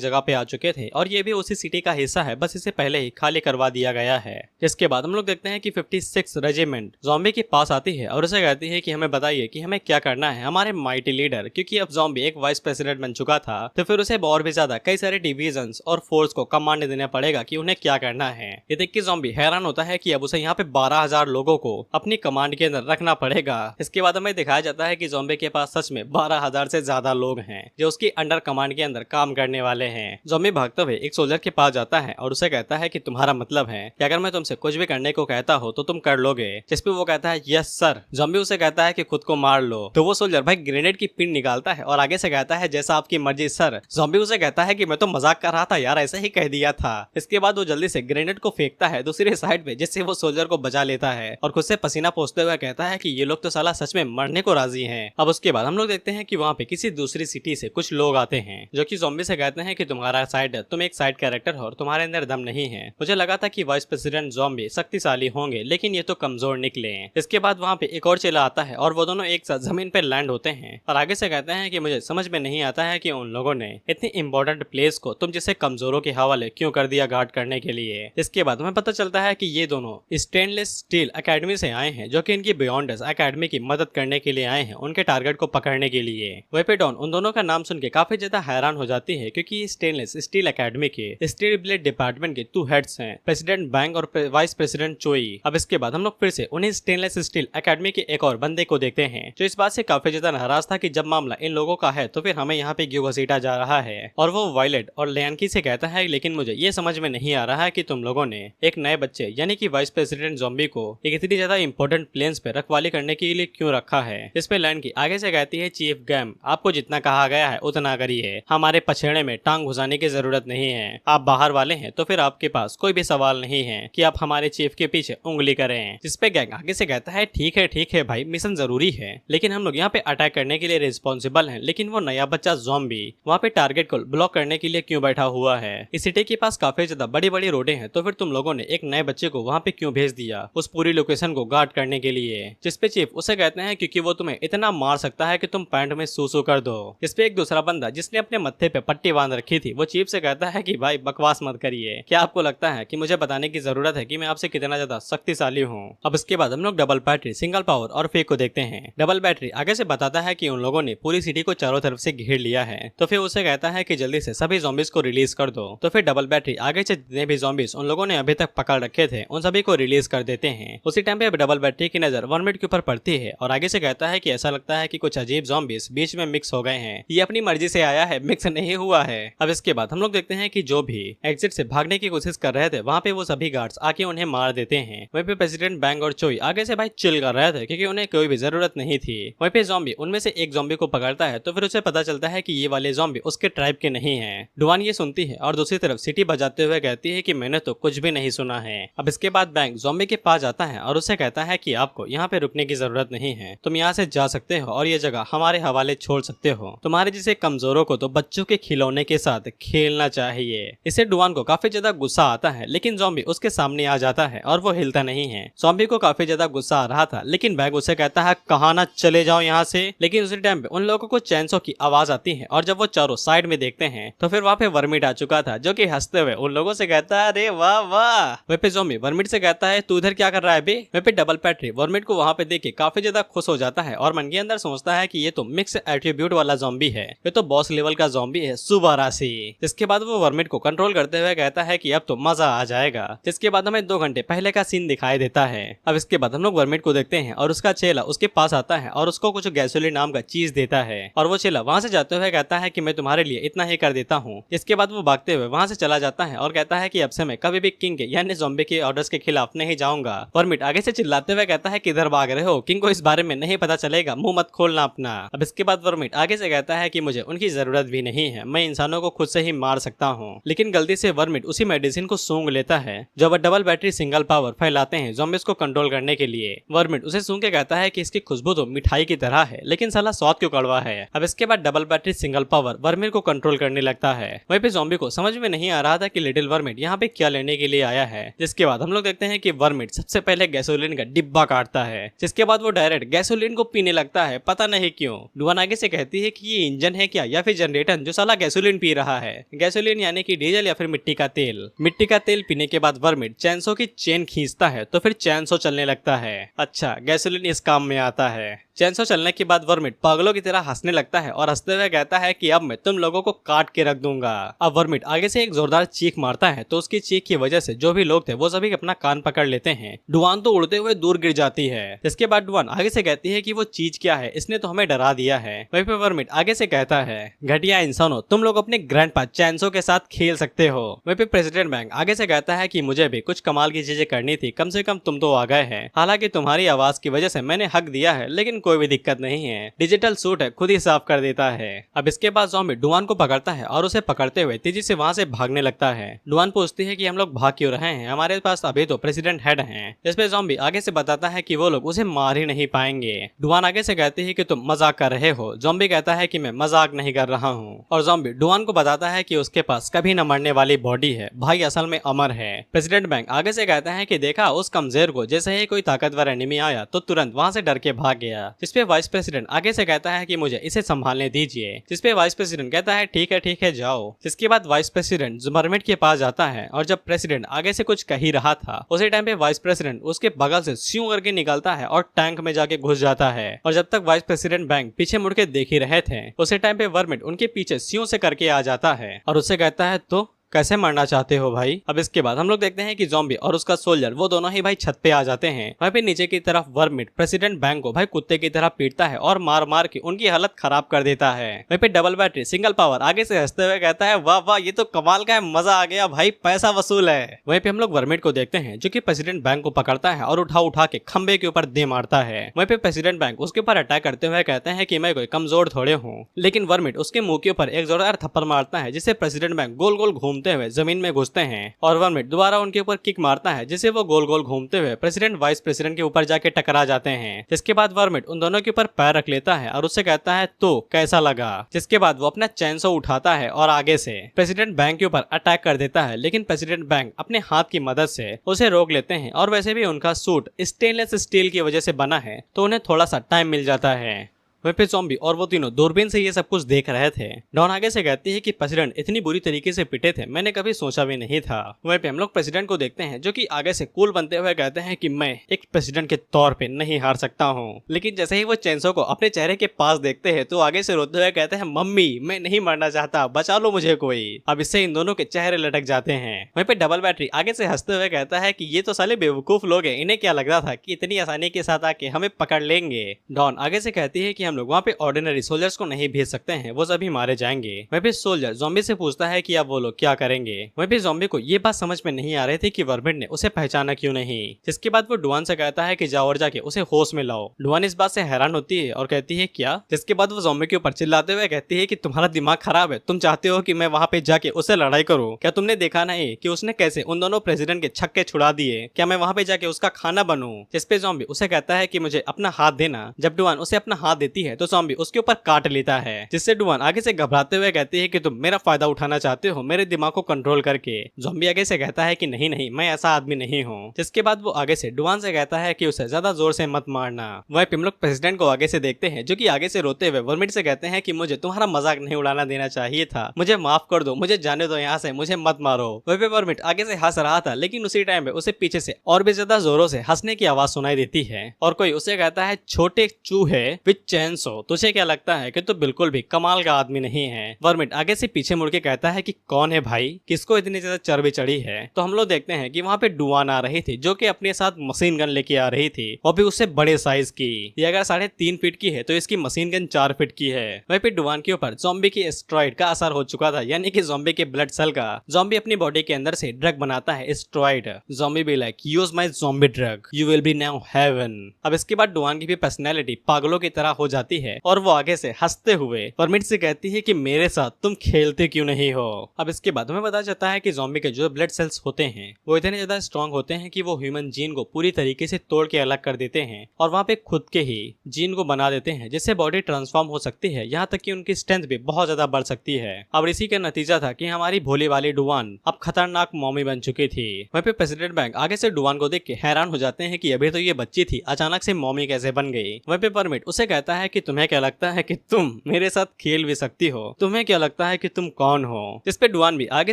जगह पे आ चुके थे और ये भी उसी सिटी का हिस्सा है, बस इसे पहले ही खाली करवा दिया गया है। इसके बाद हम लोग देखते हैं कि 56 रेजिमेंट ज़ॉम्बी के पास आती है और उसे कहती है कि हमें बताइए कि हमें क्या करना है हमारे माइटी लीडर, क्योंकि अब ज़ॉम्बी एक वाइस प्रेसिडेंट बन चुका था तो फिर उसे और भी ज्यादा कई सारे डिविजन्स और फोर्स को कमांड देना पड़ेगा कि उन्हें क्या करना है। ये देख के ज़ॉम्बी हैरान होता है कि अब उसे यहाँ पे 12,000 लोगों को अपनी कमांड के अंदर रखना पड़ेगा। इसके बाद हमें दिखाया जाता है कि ज़ॉम्बी के पास सच में 12,000 से ज्यादा लोग हैं जो उसकी अंडर कमांड के अंदर काम करने वाले हैं। ज़ॉम्बी भागते हुए एक सोल्जर के पास जाता है और उसे कहता है कि तुम्हारा मतलब है कि अगर मैं तुमसे कुछ भी करने को कहता हूँ तो तुम कर लोगे। जिस पे वो कहता है यस सर। ज़ॉम्बी उसे कहता है कि खुद को मार लो, तो वो सोल्जर भाई ग्रेनेड की पिन निकालता है और आगे से कहता है जैसा आपकी मर्जी सर। ज़ॉम्बी उसे कहता है कि मैं तो मजाक कर रहा था यार, ऐसे ही कह दिया था। इसके बाद वो जल्दी से ग्रेनेड को फेंकता है दूसरी साइड पे, जिससे वो सोल्जर को बचा लेता है और खुद से पसीना पोंछते हुए कहता है कि ये लोग तो साला सच में मरने को राजी हैं। अब उसके बाद हम लोग देखते हैं कि वहाँ पे किसी दूसरी सिटी से कुछ लोग आते हैं जो कि ज़ॉम्बी से कहते हैं कि तुम्हारा साइड, तुम एक साइड कैरेक्टर हो और तुम्हारे अंदर दम नहीं है। मुझे लगा था कि वाइस प्रेसिडेंट ज़ॉम्बी शक्तिशाली होंगे लेकिन ये तो कमजोर निकले। इसके बाद वहाँ पे एक और चेला आता है और वो दोनों एक साथ जमीन पे लैंड होते हैं और आगे से कहते हैं कि मुझे समझ में नहीं आता है कि उन लोगों ने इतनी इंपॉर्टेंट प्लेस को तुम जिसे कमजोरों के हवाले क्यों कर दिया गार्ड करने के लिए। इसके बाद हमें पता चलता है कि ये दोनों स्टेनलेस स्टील एकेडमी से आए हैं जो कि इनकी बियॉन्डर्स एकेडमी की मदद करने के लिए आए हैं उनके टारगेट को पकड़ने के लिए। वेपेडॉन उन दोनों का नाम सुन के काफी ज्यादा हैरान हो जाती है क्योंकि स्टेनलेस स्टील एकेडमी के स्टील ब्लेड डिपार्टमेंट के 2 हेड्स हैं, प्रेसिडेंट बैंग और वाइस प्रेसिडेंट चोई। अब इसके बाद हम लोग फिर से उन्हीं स्टेनलेस स्टील एकेडमी के एक और बंदे को देखते हैं जो इस बात से काफी ज्यादा नाराज था कि जब मामला इन लोगों का है तो फिर हमें यहाँ पे क्यों घसीटा जा रहा है। और वो वायलेट और लियानकी से कहता है लेकिन मुझे ये समझ में नहीं आ रहा है कि तुम लोगों ने एक नए बच्चे यानी कि वाइस प्रेसिडेंट ज़ॉम्बी को एक इतनी ज्यादा इंपॉर्टेंट प्लेन्स पे रखवाली करने के लिए क्यों रखा है। इस पे लियानकी आगे से कहती है चीफ गैम आपको जितना कहा गया है उतना करिए, हमारे पछेड़े में टांग घुसाने की जरूरत नहीं है। आप बाहर वाले हैं तो फिर आपके पास कोई भी सवाल नहीं है कि आप हमारे चीफ के पीछे उंगली करें। जिसपे गैंग आगे से कहता है ठीक है भाई, मिशन जरूरी है लेकिन हम लोग यहाँ पे अटैक करने के लिए रिस्पॉन्सिबल हैं, लेकिन वो नया बच्चा ज़ॉम्बी वहाँ पे टारगेट को ब्लॉक करने के लिए क्यों बैठा हुआ है। इस सिटी के पास काफी ज्यादा बड़ी बड़ी रोडें हैं तो फिर तुम लोगों ने एक नए बच्चे को वहाँ पे क्यों भेज दिया उस पूरी लोकेशन को गार्ड करने के लिए। जिसपे चीफ उसे कहते हैं क्योंकि वो तुम्हें इतना मार सकता है कि तुम पैंट में सूसू कर दो। जिसपे एक दूसरा बंदा जिसने अपने मत्थे पे पट्टी बांध रखी थी वो चीफ से कहता है कि भाई बकवास मत करिए, क्या आपको लगता है कि मुझे बताने की जरूरत है कि मैं आपसे कितना ज्यादा शक्तिशाली हूँ। अब इसके बाद हम लोग डबल बैटरी, सिंगल पावर और फेक को देखते हैं। डबल बैटरी आगे से बताता है कि उन लोगों ने पूरी सिटी को चारों तरफ से घेर लिया है तो फिर उसे कहता है कि जल्दी से सभी ज़ॉम्बीज को रिलीज कर दो। तो फिर डबल बैटरी आगे से जितने भी ज़ॉम्बीज उन लोगों ने अभी तक पकड़ रखे थे उन सभी को रिलीज कर देते हैं। उसी टाइम पे डबल बैटरी की नजर वर्मिट के ऊपर पड़ती है और आगे से कहता है कि ऐसा लगता है कि कुछ अजीब ज़ॉम्बीज बीच में मिक्स हो गए हैं, ये अपनी मर्जी से आया है, मिक्स नहीं हुआ है। अब इसके बाद हम लोग देखते हैं कि जो भी एग्जिट से भागने की कोशिश कर रहे थे वहाँ पे वो सभी गार्ड्स आके उन्हें मार देते हैं। वहीं पे प्रेसिडेंट बैंग और चोई आगे से भाई चिल कर रहे थे क्योंकि उन्हें कोई भी जरूरत नहीं थी। वहीं पे ज़ॉम्बी उनमें से एक ज़ॉम्बी को पकड़ता है तो फिर उसे पता चलता है कि ये वाले ज़ॉम्बी उसके ट्राइब के नहीं है। डुआन ये सुनती है और दूसरी तरफ सिटी बजाते हुए कहती है कि मैंने तो कुछ भी नहीं सुना है। अब इसके बाद बैंक ज़ॉम्बी के पास जाता है और उसे कहता है कि आपको यहाँ पे रुकने की जरूरत नहीं है, तुम यहाँ से जा सकते हो और ये जगह हमारे हवाले छोड़ सकते हो। तुम्हारे जैसे कमजोरों को तो बच्चों के खिलौने के साथ खेलना चाहिए। इसे डुआन को काफी ज्यादा गुस्सा आता है लेकिन ज़ॉम्बी उसके सामने आ जाता है और वो हिलता नहीं है। ज़ॉम्बी को काफी ज्यादा गुस्सा आ रहा था लेकिन बैग उसे कहता है कहा ना चले जाओ यहाँ से। लेकिन उसी टाइम पे उन लोगों को चैनसो की आवाज आती है और जब वो चारों साइड में देखते हैं तो फिर वहाँ पे वर्मिट आ चुका था जो कि हंसते हुए उन लोगों से कहता है अरे वाह वाह। वहीं पे ज़ॉम्बी वर्मिट से कहता है तू इधर क्या कर रहा है बे। वहीं पे डबल बैटरी वर्मिट को वहाँ पे देख के काफी ज्यादा खुश हो जाता है और मन के अंदर सोचता है कि ये तो मिक्स एट्रीब्यूट वाला ज़ॉम्बी है, ये तो बॉस लेवल का ज़ॉम्बी है सुबह से। इसके बाद वो वर्मिट को कंट्रोल करते हुए कहता है कि अब तो मजा आ जाएगा। जिसके बाद हमें 2 घंटे पहले का सीन दिखाई देता है। अब इसके बाद हम लोग वर्मिट को देखते हैं और उसका चेला उसके पास आता है और उसको कुछ गैसोलीन नाम का चीज देता है और वो चेला वहाँ से जाते हुए कहता है कि मैं तुम्हारे लिए इतना ही कर देता हूँ। इसके बाद वो भागते हुए वहाँ से चला जाता है और कहता है कि अब से मैं कभी भी किंग के यानी ज़ॉम्बी के ऑर्डर्स के खिलाफ नहीं जाऊंगा। वर्मिट आगे से चिल्लाते हुए कहता है किधर भाग रहे हो, किंग को इस बारे में नहीं पता चलेगा, मुंह मत खोलना अपना। अब इसके बाद वर्मिट आगे से कहता है कि मुझे उनकी जरूरत भी नहीं है, मैं इंसानों को खुद से ही मार सकता हूँ। लेकिन गलती से वर्मिट उसी मेडिसिन को सूंघ लेता है जो वह डबल बैटरी सिंगल पावर फैलाते हैं ज़ॉम्बीज को कंट्रोल करने के लिए। वर्मिट उसे सूंघ के कहता है कि इसकी खुशबू तो मिठाई की तरह है लेकिन साला स्वाद क्यों कड़वा है। अब इसके बाद डबल बैटरी सिंगल पावर वर्मिट को कंट्रोल करने लगता है। वहीं पे ज़ॉम्बी को समझ में नहीं आ रहा था कि लिटिल वर्मिट यहाँ पे क्या लेने के लिए आया है। जिसके बाद हम लोग देखते हैं कि वर्मिट सबसे पहले गैसोलीन का डिब्बा लोहा काटता है, जिसके बाद वो डायरेक्ट गैसोलीन को पीने लगता है, पता नहीं क्यों। डुआन आगे से कहती है कि ये इंजन है क्या या फिर जनरेटर जो साला गैसोलीन पी रहा है। गैसोलीन यानी कि डीजल या फिर मिट्टी का तेल। मिट्टी का तेल पीने के बाद वर्मिट चैनसो की चेन खींचता है तो फिर चैनसो चलने लगता है। अच्छा, गैसोलीन इस काम में आता है। चैनसो चलने के बाद वर्मिट पागलों की तरह हंसने लगता है और हंसते हुए कहता है कि अब मैं तुम लोगों को काट के रख दूंगा। अब वर्मिट आगे से एक जोरदार चीख मारता है तो उसकी चीख की वजह से जो भी लोग थे वो सभी अपना कान पकड़ लेते हैं। डुआन तो उड़ते हुए दूर गिर जाती है। इसके बाद डुआन आगे से कहती है कि वो चीज क्या है, इसने तो हमें डरा दिया है। वहीं पे वर्मिट आगे से कहता है, घटिया इंसानों, तुम लोग अपने ग्रैंडपा चैनसो के साथ खेल सकते हो। वहीं पे प्रेसिडेंट बैंक आगे से कहता है कि मुझे भी कुछ कमाल की चीजें करनी थी, कम से कम तुम तो आ गए हैं। हालांकि तुम्हारी आवाज की वजह से मैंने हक दिया है, लेकिन कोई भी दिक्कत नहीं है। डिजिटल सूट है, खुद ही साफ कर देता है। अब इसके बाद ज़ॉम्बी डुआन को पकड़ता है और उसे पकड़ते हुए तेजी से वहां से भागने लगता है। डुआन पूछती है कि हम लोग भाग क्यों रहे हैं, हमारे पास अभी तो प्रेसिडेंट हेड हैं। जिसपे ज़ॉम्बी आगे से बताता है कि वो लोग उसे मार ही नहीं पाएंगे। डुआन आगे से कहती है कि तुम मजाक कर रहे हो। ज़ॉम्बी कहता है कि मैं मजाक नहीं कर रहा हूँ। और ज़ॉम्बी डुआन को बताता है कि उसके पास कभी न मरने वाली बॉडी है, भाई असल में अमर है। प्रेसिडेंट बैंक आगे से कहता है कि देखा उस कमजोर को, जैसे ही कोई ताकतवर एनिमी आया तो तुरंत वहां से डर के भाग गया। जिसपे वाइस प्रेसिडेंट आगे से कहता है कि मुझे इसे संभालने दीजिए। जिसपे वाइस प्रेसिडेंट कहता है ठीक है जाओ। जिसके बाद वाइस प्रेसिडेंट वर्मिट के पास जाता है और जब प्रेसिडेंट आगे से कुछ कह ही रहा था उसी टाइम पे वाइस प्रेसिडेंट उसके बगल से स्यू करके निकलता है और टैंक में जाके घुस जाता है। और जब तक वाइस प्रेसिडेंट बैंक पीछे मुड़ के देख ही रहे थे उसी टाइम पे वर्मिट उनके पीछे स्यू से करके आ जाता है और उससे कहता है तो कैसे मरना चाहते हो भाई। अब इसके बाद हम लोग देखते हैं कि ज़ॉम्बी और उसका सोल्जर वो दोनों ही भाई छत पे आ जाते हैं। वहीं पे नीचे की तरफ वर्मिट प्रेसिडेंट बैंक को भाई कुत्ते की तरह पीटता है और मार मार के उनकी हालत खराब कर देता है। वहीं पे डबल बैटरी सिंगल पावर आगे से हंसते हुए कहता है वाह वाह, ये तो कमाल का है, मजा आ गया भाई, पैसा वसूल है। वहीं पे हम लोग वर्मिट को देखते हैं जो कि प्रेसिडेंट बैंक को पकड़ता है और उठा के खंबे के ऊपर दे मारता है। वहीं पे प्रेसिडेंट बैंक उसके ऊपर अटैक करते हुए कहते हैं कि मैं कोई कमजोर थोड़े हूँ, लेकिन वर्मिट उसके मुंह के ऊपर एक जोरदार थप्पड़ मारता है जिससे प्रेसिडेंट बैंक गोल गोल घूमते हुए जमीन में घुसते हैं और वर्मिट दोबारा उनके ऊपर किक मारता है जिससे वो गोल गोल घूमते हुए प्रेसिडेंट वाइस प्रेसिडेंट के ऊपर जाके टकरा जाते हैं। जिसके बाद वर्मिट उन दोनों के ऊपर पैर रख लेता है और उससे कहता है तो कैसा लगा। जिसके बाद वो अपना चैनसो उठाता है और आगे से प्रेसिडेंट बैंक के ऊपर अटैक कर देता है, लेकिन प्रेसिडेंट बैंक अपने हाथ की मदद से उसे रोक लेते हैं और वैसे भी उनका सूट स्टेनलेस स्टील की वजह से बना है तो उन्हें थोड़ा सा टाइम मिल जाता है। वहीं पे ज़ॉम्बी और वो तीनों दूरबीन से ये सब कुछ देख रहे थे। डॉन आगे से कहती है कि प्रेसिडेंट इतनी बुरी तरीके से पिटे थे, मैंने कभी सोचा भी नहीं था। वहीं पे हम लोग प्रेसिडेंट को देखते हैं जो कि आगे से कूल बनते हुए कहते हैं कि मैं एक प्रेसिडेंट के तौर पे नहीं हार सकता हूँ। लेकिन जैसे ही वो चैनसो को अपने चेहरे के पास देखते हैं तो आगे से रोते हुए कहते हैं मम्मी मैं नहीं मरना चाहता, बचा लो मुझे कोई। अब इससे इन दोनों के चेहरे लटक जाते हैं। वहीं पे डबल बैटरी आगे से हंसते हुए कहता है कि ये तो साले बेवकूफ लोग हैं, इन्हें क्या लग रहा था कि इतनी आसानी के साथ आके हमें पकड़ लेंगे। डॉन आगे से कहती है कि हम लोग वहाँ पे ऑर्डिनरी सोल्जर्स को नहीं भेज सकते हैं, वो सभी मारे जाएंगे। वहीं पे सोल्जर ज़ॉम्बी से पूछता है कि अब वो लोग क्या करेंगे। वहीं पे ज़ॉम्बी को ये बात समझ में नहीं आ रही थी कि वर्मिट ने उसे पहचाना क्यों नहीं। जिसके बाद वो डुआन से कहता है कि जाओ और जाके उसे होश में लाओ। डुआन इस बात से हैरान होती है और कहती है क्या। जिसके बाद वो ज़ॉम्बी के ऊपर चिल्लाते हुए कहती है कि तुम्हारा दिमाग खराब है, तुम चाहते हो कि मैं वहाँ पे जाके उससे लड़ाई करूँ। क्या तुमने देखा नहीं कि उसने कैसे उन दोनों प्रेसिडेंट के छक्के छुड़ा दिए, क्या मैं वहाँ पे जाके उसका खाना बनूं। जिसपे ज़ॉम्बी उसे कहता है कि मुझे अपना हाथ देना। जब डुआन उसे अपना हाथ देती है तो ज़ॉम्बी उसके ऊपर काट लेता है, जिससे डुआन आगे से घबराते हुए कहती है कि तुम मेरा फायदा उठाना चाहते हो मेरे दिमाग को कंट्रोल करके। ज़ॉम्बी आगे से कहता है कि नहीं नहीं, मैं ऐसा आदमी नहीं हूँ। जिसके बाद वो आगे से डुआन से कहता है कि उसे ज्यादा जोर से मत मारना। वह हम लोग प्रेसिडेंट को आगे से देखते हैं जो कि आगे से रोते हुए वर्मिट से कहते हैं कि मुझे तुम्हारा मजाक नहीं उड़ाना देना चाहिए था, मुझे माफ कर दो, मुझे जाने दो यहाँ से, मुझे मत मारो। वह पे वर्मिट आगे से हंस रहा था, लेकिन उसी टाइम पे उसे पीछे से और भी ज्यादा जोरों से हंसने की आवाज सुनाई देती है और कोई उसे कहता है छोटे चूहे विद चैनसो, तुझे क्या लगता है कि तू बिल्कुल भी कमाल का आदमी नहीं है। वर्मिट आगे से पीछे मुड़ के कहता है कि कौन है भाई, किसको इतनी ज्यादा चर्बी चढ़ी है। तो हम लोग देखते हैं कि वहाँ पे डुआन आ रही थी जो कि अपने साथ मशीन गन लेके आ रही थी, वो भी उससे बड़े साइज की। ये अगर 3.5 फीट की है तो इसकी मशीन गन 4 फीट की है। वहीं पे डुआन के ऊपर ज़ॉम्बी की एस्ट्रॉइड का असर हो चुका था, यानी कि ज़ॉम्बी के ब्लड सेल का। ज़ॉम्बी अपनी बॉडी के अंदर से ड्रग बनाता है steroid. Zombie be like use my zombie drug, you will be now heaven. अब इसके बाद डुआन की भी पर्सनैलिटी पागलों की तरह हो जाती है और वो आगे से हंसते हुए वर्मिट से कहती है कि मेरे साथ तुम खेलते क्यों नहीं हो। अब इसके बाद हमें पता चलता है कि ज़ॉम्बी के जो ब्लड सेल्स होते हैं वो इतने ज्यादा स्ट्रॉन्ग होते हैं कि वो ह्यूमन जीन को पूरी तरीके से तोड़ के अलग कर देते हैं और वहाँ पे खुद के ही जीन को बना देते हैं, जिससे बॉडी ट्रांसफॉर्म हो सकती है, यहाँ तक कि उनकी स्ट्रेंथ भी बहुत ज्यादा बढ़ सकती है। अब इसी का नतीजा था कि हमारी भोली वाली डुवान अब खतरनाक मॉमी बन चुकी थी। वहीं पे प्रेसिडेंट बैंक आगे से डुवान को देख के हैरान हो जाते हैं कि अभी तो ये बच्ची थी, अचानक से मॉमी कैसे बन गई। वहीं पे परमिट उसे कहता है कि तुम्हें क्या लगता है कि तुम मेरे साथ खेल भी सकती हो, तुम्हें क्या लगता है कि तुम कौन हो। जिस पे डुवान भी आगे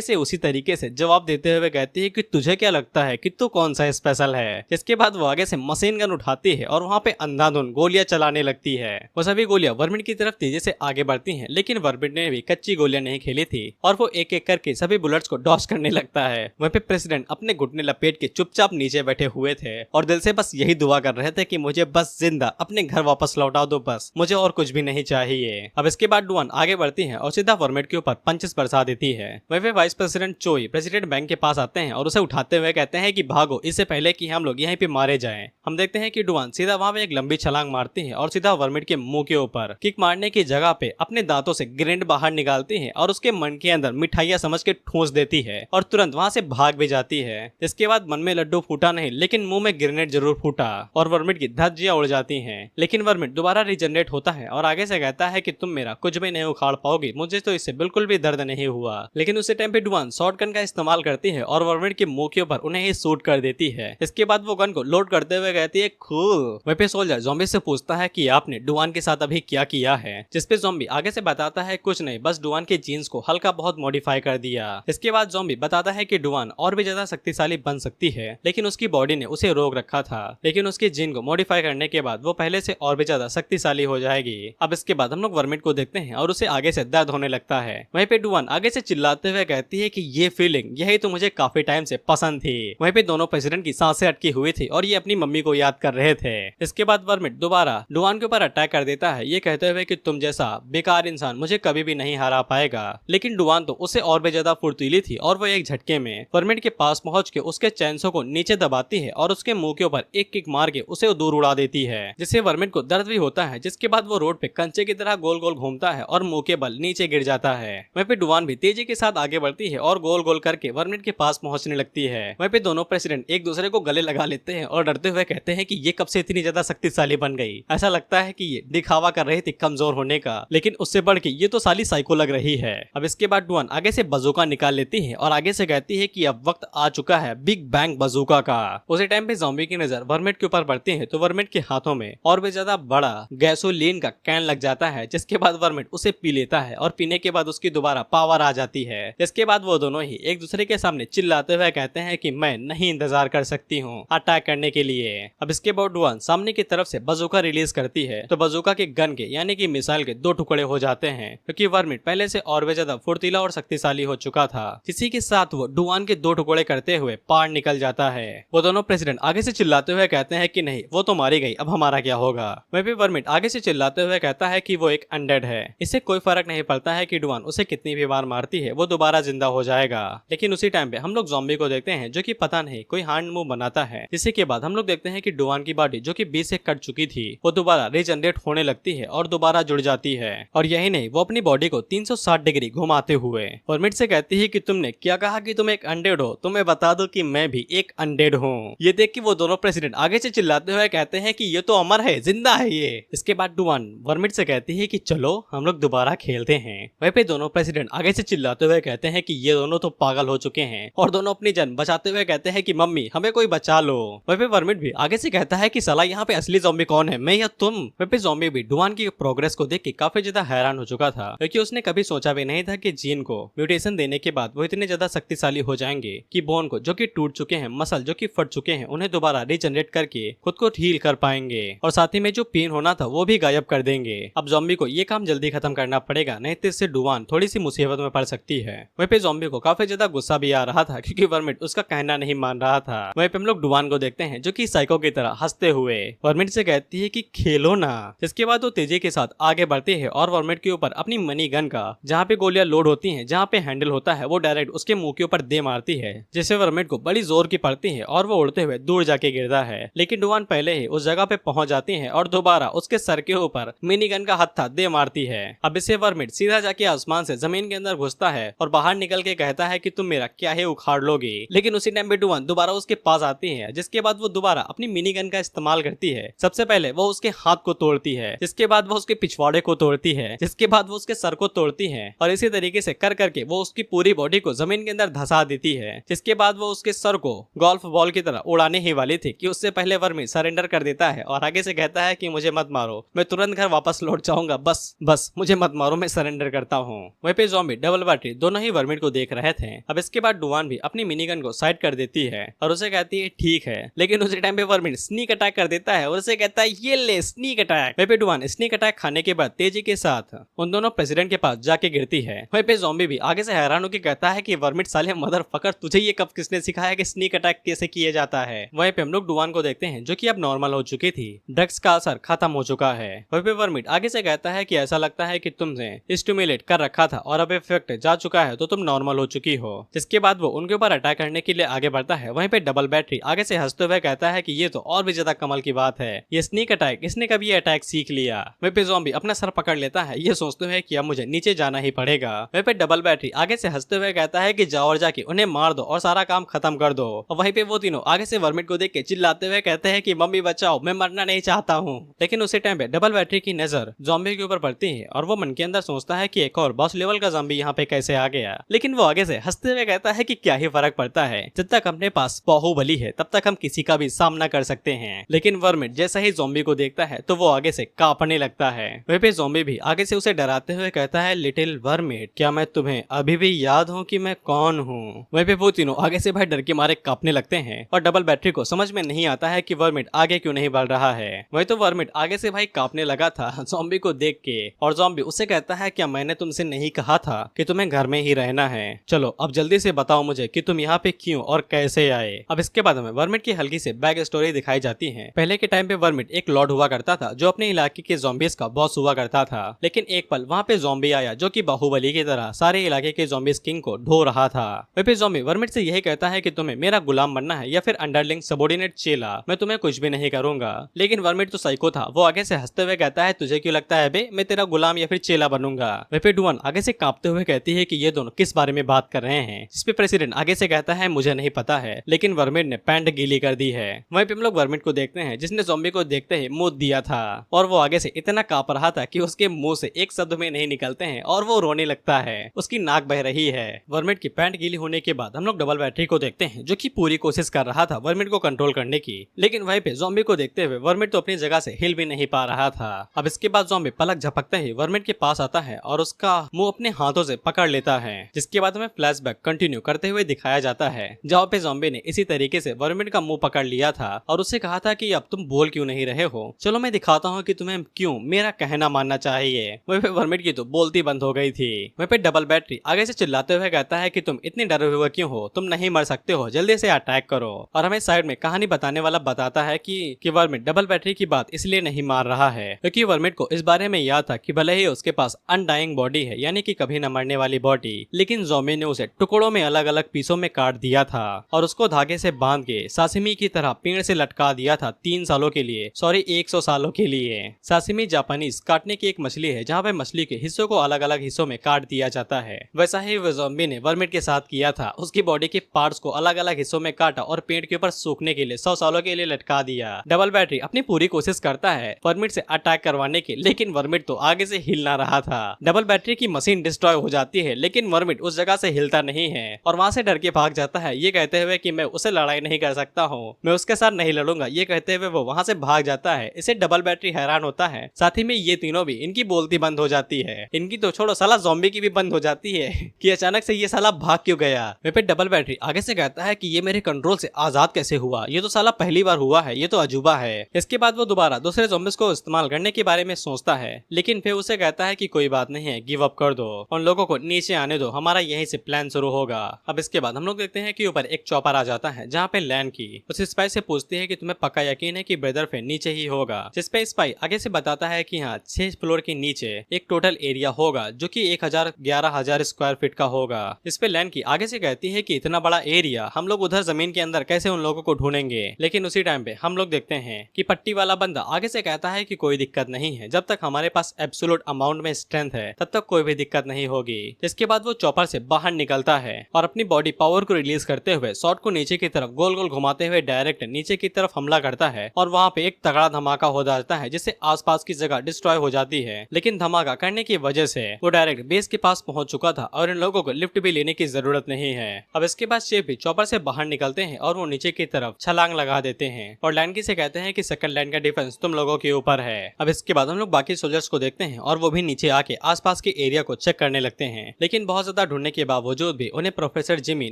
से उसी तरीके से जवाब देते हुए कहती है कि तुझे क्या लगता है कि तू कौन सा स्पेशल है। जिसके बाद वो आगे से मशीन गन उठाती है और वहाँ पे अंधाधुंध गोलियां चलाने लगती है। वो सभी गोलियां वर्मिट की तरफ तेजी से आगे बढ़ती हैं, लेकिन वर्मिट ने भी कच्ची गोलियां नहीं खेली थी और वो एक एक करके सभी बुलेट्स को डॉस करने लगता है। वहीं पे प्रेसिडेंट अपने घुटने लपेट के चुपचाप नीचे बैठे हुए थे और दिल से बस यही दुआ कर रहे थे कि मुझे बस जिंदा अपने घर वापस लौटा दो, बस मुझे और कुछ भी नहीं चाहिए। अब इसके बाद डुवान आगे बढ़ती है और सीधा वर्मिट के ऊपर पंचेस बरसा देती है। वहीं पे वाइस प्रेसिडेंट चोई प्रेसिडेंट बैंक के पास आते हैं और उसे उठाते हुए कहते हैं कि भागो, इससे पहले कि हम लोग यहीं पे मारे जाएं। हम देखते हैं कि डुवान सीधा वहां पे एक लंबी छलांग मारती है और सीधा वर्मिट के मुंह के ऊपर किक मारने की जगह पे अपने दांतों से ग्रेनेड बाहर निकालती है और उसके मन के अंदर मिठाइयां समझ के ठूंस देती है और तुरंत वहां से भाग भी जाती है। इसके बाद मन में लड्डू फूटा नहीं, लेकिन मुंह में ग्रेनेड जरूर फूटा और वर्मिट की धज्जियां उड़ जाती हैं। लेकिन वर्मिट दोबारा रिजनरेट होता है और आगे से कहता है कि तुम मेरा कुछ भी नहीं उखाड़ पाओगी, मुझे तो इससे बिल्कुल भी दर्द नहीं हुआ। लेकिन उसी टाइम पे डुवान शॉर्ट गन का इस्तेमाल करती है और वर्मिट के मुंह के ऊपर उन्हें ही शूट कर देती है। इसके बाद वो गन को लोड करते हुए कहती है कूल। वहीं पे सोल्जर ज़ॉम्बी से पूछता है कि आपने डुवान के साथ अभी क्या किया है, जिसपे ज़ॉम्बी आगे से बताता है कुछ नहीं, बस डुवान के जीन्स को हल्का बहुत मॉडिफाई कर दिया। इसके बाद ज़ॉम्बी बताता है कि डुवान और भी ज्यादा शक्तिशाली बन सकती है, लेकिन उसकी बॉडी ने उसे रोक रखा था, लेकिन उसके जीन को मॉडिफाई करने के बाद वो पहले से और भी ज्यादा शक्तिशाली हो जाएगी। अब इसके बाद हम लोग वर्मिट को देखते हैं और उसे आगे से दर्द होने लगता है। वहीं पे डुवान आगे से चिल्लाते हुए कहती है कि ये फीलिंग यही तो मुझे काफी टाइम से पसंद थी। वहीं पे दोनों प्रेसिडेंट की सांसें अटकी हुई थी और ये अपनी मम्मी को याद कर रहे थे। इसके बाद वर्मिट दोबारा डुवान के ऊपर अटैक कर देता है, ये कहते हुए कि तुम जैसा बेकार इंसान मुझे कभी भी नहीं हरा पाएगा। लेकिन डुवान तो उससे और भी ज्यादा फुर्तीली थी और वो एक झटके में वर्मिट के पास पहुंच के उसके चैनसों को नीचे दबाती है और उसके मुंह के ऊपर एक किक मार के उसे दूर उड़ा देती है, जिससे वर्मिट को दर्द भी होता है। जिसके बाद वो रोड पे कंचे की तरह गोल गोल घूमता है और मुंह के बल नीचे गिर जाता है। वहीं पे डुवान भी तेजी के साथ आगे बढ़ती है और गोल गोल करके वर्मिट के पास पहुंचने लगती है। वहीं पे दोनों प्रेसिडेंट एक दूसरे को गले लगा लेते हैं और डरते हुए कहते हैं कि ये कब से इतनी ज्यादा शक्तिशाली बन गई। ऐसा लगता है कि ये दिखावा कर रही थी कमजोर होने का, लेकिन उससे बढ़ के ये तो साली साइको लग रही है। अब इसके बाद डुवान आगे से बजूका निकाल लेती है और आगे से कहती है कि अब वक्त आ चुका है बिग बैंग बजूका का। उसी टाइम पे ज़ॉम्बी की नजर वर्मिट के ऊपर पड़ती है तो वर्मिट के हाथों में और भी ज्यादा बड़ा गैसोलीन का कैन लग जाता है, जिसके बाद वर्मिट उसे पी लेता है और पीने के बाद उसकी दोबारा पावर आ जाती है। इसके बाद वो दोनों ही एक दूसरे के सामने चिल्लाते हुए कहते हैं कि मैं नहीं इंतजार कर सकती हूँ अटैक करने के लिए। अब इसके बाद डुवान सामने की तरफ से बजूका रिलीज करती है तो बजूका के गन के यानी कि मिसाइल के दो टुकड़े हो जाते हैं, क्योंकि वर्मिट पहले से और भी ज्यादा फुर्तीला और शक्तिशाली हो चुका था। इसी के साथ वो डुवान के दो टुकड़े करते हुए पार निकल जाता है। वो दोनों प्रेसिडेंट आगे से चिल्लाते हुए कहते हैं कि नहीं वो तो मारी गई, अब हमारा क्या होगा। वहीं पे वर्मिट आगे से चिल्लाते हुए कहता है कि वो एक अनडेड है, इससे कोई फर्क नहीं पड़ता है कि डुवान उसे कितनी भी बार मारती है, वो दोबारा जिंदा हो जाएगा। लेकिन उसी टाइम पे हम लोग ज़ॉम्बी को देखते हैं जो कि पता नहीं कोई हैंड मूव बनाता है, जिसके के बाद हम लोग देखते हैं कि डुवान की बॉडी जो कि बीच से कट चुकी थी वो दोबारा रिजनरेट होने लगती है और दोबारा जुड़ जाती है। और यही नहीं, वो अपनी बॉडी को 360 डिग्री घुमाते हुए वर्मिट से कहती है कि तुमने क्या कहा कि तुम एक अनडेड हो, तुम्हें बता दो कि मैं भी एक अनडेड हूँ। ये देख के वो दोनों प्रेसिडेंट आगे से चिल्लाते हुए कहते हैं कि ये तो अमर है, जिंदा है ये। इसके बाद डुवान वर्मिट से कहती है कि चलो हम लोग दोबारा खेलते हैं। वहीं पे दोनों प्रेसिडेंट आगे से चिल्लाते हुए कहते हैं कि ये दोनों तो पागल हो चुके हैं और दोनों अपनी जान बचाते हुए कहते हैं कि मम्मी हमें कोई बचा लो। वहीं पे वर्मिट भी आगे से कहता है कि साला यहाँ पे असली ज़ॉम्बी कौन है, मैं या तुम। वहीं पे ज़ॉम्बी भी डुवान की प्रोग्रेस को देख के काफी ज्यादा हैरान हो चुका था, क्योंकि उसने कभी सोचा भी नहीं था कि जीन को म्यूटेशन देने के बाद वो इतने ज्यादा शक्तिशाली हो जाएंगे कि बोन को जो कि टूट चुके हैं, मसल जो कि फट चुके हैं, उन्हें दोबारा रिजनरेट करके खुद को हील कर पाएंगे और साथ ही में जो पेन होना था वो भी गायब कर देंगे। अब ज़ॉम्बी को ये काम जल्दी खत्म करना पड़ेगा, नहीं तो इससे डुवान थोड़ी सी मुसीबत में पड़ सकती है। वहीं पे ज़ॉम्बी को काफी ज्यादा गुस्सा भी आ रहा था, क्योंकि वर्मिट उसका कहना नहीं मान रहा था। वहीं पे हम लोग डुवान को देखते हैं जो कि साइको की तरह हंसते हुए वर्मिट से कहती है कि खेलो ना। जिसके बाद वो तेजी के साथ आगे बढ़ती है और वर्मिट के ऊपर अपनी मनी गन का जहाँ पे गोलियां लोड होती हैं, जहाँ पे हैंडल होता है, वो डायरेक्ट उसके मुंह के ऊपर दे मारती है, जिससे वर्मिट को बड़ी जोर की पड़ती है और वो उड़ते हुए दूर जाके गिरता है। लेकिन डुवान पहले ही उस जगह पे पहुंच जाती है और दोबारा उसके सर के ऊपर मिनी गन का हत्था दे मारती है। अब इसे वर्मिट सीधा जाके आसमान से जमीन के अंदर घुसता है और बाहर निकल के कहता है कि तुम मेरा क्या ही उखाड़ लोगे। लेकिन उसी टाइम पे डुवान दोबारा उसके पास आती है, जिसके बाद वो दोबारा अपनी मिनी गन का इस्तेमाल करती है। सबसे पहले वो उसके हाथ को तोड़ती है, जिसके बाद वो उसके पिछवाड़े को तोड़ती है, जिसके बाद वो उसके सर को तोड़ती है और इसी तरीके से कर करके वो उसकी पूरी बॉडी को जमीन के अंदर धंसा देती है। जिसके बाद वो उसके सर को गोल्फ बॉल की तरह उड़ाने ही वाली थी कि उससे पहले वर्मी सरेंडर कर देता है और आगे से कहता है कि मुझे मत मारो, मैं तुरंत घर वापस लौट जाऊंगा, बस मुझे मत मारो, मैं सरेंडर करता हूँ। वहीं पे ज़ॉम्बी डबल बैटरी दोनों ही वर्मिट को देख रहे थे। अब इसके बाद डुवान भी अपनी मिनी गन को साइड कर देती है और उसे कहती है ठीक है, लेकिन उसी टाइम पे वर्मिट स्नीक अटैक कर देता है और उसे कहता है ये ले स्नीक अटैक। वहीं पे डुवान स्नीक अटैक खाने के बाद तेजी के साथ उन दोनों प्रेसिडेंट के पास जाके गिरती है। वहीं पे ज़ॉम्बी भी आगे से हैरान होकर कहता है कि वर्मिट साले मदर फकर, तुझे ये कब किसने सिखाया कि स्नीक अटैक कैसे किया जाता है। वहीं पे हम लोग डुवान को देखते हैं जो कि अब नॉर्मल हो चुकी थी, ड्रग्स का असर खत्म हो चुका है। वहीं पे वर्मिट आगे से कहता है कि ऐसा लगता है कि तुमसे स्टिमुलेट कर रखा था और अब इफेक्ट जा चुका है तो तुम नॉर्मल हो चुकी हो। जिसके बाद वो उनके ऊपर अटैक करने के लिए आगे बढ़ता है। वहीं पे डबल बैटरी आगे से हंसते हुए कहता है कि ये तो और भी ज्यादा कमाल की बात है, ये स्नीक अटैक इसने कभी ये अटैक सीख लिया। वहीं पे ज़ॉम्बी अपना सर पकड़ लेता है, ये सोचते हुए कि अब मुझे नीचे जाना ही पड़ेगा। वहीं पे डबल बैटरी आगे से हंसते हुए कहता है कि जाओ और जाके उन्हें मार दो और सारा काम खत्म कर दो। और वहीं पे वो तीनों आगे से वर्मिट को देख के चिल्लाते हुए कहते हैं कि मम्मी बचाओ, मैं मरना नहीं चाहता हूँ। लेकिन उसी टाइम पे डबल बैटरी की नजर ज़ॉम्बी के ऊपर पड़ती है और वो मन के अंदर सोचता है कि एक और बॉस लेवल का ज़ॉम्बी यहाँ पे कैसे आ गया। लेकिन वो आगे से हंसते हुए कहता है कि क्या ही फर्क पड़ता है, जब तक अपने पास बाहुबली है तब तक हम किसी का भी सामना कर सकते हैं। लेकिन वर्मिट जैसा ही ज़ॉम्बी को देखता है तो वो आगे से कांपने लगता है। वहीं पे ज़ॉम्बी भी आगे से उसे डराते हुए कहता है लिटिल वर्मिट, क्या मैं तुम्हें अभी भी याद हूँ कि मैं कौन हूँ। वहीं पे वो तीनों आगे से भाई डर के मारे कांपने लगते हैं और डबल बैटरी को समझ में नहीं आता है कि वर्मिट आगे क्यों नहीं बढ़ रहा है। वही तो वर्मिट आगे से भाई कांपने लगा था ज़ॉम्बी को देख के और ज़ॉम्बी उससे कहता है क्या मैंने तुमसे नहीं कहा था कि तुम्हें घर में ही रहना है, चलो अब जल्दी से बताओ मुझे कि तुम यहाँ पे क्यों और कैसे आए। अब इसके बाद हमें वर्मिट की हल्की से बैक स्टोरी दिखाई जाती है। पहले के टाइम पे वर्मिट एक लॉर्ड हुआ करता था जो अपने इलाके के ज़ॉम्बीज का बॉस हुआ करता था। लेकिन एक पल वहाँ पे ज़ॉम्बी आया जो कि बाहुबली की तरह सारे इलाके के ज़ॉम्बीज किंग को ढो रहा था। वहीं पे ज़ॉम्बी वर्मिट से यही कहता है कि तुम्हें मेरा गुलाम बनना है या फिर अंडरलिंग सबॉर्डिनेट चेला, मैं तुम्हें कुछ भी नहीं करूंगा। लेकिन वर्मिट तो साइको था, वो आगे से हंसते हुए कहता है तुझे क्यों लगता है बे मैं तेरा गुलाम या फिर चेला बनूंगा। वहीं पे डुवान आगे से कांपते हुए कहती है कि ये दोनों किस बारे में बात कर रहे हैं। इस पे प्रेसिडेंट आगे से कहता है मुझे नहीं पता है, लेकिन वर्मिट ने पैंट गीली कर दी है। वहीं पे हम लोग वर्मिट को देखते हैं जिसने ज़ॉम्बी को देखते ही मुंह दिया था और वो आगे से इतना कांप रहा था कि उसके मुंह से एक शब्द में नहीं निकलते हैं और वो रोने लगता है, उसकी नाक बह रही है। वर्मिट की पैंट गीली होने के बाद हम लोग डबल बैटरी को देखते हैं जो कि पूरी कोशिश कर रहा था वर्मिट को कंट्रोल करने की। लेकिन वहीं पे ज़ॉम्बी को देखते हुए वर्मिट तो अपनी जगह से हिल भी नहीं पा रहा था। अब इसके बाद ज़ॉम्बी पलक झपकते ही वर्मिट के पास आता है और उसका मुंह अपने हाथों से पकड़ लेता है। जिसके बाद हमें फ्लैशबैक कंटिन्यू करते हुए दिखाया जाता है जहाँ पे ज़ॉम्बी ने इसी तरीके से वर्मिट का मुंह पकड़ लिया था और उससे कहा था कि अब तुम बोल क्यों नहीं रहे हो, चलो मैं दिखाता हूँ कि तुम्हें क्यों मेरा कहना मानना चाहिए। वहीं पे वर्मिट की तो बोलती बंद हो गई थी। वहीं पे डबल बैटरी आगे से चिल्लाते हुए कहता है कि तुम इतने डरे हुए क्यों हो, तुम नहीं मर सकते हो, जल्दी से अटैक करो। और हमें साइड में कहानी बताने वाला बताता है कि वर्मिट डबल बैटरी की बात इसलिए नहीं मार रहा है क्योंकि वर्मिट को इस बारे में याद था कि भले ही उसके पास अनडाइंग बॉडी है यानी कि कभी न मरने वाली बॉडी, लेकिन ज़ॉम्बी ने उसे टुकड़ों में अलग अलग पीसों में काट दिया था और उसको धागे से बांध के सासिमी की तरह पेड़ से लटका दिया था 3 सालों के लिए, सॉरी 100 सालों के लिए। सासिमी जापानीज काटने की एक मछली है जहाँ पे मछली के हिस्सों को अलग अलग हिस्सों में काट दिया जाता है। वैसा ही वो ज़ॉम्बी ने वर्मिट के साथ किया था, उसकी बॉडी के पार्ट्स को अलग अलग हिस्सों में काटा और पेड़ के ऊपर सूखने के लिए 100 सालों के लिए लटका दिया। डबल बैटरी अपनी पूरी कोशिश करता है वर्मिट से अटैक करवाने की, लेकिन वर्मिट तो आगे से हिल ना रहा था। डबल बैटरी की मशीन डिस्ट्रॉय हो जाती है लेकिन वर्मिट उस जगह से हिलता नहीं है और वहाँ से डर के भाग जाता है, ये कहते हुए कि मैं उसे लड़ाई नहीं कर सकता हूँ, मैं उसके साथ नहीं लड़ूंगा। ये कहते हुए वो वहाँ से भाग जाता है। इसे डबल बैटरी हैरान होता है, साथ ही में ये तीनों भी इनकी बोलती बंद हो जाती है, इनकी तो छोड़ो साला ज़ॉम्बी की भी बंद हो जाती है कि अचानक से ये साला भाग क्यों गया। वहीं पे डबल बैटरी आगे से कहता है कि ये मेरे कंट्रोल से आजाद कैसे हुआ, ये तो साला पहली बार हुआ है, ये तो अजूबा है। इसके बाद वो दोबारा दूसरे ज़ॉम्बीज़ को इस्तेमाल करने के बारे में सोचता है, लेकिन फिर उसे कहता है कि कोई बात नहीं है, गिव अप कर दो, उन लोगों को नीचे आने दो, हमारा यहीं से प्लान शुरू होगा। अब इसके बाद हम लोग देखते हैं कि ऊपर एक चॉपर आ जाता है जहाँ पे लैंड की उस स्पाई से पूछती है कि तुम्हें पक्का यकीन है कि ब्रदर पे नीचे ही होगा। जिस पे स्पाई आगे से बताता है कि हाँ 6 फ्लोर के नीचे एक टोटल एरिया होगा जो कि 11,000 स्क्वायर फीट का होगा। इस पे लैंड की आगे से कहती है कि इतना बड़ा एरिया हम लोग उधर जमीन के अंदर कैसे उन लोगों को ढूंढेंगे। लेकिन उसी टाइम पे हम लोग देखते हैं कि पट्टी वाला बंदा आगे से कहता है है कि कोई दिक्कत नहीं है, जब तक हमारे पास एब्सोल्यूट अमाउंट में स्ट्रेंथ है तब तक कोई भी दिक्कत नहीं होगी। इसके बाद वो चॉपर से बाहर निकलता है और अपनी बॉडी पावर को रिलीज करते हुए शॉट को नीचे की तरफ गोल गोल घुमाते हुए डायरेक्ट नीचे की तरफ हमला करता है और वहाँ पे एक तगड़ा धमाका हो जाता है जिससे आसपास की जगह डिस्ट्रॉय हो जाती है। लेकिन धमाका करने की वजह से वो डायरेक्ट बेस के पास पहुंच चुका था और इन लोगों को लिफ्ट भी लेने की जरूरत नहीं है। अब इसके बाद शेफ भी चॉपर से बाहर निकलते हैं और वो नीचे की तरफ छलांग लगा देते हैं और लैंकी से कहते हैं कि सेकंड लाइन का डिफेंस तुम लोगों के ऊपर है। अब इसके बाद हम लोग बाकी सोल्जर्स को देखते हैं और वो भी नीचे आके आसपास के एरिया को चेक करने लगते हैं, लेकिन बहुत ज्यादा ढूंढने के बावजूद भी उन्हें प्रोफेसर जिमी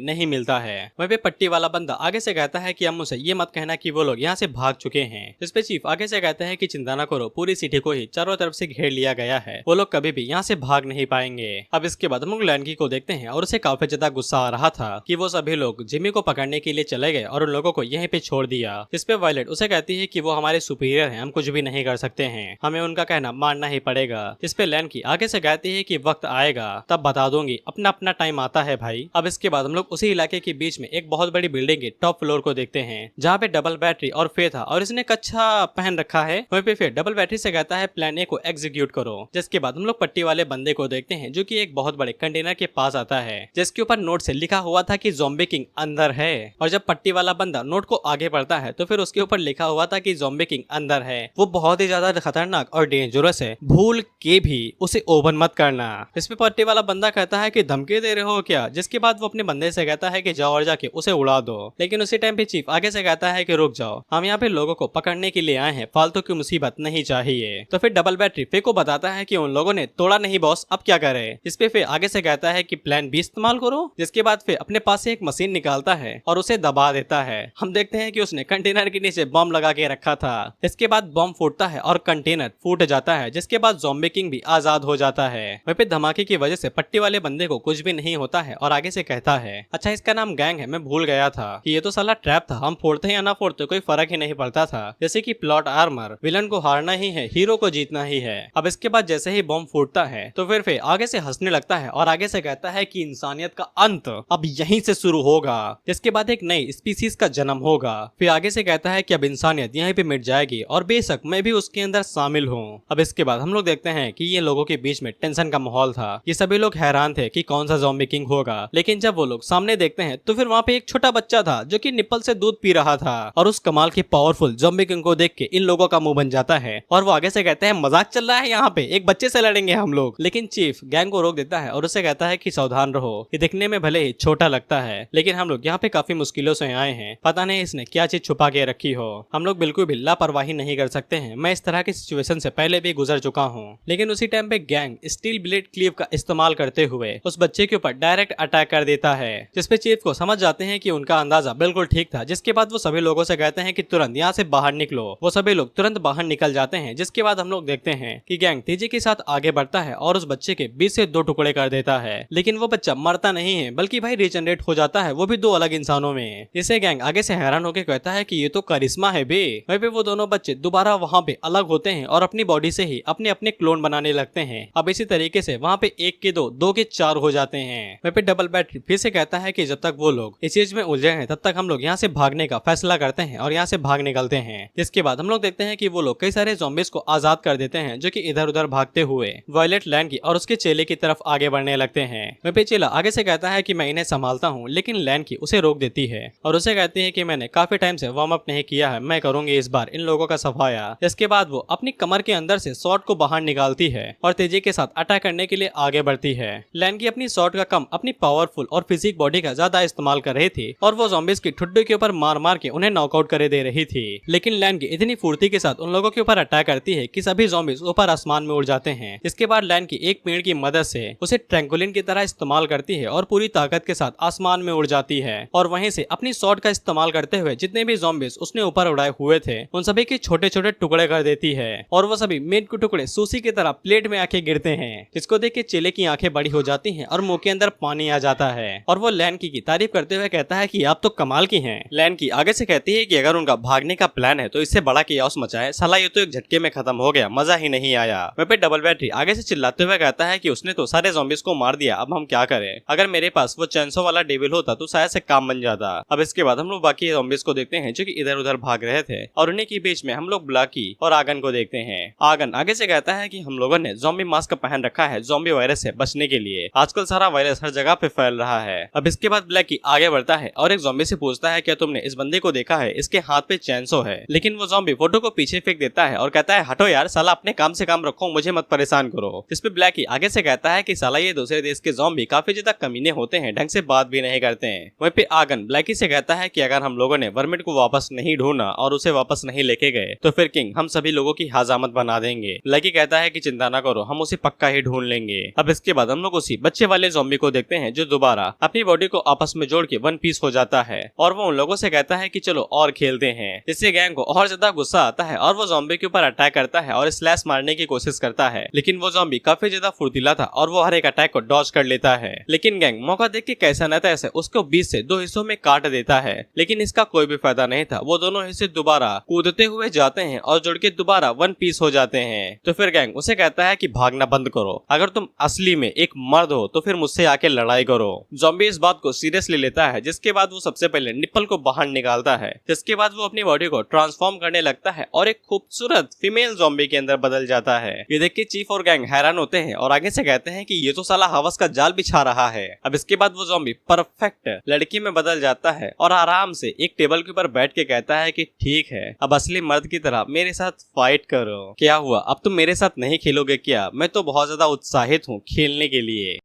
नहीं मिलता है। वहीं पे पट्टी वाला बंदा आगे से कहता है कि अम्मू से ये मत कहना कि वो लोग यहाँ से भाग चुके हैं। इस पे चीफ आगे से कहता है कि चिंता न करो, पूरी सिटी को ही चारों तरफ से घेर लिया गया है, वो लोग कभी भी यहाँ से भाग नहीं पाएंगे। अब इसके बाद हम लोग लैंकी को देखते हैं और उसे काफी ज्यादा गुस्सा आ रहा था कि वो सभी लोग जिमी को पकड़ने के लिए चले गए और उन लोगों को यहीं पे छोड़ दिया। इस पे वायलेट उसे कहती है कि वो हमारे सुपीरियर हैं, हम कुछ भी नहीं कर सकते हैं, हमें उनका कहना मानना ही पड़ेगा। इस पे लैंकी आगे से कहती है कि वक्त आएगा तब बता दूंगी, अपना अपना टाइम आता है भाई। अब इसके बाद हम लोग उसी इलाके के बीच में एक बहुत बड़ी बिल्डिंग के टॉप फ्लोर को देखते हैं जहाँ पे डबल बैटरी और फे था और इसने कच्छा पहन रखा है। वहीं पे फिर डबल बैटरी से कहता है प्लान ए को एग्जीक्यूट करो। जिसके बाद हम लोग पट्टी वाले बंदे को देखते हैं जो कि एक बहुत बड़े कंटेनर के पास आता है जिसके ऊपर नोट से लिखा हुआ था कि ज़ॉम्बी किंग अंदर है। और जब पट्टी वाला बंदा नोट को आगे बढ़ता है तो फिर उसके ऊपर लिखा हुआ था कि ज़ॉम्बी किंग अंदर है, वो बहुत ही ज्यादा खतरनाक और डेंजरस है, भूल के भी उसे ओपन मत करना। इस पे पट्टी वाला बंदा कहता है कि धमकी दे रहे हो क्या। जिसके बाद वो अपने बंदे से कहता है कि जाओ और जाके उसे उड़ा दो। लेकिन उसी टाइम पे चीफ आगे से कहता है कि रुक जाओ, हम यहाँ पे लोगों को पकड़ने के लिए आए हैं, फालतू की मुसीबत नहीं चाहिए। तो फिर डबल बैटरी फे को बताता है कि उन लोगों ने तोड़ा नहीं बॉस, अब क्या करे। इस पे फे आगे से कहता है कि प्लान बी इस्तेमाल करो। जिसके बाद फे अपने पास से एक मशीन निकालता है और उसे दबा देता है। हम देखते हैं कि उसने कंटेनर के नीचे बम लगा के रखा था। इसके बाद बम फूटता है और कंटेनर फूट जाता है, जिसके बाद ज़ॉम्बी किंग भी आजाद हो जाता है। वहीं पे धमाके की वजह से पट्टी वाले बंदे को कुछ भी नहीं होता है और आगे से कहता है अच्छा इसका नाम गैंग है, मैं भूल गया था कि ये तो साला ट्रैप था, हम फोड़ते हैं या ना फोड़ते कोई फर्क ही नहीं पड़ता था। जैसे कि प्लॉट आर्मर, विलन को हारना ही है, हीरो को जीतना ही है। अब इसके बाद जैसे ही बम फूटता है तो फिर आगे से हंसने लगता है और आगे से कहता है कि इंसानियत का अंत अब यहीं से शुरू होगा। जिसके बाद एक नई स्पीसीज का जन्म होगा। फिर आगे से कहता है कि अब इंसानियत यहीं पे मिट जाएगी और बेशक मैं भी उसके अंदर शामिल हूँ। अब इसके बाद हम लोग देखते हैं कि ये लोगों के बीच में टेंशन का माहौल था। ये सभी लोग हैरान थे कि कौन सा ज़ॉम्बी किंग होगा। लेकिन जब वो लोग सामने देखते हैं तो फिर वहाँ पे एक छोटा बच्चा था जो कि निप्पल से दूध पी रहा था और उस कमाल के पावरफुल ज़ॉम्बी किंग को देख के इन लोगों का मुंह बन जाता है और वो आगे से कहते हैं मजाक चल रहा है, यहाँ पे एक बच्चे से लड़ेंगे हम लोग। लेकिन चीफ गैंग को रोक देता है और उसे कहता है कि सावधान रहो, ये दिखने में भले ही छोटा लगता है लेकिन हम लोग यहाँ पे काफी मुश्किलों से आए हैं, पता नहीं इसने क्या चीज छुपा के रखी हो, हम लोग बिल्कुल भी लापरवाही नहीं कर सकते हैं, मैं इस तरह की सिचुएशन से पहले भी गुजर चुका हूँ। लेकिन उसी टाइम पे गैंग स्टील ब्लेड क्लीव का इस्तेमाल करते हुए उस बच्चे के ऊपर डायरेक्ट अटैक कर देता है, जिसपे चीफ को समझ जाते हैं कि उनका अंदाजा बिल्कुल ठीक था। जिसके बाद वो सभी लोगों से कहते हैं कि तुरंत यहाँ से बाहर निकलो। वो सभी लोग तुरंत बाहर निकल जाते हैं। जिसके बाद हम लोग देखते हैं कि गैंग तेजी के साथ आगे बढ़ता है और उस बच्चे के 20 से 2 टुकड़े कर देता है। लेकिन वो बच्चा मरता नहीं है बल्कि भाई रिजनरेट हो जाता है, वो भी 2 अलग इंसानों में। इसे गैंग आगे से हैरान होकर कहता है कि ये तो करिश्मा है बे। वहीं पे वो दोनों बच्चे दोबारा वहाँ पे अलग होते हैं और अपनी बॉडी से ही अपने अपने क्लोन बनाने लगते हैं। अब इसी तरीके से वहाँ पे 1 के 2, 2 के 4 हो जाते हैं। वहीं पे डबल बैटरी फिर से कहता है कि जब तक वो लोग इस चीज में उलझे हैं तब तक हम लोग यहाँ से भागने का फैसला करते हैं और यहाँ से भाग निकलते हैं। जिसके बाद हम लोग देखते हैं कि वो लोग कई सारे ज़ॉम्बीज को आजाद कर देते हैं जो कि इधर उधर भागते हुए वायलेट लैंड की और उसके चेले की तरफ आगे बढ़ने लगते हैं। वहीं पे चेला आगे से कहता है कि मैं इन्हें संभालता हूँ, लेकिन लैंड की उसे रोक देती है और उसे कहती है कि मैंने काफी टाइम से वार्म अप नहीं किया है, मैं करूंगी इस बार इन लोगों का सफाया। इसके बाद वो अपनी कमर के अंदर से शॉट को बाहर निकालती है और तेजी के साथ अटैक करने के लिए आगे बढ़ती है। लैंड की अपनी शॉट का कम अपनी पावरफुल और फिजिक बॉडी का ज्यादा इस्तेमाल कर रही थी और वो ज़ॉम्बीज की ठुड्डू के ऊपर मार मार के उन्हें नॉकआउट कर दे रही थी। लेकिन लैंड की इतनी फुर्ती के साथ उन लोगों के ऊपर अटैक करती है कि सभी ज़ॉम्बीज ऊपर आसमान में उड़ जाते हैं। इसके बाद लैंड की एक पेड़ की मदद से उसे ट्रैंकुलिन की तरह इस्तेमाल करती है और पूरी ताकत के साथ आसमान में उड़ जाती है और वहीं से अपनी शॉट का इस्तेमाल करते हुए जितने भी ज़ॉम्बीज उसने ऊपर उड़ाए हुए थे उन सभी के छोटे छोटे टुकड़े कर देती है और वो सभी मीट के टुकड़े सूसी की तरह प्लेट में आके गिरते हैं। जिसको देख के चेले की आंखें बड़ी हो जाती हैं और मुंह के अंदर पानी आ जाता है और वो लैंड की तारीफ करते हुए कहता है कि आप तो कमाल की हैं। लैंड की आगे से कहती है कि अगर उनका भागने का प्लान है तो इससे बड़ा कियास मचाए, साला ये तो एक झटके में खत्म हो गया, मजा ही नहीं आया। वहीं पे डबल बैटरी आगे से चिल्लाते हुए कहता है कि उसने तो सारे ज़ॉम्बीज को मार दिया, अब हम क्या करें, अगर मेरे पास वो चैंसो वाला डेविल होता तो शायद से काम बन जाता। अब इसके बाद हम लोग बाकी ज़ॉम्बीज को देखते हैं जो कि इधर उधर भाग रहे थे और उन्हीं के बीच में हम लोग ब्लैकी और आगन को देखते हैं। आगन आगे से कहता है कि हम लोगों ने ज़ॉम्बी मास्क पहन रखा है ज़ॉम्बी वायरस से बचने के लिए। आजकल सारा वायरस हर जगह पे फैल रहा है। अब इसके बाद ब्लैकी आगे बढ़ता है और एक ज़ॉम्बी से पूछता है क्या तुमने इस बंदे को देखा है, इसके हाथ पे चैनसो है। लेकिन वो ज़ॉम्बी फोटो को पीछे फेंक देता है और कहता है हटो यार साला, अपने काम से काम रखो, मुझे मत परेशान करो। जिस पे ब्लैकी आगे से कहता है कि साला ये दूसरे देश के ज़ॉम्बी काफी ज्यादा कमीने होते हैं, ढंग से बात भी नहीं करते हैं। वहीं पे आगन ब्लैकी से कहता है कि अगर हम लोगों ने वर्मिट को वापस नहीं ढूंढा और उसे वापस नहीं लेके गए तो फिर किंग हम सभी लोगों की हजामत बना देंगे। ब्लैकी कहता है कि चिंता ना करो, हम उसे पक्का ही ढूंढ लेंगे। अब इसके बाद हम लोग उसी बच्चे वाले ज़ॉम्बी को देखते हैं जो दोबारा अपनी बॉडी को आपस में जोड़ के वन पीस हो जाता है और वो उन लोगों से कहता है कि चलो और खेलते हैं। जिससे गैंग को और ज्यादा गुस्सा आता है और वो ज़ॉम्बी के ऊपर अटैक करता है और स्लैश मारने की कोशिश करता है। लेकिन वो ज़ॉम्बी काफी ज्यादा फुर्तीला था और वो हर एक अटैक को डॉज कर लेता है। लेकिन गैंग मौका देख के कैसा न तैसे उसको बीच से दो हिस्सों में काट देता है। लेकिन इसका कोई भी फायदा नहीं था, वो दोनों हिस्से दोबारा कूदते हुए जाते हैं और जुड़ के दोबारा वन पीस हो जाते हैं। तो फिर गैंग उसे कहता है कि भागना बंद करो, अगर तुम असली में एक मर्द हो तो फिर मुझसे आके लड़ाई करो। ज़ॉम्बी इस बात को सीरियसली लेता है, जिसके बाद वो सबसे पहले निप्पल को बाहर निकालता है। जिसके बाद वो अपनी बॉडी को ट्रांसफॉर्म करने लगता है और एक खूबसूरत फीमेल ज़ॉम्बी के अंदर बदल जाता है। ये देख के चीफ और गैंग हैरान होते हैं और आगे से कहते हैं कि ये तो साला हवस का जाल बिछा रहा है। अब इसके बाद वो ज़ॉम्बी परफेक्ट लड़की में बदल जाता है और आराम से एक टेबल के ऊपर बैठ के कहता है कि ठीक है, अब असली मर्द की तरह मेरे साथ फाइट करो। क्या हुआ, अब तुम मेरे साथ नहीं खेलोगे क्या? मैं तो बहुत ज्यादा उत्साहित हूँ खेलने के लिए।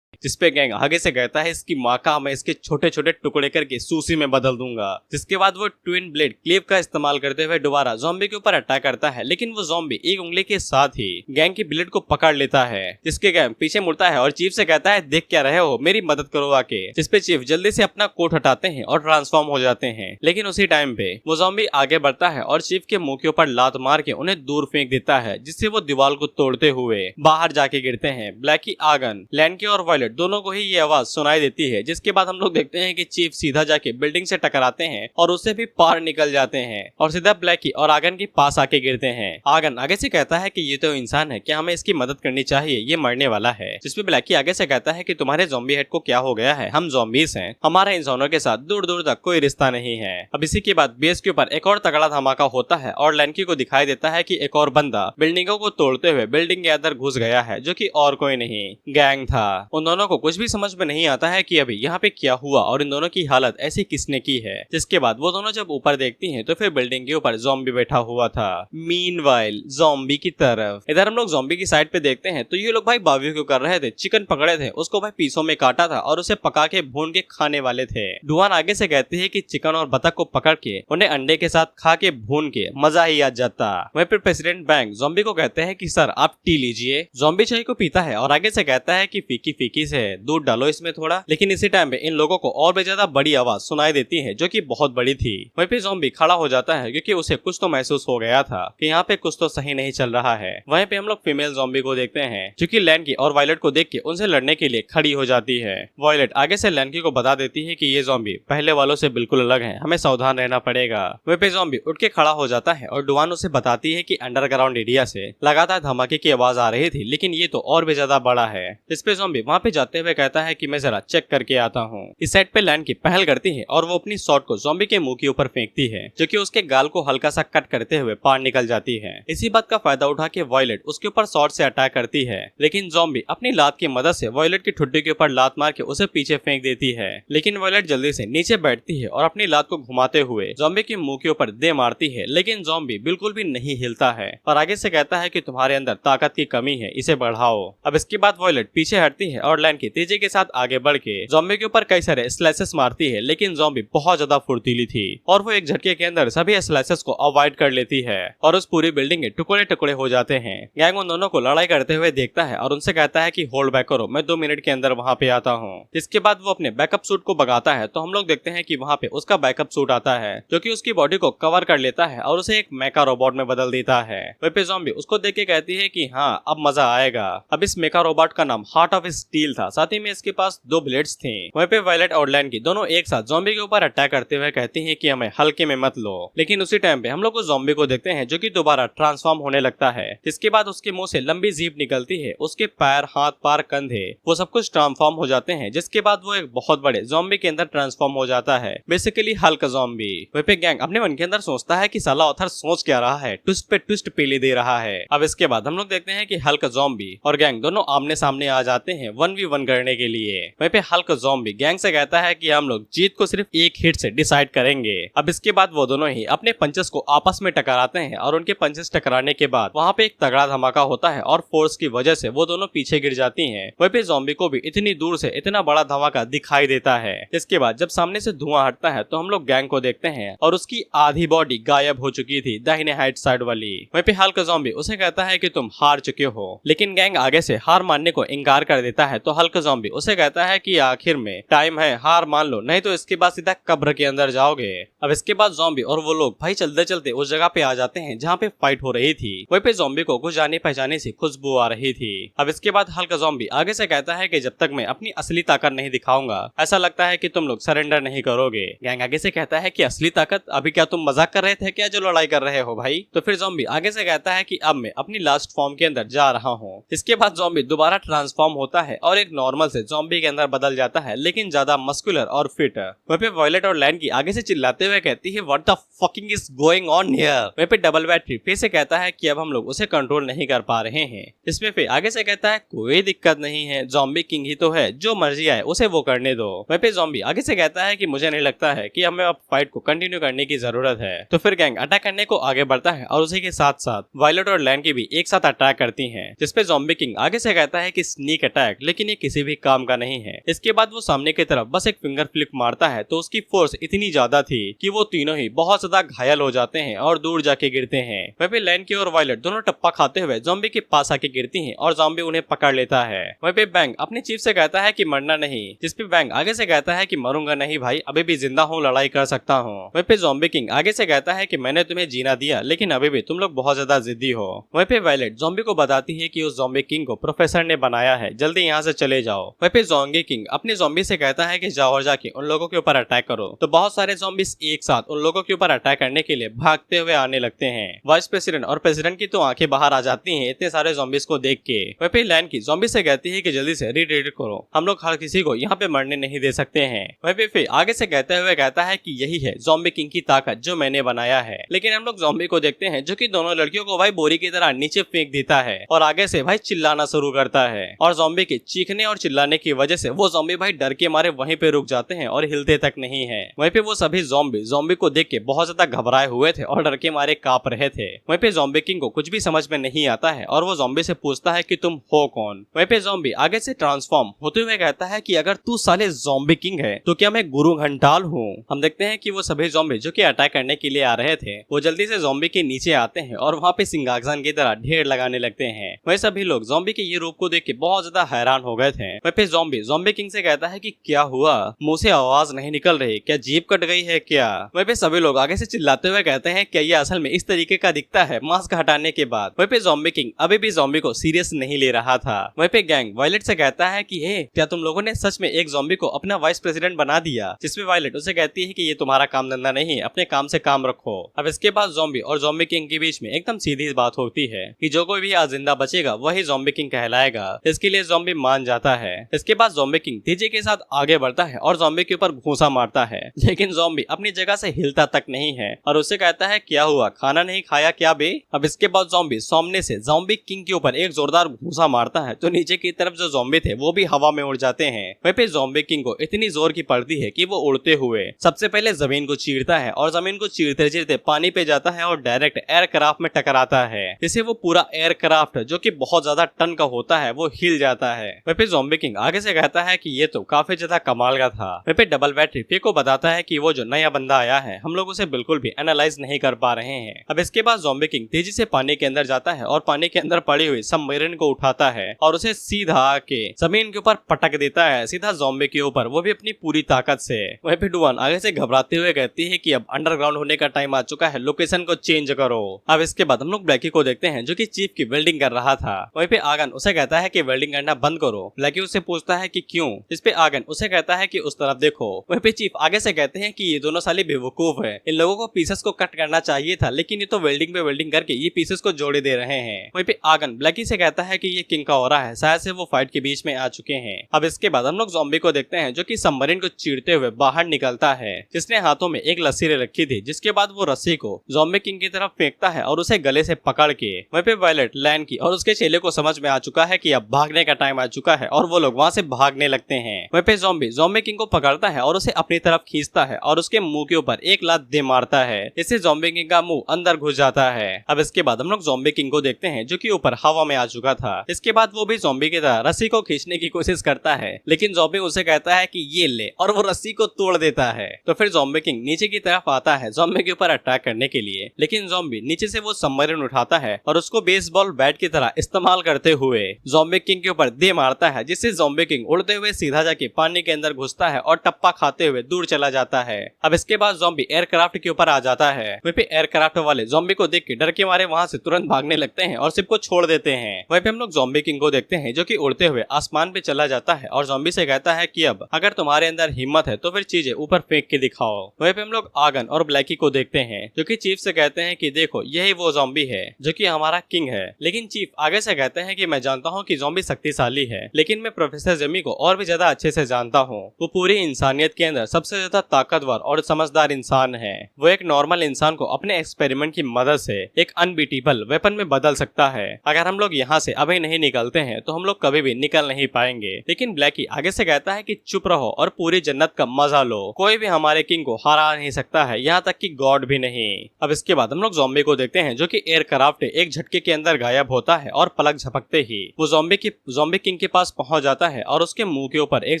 जिसपे गैंग आगे से कहता है इसकी माँ का मैं इसके छोटे छोटे टुकड़े करके सूसी में बदल दूंगा। जिसके बाद वो ट्विन ब्लेड क्लेव का इस्तेमाल करते हुए दोबारा ज़ॉम्बी के ऊपर अटैक करता है। लेकिन वो ज़ॉम्बी एक उंगली के साथ ही गैंग की ब्लेड को पकड़ लेता है। जिसके गैंग पीछे मुड़ता है और चीफ से कहता है देख क्या रहे हो, मेरी मदद करो आके। जिसपे चीफ जल्दी से अपना कोट हटाते हैं और ट्रांसफॉर्म हो जाते हैं। लेकिन उसी टाइम पे वो ज़ॉम्बी आगे बढ़ता है और चीफ के मुंह के ऊपर लात मार के उन्हें दूर फेंक देता है, जिससे वो दीवार को तोड़ते हुए बाहर जाके गिरते हैं। ब्लैकी, आगन, लैंकी और वायलेट दोनों को ही ये आवाज सुनाई देती है। जिसके बाद हम लोग देखते हैं कि चीफ सीधा जाके बिल्डिंग से टकराते हैं और उससे भी पार निकल जाते हैं और सीधा ब्लैकी और आगन के पास आके गिरते हैं। आगन आगे से कहता है कि ये तो इंसान है, क्या हमें इसकी मदद करनी चाहिए, ये मरने वाला है। जिसपे ब्लैकी आगे से कहता है कि तुम्हारे ज़ॉम्बी हेड को क्या हो गया है, हम ज़ॉम्बीज हैं, हमारा इंसानों के साथ दूर दूर तक कोई रिश्ता नहीं है। अब इसी के बाद बेस के ऊपर एक और तगड़ा धमाका होता है और लैंकी को दिखाई देता है कि एक और बंदा बिल्डिंगों को तोड़ते हुए बिल्डिंग के अंदर घुस गया है, जो कि और कोई नहीं गैंग था। उन दोनों को कुछ भी समझ में नहीं आता है कि अभी यहाँ पे क्या हुआ और इन दोनों की हालत ऐसी किसने की है। जिसके बाद वो दोनों जब ऊपर देखती हैं तो फिर बिल्डिंग के ऊपर ज़ॉम्बी बैठा हुआ था। मीनवाइल ज़ॉम्बी की तरफ इधर हम लोग ज़ॉम्बी की साइड पे देखते हैं तो ये लोग भाई बारबेक्यू कर रहे थे, चिकन पकड़े थे, उसको भाई पीसों में काटा था और उसे पका के भून के खाने वाले थे। डुआन आगे से कहती है कि चिकन और बतख को पकड़ के उन्हें अंडे के साथ खा के भून के मजा ही आ जाता। वहीं पर प्रेसिडेंट बैंक ज़ॉम्बी को कहते हैं कि सर आप टी लीजिए। ज़ॉम्बी चाय को पीता है और आगे से कहता है कि फीकी फीकी से दूध डालो इसमें थोड़ा। लेकिन इसी टाइम पे इन लोगों को और भी ज्यादा बड़ी आवाज सुनाई देती है, जो कि बहुत बड़ी थी। वहीं पे ज़ॉम्बी खड़ा हो जाता है क्योंकि उसे कुछ तो महसूस हो गया था कि यहाँ पे कुछ तो सही नहीं चल रहा है। वहीं पे हम लोग फीमेल ज़ॉम्बी को देखते हैं जो कि लैंकी और वायलेट को देख के उनसे लड़ने के लिए खड़ी हो जाती है। वायलेट आगे से लैंकी को बता देती है कि ये ज़ॉम्बी पहले वालों से बिल्कुल अलग है, हमें सावधान रहना पड़ेगा। वहीं पे ज़ॉम्बी उठ के खड़ा हो जाता है और डुआन उसे बताती है कि अंडरग्राउंड एरिया से लगातार धमाके की आवाज आ रही थी, लेकिन ये तो और भी ज्यादा बड़ा है। इस पे ज़ॉम्बी वहाँ पे जाते हुए कहता है कि मैं जरा चेक करके आता हूँ। इस साइड पे लैंकी पहल करती है और वो अपनी शॉट को ज़ॉम्बी के मुंह के ऊपर फेंकती है, जो कि उसके गाल को हल्का सा कट करते हुए पार निकल जाती है। इसी बात का फायदा उठा के वायलेट उसके ऊपर शॉट से अटैक करती है, लेकिन ज़ॉम्बी अपनी लात की मदद से वायलेट की ठुड्डी के ऊपर लात मार के उसे पीछे फेंक देती है। लेकिन वायलेट जल्दी से नीचे बैठती है और अपनी लात को घुमाते हुए ज़ॉम्बी के मुंह के ऊपर दे मारती है, लेकिन ज़ॉम्बी बिल्कुल भी नहीं हिलता है और आगे से कहता है कि तुम्हारे अंदर ताकत की कमी है, इसे बढ़ाओ। अब इसके बाद वायलेट पीछे हटती है और लैंकी तेजी के साथ आगे बढ़ के ज़ॉम्बी के ऊपर कई सारे स्लैशेस मारती है, लेकिन ज़ॉम्बी बहुत ज्यादा फुर्तीली थी और वो एक झटके के अंदर सभी स्लैशेस को अवॉइड कर लेती है और उस पूरी बिल्डिंग के टुकड़े टुकड़े हो जाते हैं। गैंग उन दोनों को लड़ाई करते हुए देखता है और उनसे कहता है कि होल्ड बैक करो, मैं 2 मिनट के अंदर वहाँ पे आता हूँ। इसके बाद वो अपने बैकअप सूट को भगाता है तो हम लोग देखते हैं कि वहाँ पे उसका बैकअप सूट आता है, जो कि उसकी बॉडी को कवर कर लेता है और उसे एक मेका रोबोट में बदल देता है। वहीं पे ज़ॉम्बी उसको देख के कहती है कि हाँ अब मजा आएगा। अब इस मेका रोबोट का नाम हार्ट ऑफ स्टील था, साथ ही में इसके पास 2 ब्लेड्स थे। वहीं पे वायलेट और लैन की दोनों एक साथ ज़ॉम्बी के ऊपर अटैक करते हुए कहती हैं कि हमें हल्के में मत लो। लेकिन उसी टाइम पे हम लोग उस ज़ॉम्बी को देखते हैं जो कि दोबारा ट्रांसफॉर्म होने लगता है, जिसके बाद उसके मुंह से लंबी जीभ निकलती है, उसके पैर, हाथ, पार, कंधे वो सब कुछ ट्रांसफॉर्म हो जाते हैं, जिसके बाद वो एक बहुत बड़े ज़ॉम्बी के अंदर ट्रांसफॉर्म हो जाता है, बेसिकली हल्क ज़ॉम्बी। वहीं पे गैंग अपने मन के अंदर सोचता है कि साला ऑथर सोच क्या रहा है, ट्विस्ट पे ट्विस्ट पेली दे रहा है। अब इसके बाद हम लोग देखते हैं कि हल्क ज़ॉम्बी और गैंग दोनों आमने सामने आ जाते हैं 1v1 करने के लिए। वहीं पे हल्क ज़ॉम्बी गैंग से कहता है कि हम लोग जीत को सिर्फ एक हिट से डिसाइड करेंगे। अब इसके बाद वो दोनों ही अपने पंचेस को आपस में टकराते हैं और उनके पंचेस टकराने के बाद वहाँ पे एक तगड़ा धमाका होता है और फोर्स की वजह से वो दोनों पीछे गिर जाती हैं। वहीं पे ज़ॉम्बी को भी इतनी दूर से इतना बड़ा धमाका दिखाई देता है। इसके बाद जब सामने से धुआं हटता है तो हम लोग गैंग को देखते हैं और उसकी आधी बॉडी गायब हो चुकी थी दाहिने हाइट साइड वाली। वहीं पे हल्क ज़ॉम्बी उसे कहता है कि तुम हार चुके हो, लेकिन गैंग आगे से हार मानने को इनकार कर देता है। तो हल्क ज़ॉम्बी उसे कहता है कि आखिर में टाइम है, हार मान लो, नहीं तो इसके बाद सीधा कब्र के अंदर जाओगे। अब इसके बाद ज़ॉम्बी और वो लोग भाई चलते चलते उस जगह पे आ जाते हैं जहाँ पे फाइट हो रही थी। वहीं पे ज़ॉम्बी को कुछ जाने पहचाने से खुशबू आ रही थी। अब इसके बाद हल्क ज़ॉम्बी आगे से कहता है कि जब तक मैं अपनी असली ताकत नहीं दिखाऊंगा ऐसा लगता है कि तुम लोग सरेंडर नहीं करोगे। गैंग आगे से कहता है कि असली ताकत, अभी क्या तुम मजाक कर रहे थे क्या जो लड़ाई कर रहे हो भाई? तो फिर ज़ॉम्बी आगे से कहता है कि अब मैं अपनी लास्ट फॉर्म के अंदर जा रहा हूँ। इसके बाद ज़ॉम्बी दोबारा ट्रांसफॉर्म होता है और एक नॉर्मल से ज़ॉम्बी के अंदर बदल जाता है, लेकिन ज्यादा मस्कुलर और फिट। वहीं पे वायलेट और लैन की आगे से चिल्लाते हुए कहती है what the fucking is going on here. वहीं पे डबल बैटरी फिर से कहता है कि अब हम लोग उसे कंट्रोल नहीं कर पा रहे हैं। इसमें फिर आगे से कहता है कोई दिक्कत नहीं है, ज़ॉम्बी किंग ही तो है, जो मर्जी आए उसे वो करने दो। वहीं पे ज़ॉम्बी आगे से कहता है कि मुझे नहीं लगता है कि हमें अब फाइट को कंटिन्यू करने की जरूरत है। तो फिर गैंग अटैक करने को आगे बढ़ता है और उसी के साथ साथ वायलेट और लैन की भी एक साथ अटैक करती हैं, जिसपे ज़ॉम्बी किंग आगे से कहता है कि स्नीक अटैक, लेकिन ये किसी भी काम का नहीं है। इसके बाद वो सामने की तरफ बस एक फिंगर फ्लिप मारता है तो उसकी फोर्स इतनी ज्यादा थी कि वो तीनों ही बहुत ज्यादा घायल हो जाते हैं और दूर जाके गिरते हैं। वहीं पे लैन की और वायलेट दोनों टप्पा खाते हुए ज़ॉम्बी के पास आके गिरती हैं और ज़ॉम्बी उन्हें पकड़ लेता है। वहीं पे बैंग अपने चीफ से कहता है कि मरना नहीं, जिसपे बैंग आगे से कहता है कि मरूंगा नहीं भाई, अभी भी जिंदा हूँ, लड़ाई कर सकता हूँ। वहीं पे ज़ॉम्बी किंग आगे से कहता है कि मैंने तुम्हें जीना दिया, लेकिन अभी भी तुम लोग बहुत ज्यादा जिद्दी हो। वहीं पे वायलेट ज़ॉम्बी को बताती है कि उस ज़ॉम्बी किंग को प्रोफेसर ने बनाया है, जल्दी यहाँ से चले जाओ। वहीं पे ज़ॉम्बी किंग अपने ज़ॉम्बी से कहता है कि जाओ और जाके उन लोगों के ऊपर अटैक करो। तो बहुत सारे ज़ॉम्बीज एक साथ उन लोगों के ऊपर अटैक करने के लिए भागते हुए आने लगते हैं। वाइस प्रेसिडेंट और प्रेसिडेंट की तो आंखें बाहर आ जाती हैं इतने सारे ज़ॉम्बीज को देख के। वहीं पे लैन की ज़ॉम्बी से कहती है कि जल्दी से रीडेट करो, हम लोग हर किसी को यहाँ पे मरने नहीं दे सकते हैं। वहीं पे फिर आगे से कहते हुए कहता है कि यही है ज़ॉम्बी किंग की ताकत जो मैंने बनाया है। लेकिन हम लोग ज़ॉम्बी को देखते हैं जो कि दोनों लड़कियों को भाई बोरी की तरह नीचे फेंक देता है और आगे से भाई चिल्लाना शुरू करता है और ज़ॉम्बी के चीखने और चिल्लाने की वजह से वो ज़ॉम्बी भाई डर के मारे वहीं पे रुक जाते हैं और हिलते तक नहीं है। वहीं पे वो सभी ज़ॉम्बी को देख के बहुत ज्यादा घबराए हुए थे और डर के मारे कांप रहे थे। वहीं पे ज़ॉम्बी किंग को कुछ भी समझ में नहीं आता है और वो ज़ॉम्बी से पूछता है कि तुम हो कौन। वहीं पे ज़ॉम्बी आगे से ट्रांसफॉर्म होते हुए कहता है कि अगर तू साले ज़ॉम्बी किंग है तो क्या मैं गुरु घंटाल हूँ। हम देखते हैं कि वो सभी ज़ॉम्बी जो कि अटैक करने के लिए आ रहे थे वो जल्दी से ज़ॉम्बी के नीचे आते हैं और वहाँ पे सिंगागजान की तरह ढेर लगाने लगते हैं। वही सभी लोग ज़ॉम्बी के ये रूप को देख के बहुत ज्यादा हैरान हो गए थे। वहीं पे ज़ॉम्बी किंग से कहता है कि क्या हुआ, मुंह से आवाज नहीं निकल रही, क्या जीभ कट गई है क्या। वहीं पे सभी लोग आगे से चिल्लाते हुए कहते हैं क्या ये असल में इस तरीके का दिखता है मास्क हटाने के बाद। वहीं पे ज़ॉम्बी किंग अभी भी ज़ॉम्बी को सीरियस नहीं ले रहा था। वहीं पे गैंग वायलेट से कहता है कि हे क्या तुम लोगों ने सच में एक ज़ॉम्बी को अपना वाइस प्रेसिडेंट बना दिया, जिसमें वायलेट उसे कहती है कि ये तुम्हारा काम धंधा नहीं, अपने काम से काम रखो। अब इसके बाद ज़ॉम्बी और ज़ॉम्बी किंग के बीच में एकदम सीधी बात होती है कि जो कोई भी आज जिंदा बचेगा वही ज़ॉम्बी किंग कहलाएगा। इसके लिए ज़ॉम्बी मान जाता है। इसके बाद ज़ॉम्बी किंग तेजी के साथ आगे बढ़ता है और ज़ॉम्बी के ऊपर घूंसा मारता है, लेकिन ज़ॉम्बी अपनी जगह से हिलता तक नहीं है और उससे कहता है क्या हुआ, खाना नहीं खाया क्या बे। अब इसके बाद ज़ॉम्बी सामने से ज़ॉम्बी किंग के ऊपर एक जोरदार घूंसा मारता है तो नीचे की तरफ जो ज़ॉम्बी थे वो भी हवा में उड़ जाते हैं। वहीं पे ज़ॉम्बी किंग को इतनी जोर की पड़ती है कि वो उड़ते हुए सबसे पहले जमीन को चीरता है और जमीन को चीरते चीरते पानी पे जाता है और डायरेक्ट एयरक्राफ्ट में टकराता है, जिससे वो पूरा एयरक्राफ्ट जो कि बहुत ज्यादा टन का होता है वो हिल जाता है। वहीं पे ज़ॉम्बी किंग आगे से कहता है कि ये तो काफी ज्यादा कमाल का था। वहीं पे डबल बैटरी फे को बताता है कि वो जो नया बंदा आया है हम लोग उसे बिल्कुल भी एनालाइज नहीं कर पा रहे हैं। अब इसके बाद ज़ॉम्बी किंग तेजी से पानी के अंदर जाता है और पानी के अंदर पड़ी हुई सबमरीन को उठाता है और उसे सीधा के जमीन के ऊपर पटक देता है, सीधा ज़ॉम्बी के ऊपर, वो भी अपनी पूरी ताकत से। वहीं पे डुवान आगे से घबराते हुए कहती है कि अब अंडरग्राउंड होने का टाइम आ चुका है, लोकेशन को चेंज करो। अब इसके बाद हम लोग ब्लैकी को देखते हैं जो कि चीफ की वेल्डिंग कर रहा था। वहीं पे आगन उसे कहता है कि वेल्डिंग करना बंद करो, ब्लैकी उससे पूछता है कि क्यों। इस पे आगन उसे कहता है कि उस तरफ देखो। वहीं पे चीफ आगे से कहते हैं कि ये दोनों साले बेवकूफ है, इन लोगों को पीसेस को कट करना चाहिए था, लेकिन ये तो वेल्डिंग पे वेल्डिंग करके ये पीसेस को जोड़े दे रहे हैं। वहीं पे आगन ब्लैकी से कहता है कि ये किंग का ऑरा है, शायद से वो फाइट के बीच में आ चुके हैं। अब इसके बाद हम लोग ज़ॉम्बी को देखते हैं जो कि सबमरीन को चीरते हुए बाहर निकलता है, जिसने हाथों में एक लस्सी रखी थी, जिसके बाद वो रस्सी को ज़ॉम्बी किंग की तरफ फेंकता है और उसे गले से पकड़ के। वहीं पे वायलेट, लैंकी और उसके चेले को समझ में आ चुका है कि अब भागने का टाइम आ चुका है और वो लोग वहाँ से भागने लगते हैं। वहीं पे ज़ॉम्बी किंग को पकड़ता है और उसे अपनी तरफ खींचता है और उसके मुंह के ऊपर एक लात दे मारता है, इससे ज़ॉम्बी किंग का मुंह अंदर घुस जाता है। अब इसके बाद हम लोग ज़ॉम्बी किंग को देखते हैं जो कि ऊपर हवा में आ चुका था। इसके बाद वो भी ज़ॉम्बी की तरह रस्सी को खींचने की कोशिश करता है, लेकिन ज़ॉम्बी उसे कहता है कि ये ले, और वो रस्सी को तोड़ देता है। तो फिर ज़ॉम्बी किंग नीचे की तरफ आता है ज़ॉम्बी के ऊपर अटैक करने के लिए, लेकिन ज़ॉम्बी नीचे से वो सबमरीन उठाता है और उसको बेसबॉल बैट की तरह इस्तेमाल करते हुए ज़ॉम्बी किंग के ऊपर दे मारता है, जिससे ज़ॉम्बी किंग उड़ते हुए सीधा जाके पानी के अंदर घुसता है और टप्पा खाते हुए दूर चला जाता है। अब इसके बाद ज़ॉम्बी एयरक्राफ्ट के ऊपर आ जाता है। वहीं पे एयरक्राफ्ट वाले ज़ॉम्बी को देख के डर के मारे वहाँ से तुरंत भागने लगते हैं और शिप को छोड़ देते हैं। वहीं पे हम लोग ज़ॉम्बी किंग को देखते हैं जो कि उड़ते हुए आसमान पे चला जाता है और ज़ॉम्बी से कहता है कि अब अगर तुम्हारे अंदर हिम्मत है तो फिर चीजें ऊपर फेंक के दिखाओ। वहीं पे हम लोग आगन और ब्लैकी को देखते हैं जो कि चीफ से कहते हैं कि देखो यही वो ज़ॉम्बी है जो कि हमारा किंग है, लेकिन चीफ आगे से कहते हैं कि मैं जानता हूँ कि ज़ॉम्बी शक्तिशाली है, लेकिन मैं प्रोफेसर जेमी को और भी ज्यादा अच्छे से जानता हूँ। वो पूरी इंसानियत के अंदर सबसे ज्यादा ताकतवर और समझदार इंसान है। वो एक नॉर्मल इंसान को अपने एक्सपेरिमेंट की मदद से एक अनबीटेबल वेपन में बदल सकता है। अगर हम लोग यहाँ से अभी नहीं निकलते हैं तो हम लोग कभी भी निकल नहीं पाएंगे। लेकिन ब्लैकी आगे से कहता है कि चुप रहो और पूरी जन्नत का मजा लो, कोई भी हमारे किंग को हरा नहीं सकता है, यहाँ तक कि गॉड भी नहीं। अब इसके बाद हम लोग ज़ॉम्बी को देखते हैं जो कि एयरक्राफ्ट एक झटके के अंदर गायब होता है और पलक झपकते ही वो ज़ॉम्बी किंग के पास पहुंच जाता है और उसके मुंह के ऊपर एक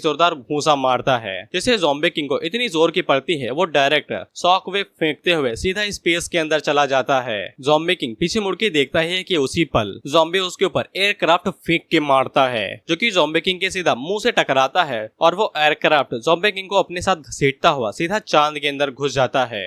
जोरदार घूंसा मारता है, जिससे ज़ॉम्बी किंग को इतनी जोर की पड़ती है वो डायरेक्ट शॉक वेव फेंकते हुए सीधा स्पेस के अंदर चला जाता है। ज़ॉम्बी किंग पीछे मुड़ के देखता है कि उसी पल ज़ॉम्बी उसके ऊपर एयरक्राफ्ट फेंक के मारता है, जो कि ज़ॉम्बी किंग के सीधा मुंह से टकराता है और वो एयरक्राफ्ट ज़ॉम्बी किंग को अपने साथ घसीटता हुआ सीधा चांद के अंदर घुस जाता है।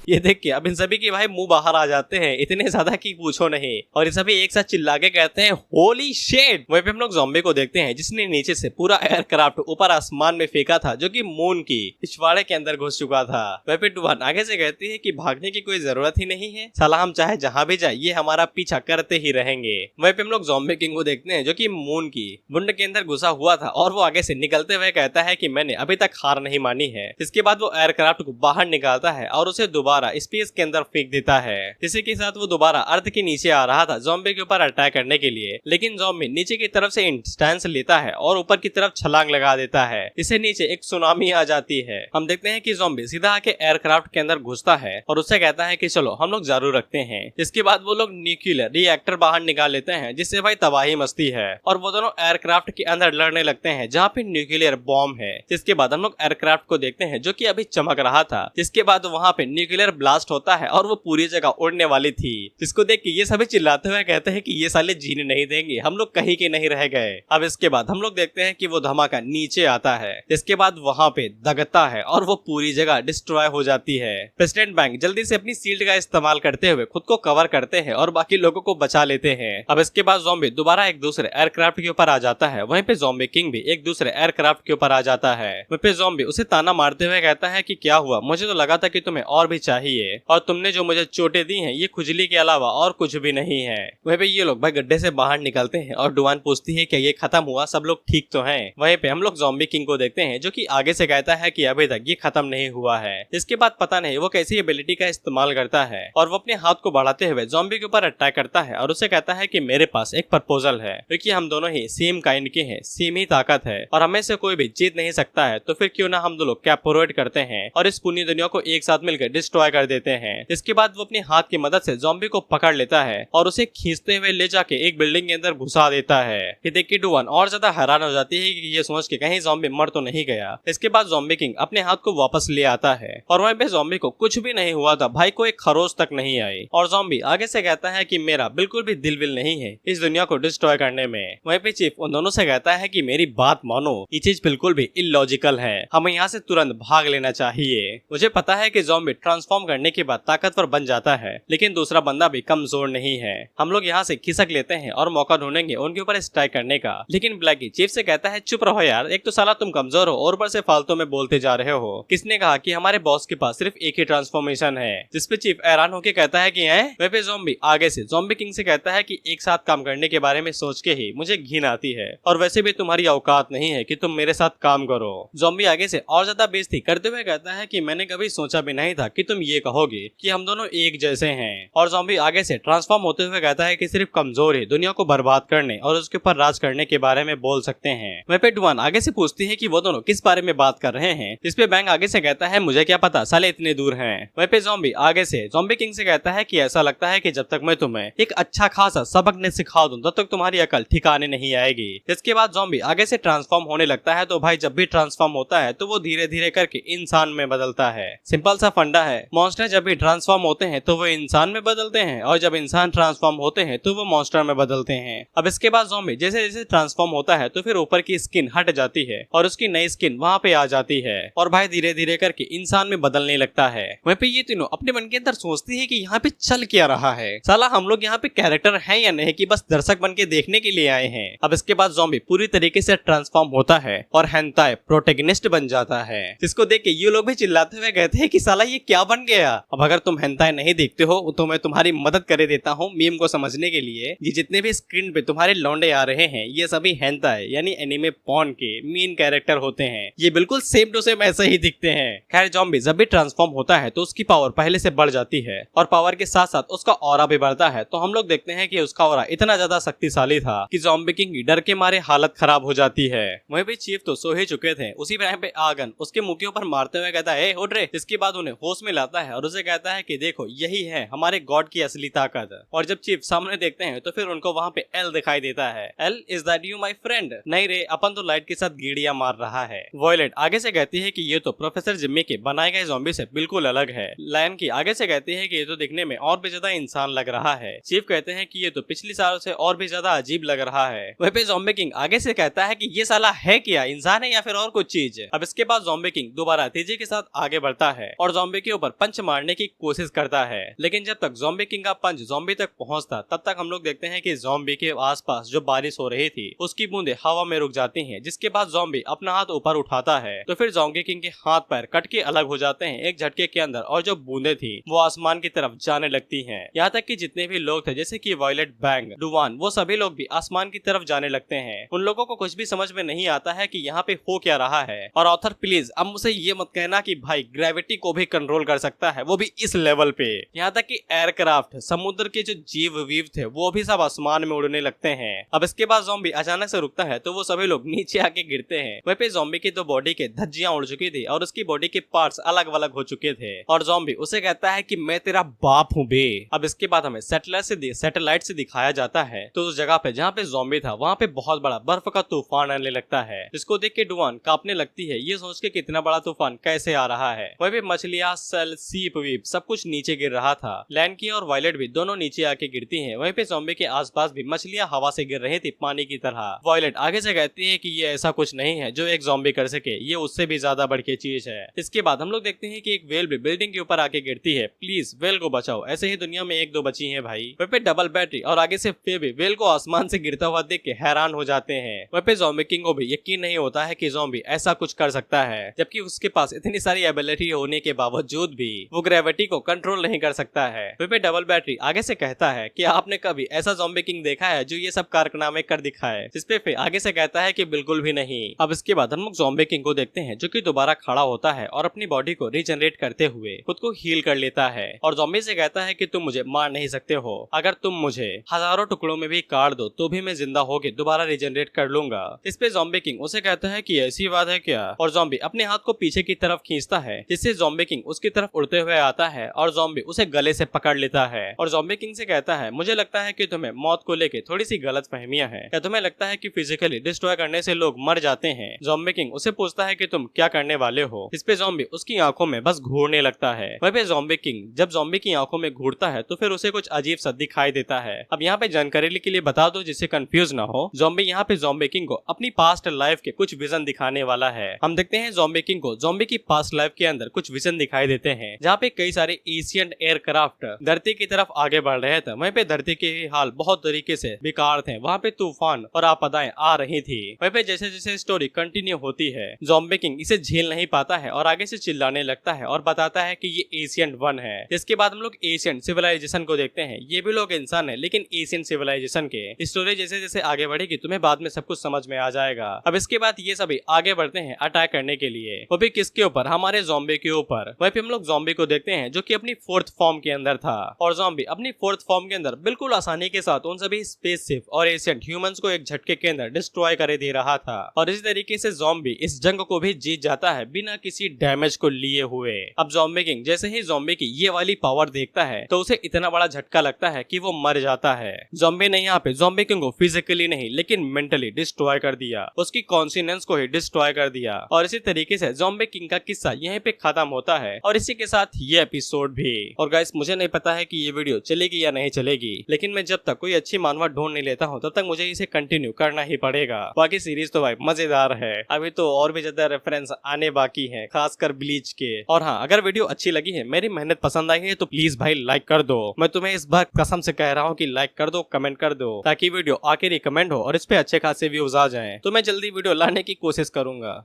ये देख के अब इन सभी के भाई मुंह बाहर आ जाते हैं, इतने ज्यादा कि पूछो नहीं, और ये सभी एक साथ चिल्ला के कहते हैं होली शिट। वहीं पे हम लोग ज़ॉम्बी को देखते हैं जिसने नीचे से पूरा एयरक्राफ्ट ऊपर आसमान में फेंका था, जो कि मून की पिछवाड़े के अंदर घुस चुका था। वहीं पे डुवान आगे से कहती है कि भागने की कोई जरूरत ही नहीं है, साला हम चाहे जहाँ भी जाए ये हमारा पीछा करते ही रहेंगे। वहीं पे हम लोग ज़ॉम्बी किंग को देखते हैं जो कि मून की बुंड के अंदर घुसा हुआ था और वो आगे से निकलते हुए कहता है कि मैंने अभी तक हार नहीं मानी है। इसके बाद वो एयरक्राफ्ट को बाहर निकालता है और उसे दोबारा स्पेस के अंदर फेंक देता है। इसी के साथ वो दोबारा अर्थ के नीचे आ रहा था ज़ॉम्बी के ऊपर अटैक करने के लिए, लेकिन ज़ॉम्बी नीचे की तरफ से स्टैंस लेता है और ऊपर की तरफ छलांग लगा देता है। इससे नीचे एक सुनामी आ जाती है। हम देखते हैं कि ज़ॉम्बी सीधा आके एयरक्राफ्ट के अंदर घुसता है और उससे कहता है कि चलो हम लोग जारू रखते हैं। इसके बाद वो लोग न्यूक्लियर रिएक्टर बाहर निकाल लेते हैं, जिससे भाई तबाही मस्ती है, और वो दोनों एयरक्राफ्ट के अंदर लड़ने लगते हैं जहाँ पे न्यूक्लियर बॉम्ब है। जिसके बाद हम लोग एयरक्राफ्ट को देखते हैं जो कि अभी चमक रहा था। जिसके बाद वहाँ पे न्यूक्लियर ब्लास्ट होता है और वो पूरी जगह उड़ने वाली थी, जिसको देख के ये सभी चिल्लाते हुए कहते हैं कि ये साले जीने नहीं देंगे, हम लोग कहीं के नहीं रह गए। अब इसके बाद हम लोग देखते हैं कि वो धमाका नीचे आता है, जिसके बाद वहाँ पे दगता है और वो पूरी जगह डिस्ट्रॉय हो जाती है। प्रेसिडेंट बैंक जल्दी से अपनी शील्ड का इस्तेमाल करते हुए खुद को कवर करते हैं और बाकी लोगों को बचा लेते हैं। अब इसके बाद ज़ॉम्बी दोबारा एक दूसरे एयरक्राफ्ट के ऊपर आ जाता है। वहीं पे ज़ॉम्बी किंग भी एक दूसरे एयरक्राफ्ट के ऊपर आ जाता है। वहीं पे ज़ॉम्बी उसे ताना मारते हुए कहता है कि क्या हुआ, मुझे तो लगा था कि तुम्हें और भी चाहिए, और तुमने जो मुझे चोटें दी हैं ये खुजली के अलावा और कुछ भी नहीं है। वहीं पे ये लोग भाई गड्ढे से बाहर निकलते हैं और डुवान पूछती है कि ये खत्म हुआ, सब लोग ठीक तो हैं। वहीं पे हम लोग ज़ॉम्बी किंग को देखते हैं जो कि आगे से कहता है कि अभी तक ये खत्म नहीं हुआ है। इसके बाद पता नहीं वो कैसी एबिलिटी का इस्तेमाल करता है और वो अपने हाथ को बढ़ाते हुए ज़ॉम्बी के ऊपर अटैक करता है और उसे कहता है कि मेरे पास एक प्रपोजल है, क्योंकि हम दोनों ही सेम काइंड के हैं, सेम ही ताकत है और हमें से कोई भी जीत नहीं सकता है, तो फिर क्यों ना हम दो लोग कैपोरेट करते हैं और इस पूरी दुनिया को एक साथ मिलकर डिस्ट्रॉय कर देते हैं। इसके बाद वो अपने हाथ की मदद से ज़ॉम्बी को पकड़ लेता है और उसे खींचते हुए ले जाके एक बिल्डिंग के अंदर घुसा देता है। ये देख के डुवान और ज्यादा हैरान हो जाती है कि ये सोच के कहीं ज़ॉम्बी मर तो नहीं गया। इसके बाद ज़ॉम्बी किंग अपने हाथ को वापस ले आता है और वहीं पे ज़ॉम्बी को कुछ भी नहीं हुआ था, भाई को एक खरोच तक नहीं आई, और ज़ॉम्बी आगे से कहता है कि मेरा बिल्कुल भी दिल विल नहीं है इस दुनिया को डिस्ट्रॉय करने में। वहीं पे चीफ उन दोनों से कहता है कि मेरी बात मानो, ये चीज बिल्कुल भी इलॉजिकल है, हमें यहाँ से तुरंत भाग लेना चाहिए। मुझे पता है कि ज़ॉम्बी ट्रांसफॉर्म करने के बाद ताकतवर बन जाता है, लेकिन दूसरा बंदा भी कमजोर नहीं है। हम लोग यहाँ से खिसक लेते हैं और मौका ढूंढेंगे उनके ऊपर स्ट्राइक करने का, लेकिन ब्लैकी चीफ से कहता है चुप रहो यार, एक तो साला तुम कमजोर हो और ऊपर से फालतू में बोलते जा रहे हो। किसने कहा कि हमारे बॉस के पास सिर्फ एक ही ट्रांसफॉर्मेशन है? जिसपे चीफ हैरान होकर कहता है कि है। वहीं पे ज़ॉम्बी आगे से ज़ॉम्बी किंग से कहता है कि एक साथ काम करने के बारे में सोच के ही मुझे घिन आती है, और वैसे भी तुम्हारी औकात नहीं है कि तुम मेरे साथ काम करो। ज़ॉम्बी आगे से और ज्यादा बेइज्जती करते हुए कहता है कि मैंने कभी सोचा भी नहीं था कि तुम ये कहोगे कि हम दोनों एक जैसे हैं। और ज़ॉम्बी आगे से ट्रांसफॉर्म होते हुए कहता है कि सिर्फ कमजोर ही दुनिया को बर्बाद करने और उसके ऊपर राज करने के बारे में बोल सकते हैं। वहीं पे डुआन आगे से पूछती है कि वो दोनों किस बारे में बात कर रहे हैं, इस पे बैंग आगे से कहता है मुझे क्या पता, साले इतने दूर हैं। वहीं पे ज़ॉम्बी आगे से ज़ॉम्बी किंग से कहता है कि ऐसा लगता है कि जब तक मैं तुम्हें एक अच्छा खासा सबक न सिखा दूं तब तक तुम्हारी अकल ठिकाने नहीं आएगी। इसके बाद ज़ॉम्बी आगे से ट्रांसफॉर्म होने लगता है, तो भाई जब भी ट्रांसफॉर्म होता है तो वो धीरे धीरे करके इंसान में बदलता है। सिंपल सा फंडा है, मॉन्स्टर जब भी ट्रांसफॉर्म होते हैं तो वो इंसान में बदलते हैं, और जब इंसान ट्रांसफॉर्म होते हैं तो वो मॉन्स्टर में बदलते हैं। अब इसके बाद ज़ॉम्बी जैसे जैसे ट्रांसफॉर्म होता है तो फिर ऊपर की स्किन हट जाती है और उसकी नई स्किन वहाँ पे आ जाती है, और भाई धीरे धीरे करके इंसान में बदलने लगता है। वहीं पे ये तीनों अपने मन के अंदर सोचती है कि यहाँ पे चल क्या रहा है, साला हम लोग यहाँ पे कैरेक्टर हैं या नहीं कि बस दर्शक बन के देखने के लिए आए हैं। अब इसके बाद ज़ॉम्बी पूरी तरीके से ट्रांसफॉर्म होता है और हेंटाई प्रोटेगनिस्ट बन जाता है, जिसको देख के ये लोग भी चिल्लाते हुए कहते हैं कि साला ये क्या बन गया। अब अगर तुम हेंटाई नहीं देखते हो तो मैं तुम्हारी मदद कर देता हूँ मीम को समझने के लिए। ये जितने भी स्क्रीन पे तुम्हारे लौंडे आ रहे हैं ये सभी हेंटाई यानी एनिमे पॉर्न के मेन कैरेक्टर होते हैं, ये बिल्कुल सेम टू सेम ऐसे ही दिखते हैं। खैर ज़ॉम्बी जब भी ट्रांसफॉर्म होता है तो उसकी पावर पहले से बढ़ जाती है, और पावर के साथ साथ उसका ऑरा भी बढ़ता है। तो हम लोग देखते हैं कि उसका ऑरा इतना ज्यादा शक्तिशाली था कि ज़ॉम्बी किंग की डर के मारे हालत खराब हो जाती है। वहीं पे चीफ तो सो ही चुके थे, उसी टाइम पे आगन उसके मुंह के ऊपर मारते हुए कहता है उठ रे। इसके बाद उन्हें होश में लाता है और उसे कहता है कि देखो यही है हमारे गॉड की असली ताकत। और जब चीफ सामने देखते हैं तो फिर उनको वहाँ पे एल दिखाई देता है। L is that you my friend? नहीं रे, अपन तो लाइट के साथ गीड़िया मार रहा है। वॉयलेट आगे से कहती है कि ये तो प्रोफेसर जिम्मी के बनाए गए ज़ॉम्बी से बिल्कुल अलग है। लायन की आगे से कहती है कि ये तो दिखने में और भी ज्यादा इंसान लग रहा है। चीफ कहते हैं कि ये तो पिछली साल से और भी ज्यादा अजीब लग रहा है। वहीं पे ज़ॉम्बी किंग आगे से कहता है कि ये साला है क्या, इंसान है या फिर और कुछ चीज। अब इसके बाद ज़ॉम्बी किंग दोबारा तेजी के साथ आगे बढ़ता है और ज़ॉम्बी के ऊपर पंच मारने की कोशिश करता है, लेकिन जब तक ज़ॉम्बी किंग का पंच ज़ॉम्बी तक पहुंचता तब तक हम लोग देखते हैं कि ज़ॉम्बी के आसपास जो बारिश हो रही थी उसकी बूंदें हवा में रुक जाती हैं। जिसके बाद ज़ॉम्बी अपना हाथ ऊपर उठाता है तो फिर ज़ॉम्बी किंग के हाथ पैर कट के अलग हो जाते हैं एक झटके के अंदर, और जो बूंदें थी वो आसमान की तरफ जाने लगती हैं। यहाँ तक कि जितने भी लोग थे जैसे कि वॉयलेट, बैंग, डुवान, वो सभी लोग भी आसमान की तरफ जाने लगते हैं। उन लोगों को कुछ भी समझ में नहीं आता है कि यहाँ पे हो क्या रहा है। और ऑथर प्लीज अब मुझे ये मत कहना कि भाई ग्रेविटी को भी कंट्रोल कर सकता है, वो भी इस लेवल पे। यहाँ तक कि एयरक्राफ्ट, समुद्र के जो जीव वीव थे वो भी सब आसमान में उड़ने लगते हैं। अब इसके बाद ज़ॉम्बी अचानक से रुकता है तो वो सभी लोग नीचे आके गिरते हैं। वहीं पे ज़ॉम्बी की तो बॉडी के धज्जियां उड़ चुकी थी और उसकी बॉडी के पार्ट्स अलग अलग हो चुके थे, और ज़ॉम्बी उसे कहता है कि मैं तेरा बाप हूँ बे। अब इसके बाद हमें सैटेलाइट से दिखाया जाता है तो उस जगह पे जहाँ पे ज़ॉम्बी था वहाँ पे बहुत बड़ा बर्फ का तूफान आने लगता है, जिसको देख के डुआन कांपने लगती है, ये सोच के कितना बड़ा तूफान कैसे आ रहा है। वहीं पे मछलियां, सेल, सीप वीप सब कुछ नीचे गिर रहा था। लैंड की और वायलेट भी दोनों नीचे आके गिरती हैं। वहीं पे ज़ॉम्बी के आसपास भी मछलियां हवा से गिर रही थी पानी की तरह। वायलेट आगे से कहती है कि ये ऐसा कुछ नहीं है जो एक ज़ॉम्बी कर सके, ये उससे भी ज्यादा बढ़ के चीज है। इसके बाद हम लोग देखते हैं कि एक वेल भी बिल्डिंग के ऊपर आके गिरती है। प्लीज वेल को बचाओ, ऐसे ही दुनिया में एक दो बची है भाई। वहीं पे डबल बैटरी और आगे से फिर भी वेल को आसमान से गिरता हुआ देख के हैरान हो जाते हैं। वहीं पे ज़ॉम्बी किंग को भी यकीन नहीं होता है कि ज़ॉम्बी ऐसा कुछ कर सकता है, जबकि उसके पास इतनी सारी एबिलिटी होने के बावजूद भी वो ग्रेविटी को कंट्रोल नहीं कर सकता है। वहीं पे डबल बैटरी आगे से कहता है कि आपने कभी ऐसा ज़ॉम्बी किंग देखा है जो ये सब कारनामे कर दिखाए? जिस पे आगे से कहता है कि बिल्कुल भी नहीं। अब इसके बाद हम लोग ज़ॉम्बी किंग को देखते हैं जो कि दोबारा खड़ा होता है और अपनी बॉडी को रीजनरेट करते हुए खुद को हील कर लेता है, और ज़ॉम्बी से कहता है कि तुम मुझे मार नहीं सकते हो, अगर तुम मुझे हजारों टुकड़ों में भी काट दो तो भी मैं जिंदा होके दोबारा रीजनरेट कर लूंगा। इस पे ज़ॉम्बी किंग उसे कहता है कि ऐसी बात है क्या, और ज़ॉम्बी अपने हाथ को पीछे की तरफ खींचता है, जिससे ज़ॉम्बी किंग उसकी तरफ उड़ते हुए आता है और ज़ॉम्बी उसे गले से पकड़ लेता है। और ज़ॉम्बी किंग से कहता है मुझे लगता है कि तुम्हें मौत को लेके थोड़ी सी गलतफहमियां हैं, क्या तुम्हें लगता है कि फिजिकली डिस्ट्रॉय करने से लोग मर जाते हैं? ज़ॉम्बी किंग उसे पूछता है कि तुम क्या करने वाले हो। इस पे ज़ॉम्बी उसकी आंखों में बस घूरने लगता है। वहीं पे ज़ॉम्बी किंग जब ज़ॉम्बी की आंखों में घूरता है तो फिर उसे कुछ अजीब सा दिखाई देता है। अब यहाँ पे जानकारी के लिए बता दो जिससे कंफ्यूज ना हो, ज़ॉम्बी यहाँ पे ज़ॉम्बी किंग को अपनी पास्ट लाइफ के कुछ विजन दिखाने वाला है। हम देखते हैं ज़ॉम्बी किंग को ज़ॉम्बी की पास्ट लाइफ के अंदर कुछ विजन दिखाई देते हैं जहाँ पे कई सारे एशियंट एयरक्राफ्ट धरती की तरफ आगे बढ़ रहे थे। वहीं पे धरती के हाल बहुत तरीके से बेकार थे। वहाँ पे तूफान और आपदाएं आ रही थी। वहीं पे जैसे जैसे स्टोरी कंटिन्यू होती है, ज़ॉम्बी किंग इसे झेल नहीं पाता है और आगे से चिल्लाने लगता है और बताता है कि ये एशियंट वन है। जिसके बाद हम लोग एशियंट सिविलाइजेशन को देखते हैं। ये भी लोग इंसान है लेकिन एशियंट सिविलाइजेशन के। स्टोरी जैसे जैसे आगे बढ़ेगी तुम्हें बाद में सब कुछ समझ में आ जाएगा। अब इसके बाद ये सभी आगे बढ़ते हैं अटैक करने के लिए, वो भी किसके ऊपर, हमारे ज़ॉम्बी के ऊपर। वहीं पे हम लोग ज़ॉम्बी को देखते हैं जो कि अपनी फोर्थ फॉर्म के अंदर था और ज़ॉम्बी अपनी फोर्थ फॉर्म के अंदर बिल्कुल आसानी के साथ उन सभी स्पेसशिप और एशियंट ह्यूमंस को एक झटके के अंदर डिस्ट्रॉय कर दे रहा था। और इसी तरीके से ज़ॉम्बी इस जंग को भी जीत जाता है बिना किसी डैमेज को लिए हुए। अब ज़ॉम्बी किंग जैसे ही ज़ॉम्बी की ये वाली पावर देखता है तो उसे इतना बड़ा झटका लगता है कि वो मर जाता है। ज़ॉम्बी ने यहाँ पे ज़ॉम्बी किंग को फिजिकली नहीं लेकिन मेंटली डिस्ट्रॉय कर दिया, उसकी कॉन्शियस को ही डिस्ट्रॉय कर दिया। और इसी तरीके से ज़ॉम्बी किंग का किस्सा यहीं पे खत्म होता है और इसी के साथ ये एपिसोड भी। और गाइस मुझे नहीं पता है कि ये वीडियो चलेगी या नहीं चलेगी, लेकिन मैं जब तक कोई अच्छी मानवा ढूंढ नहीं लेता हूँ तब तक मुझे इसे कंटिन्यू करना ही पड़ेगा। बाकी सीरीज तो भाई मजेदार है, अभी तो और भी ज्यादा रेफरेंस आने बाकी है, खासकर ब्लीच के। और हाँ, अगर वीडियो अच्छी लगी है, मेरी मेहनत पसंद आई है तो प्लीज भाई लाइक कर दो। मैं तुम्हें इस बार कसम से कह रहा हूँ कि लाइक कर दो, कमेंट कर दो, ताकि वीडियो आके रिकमेंड हो और इस पे अच्छे खासे व्यूज आ जाएं। तो मैं जल्दी वीडियो लाने की कोशिश करूंगा।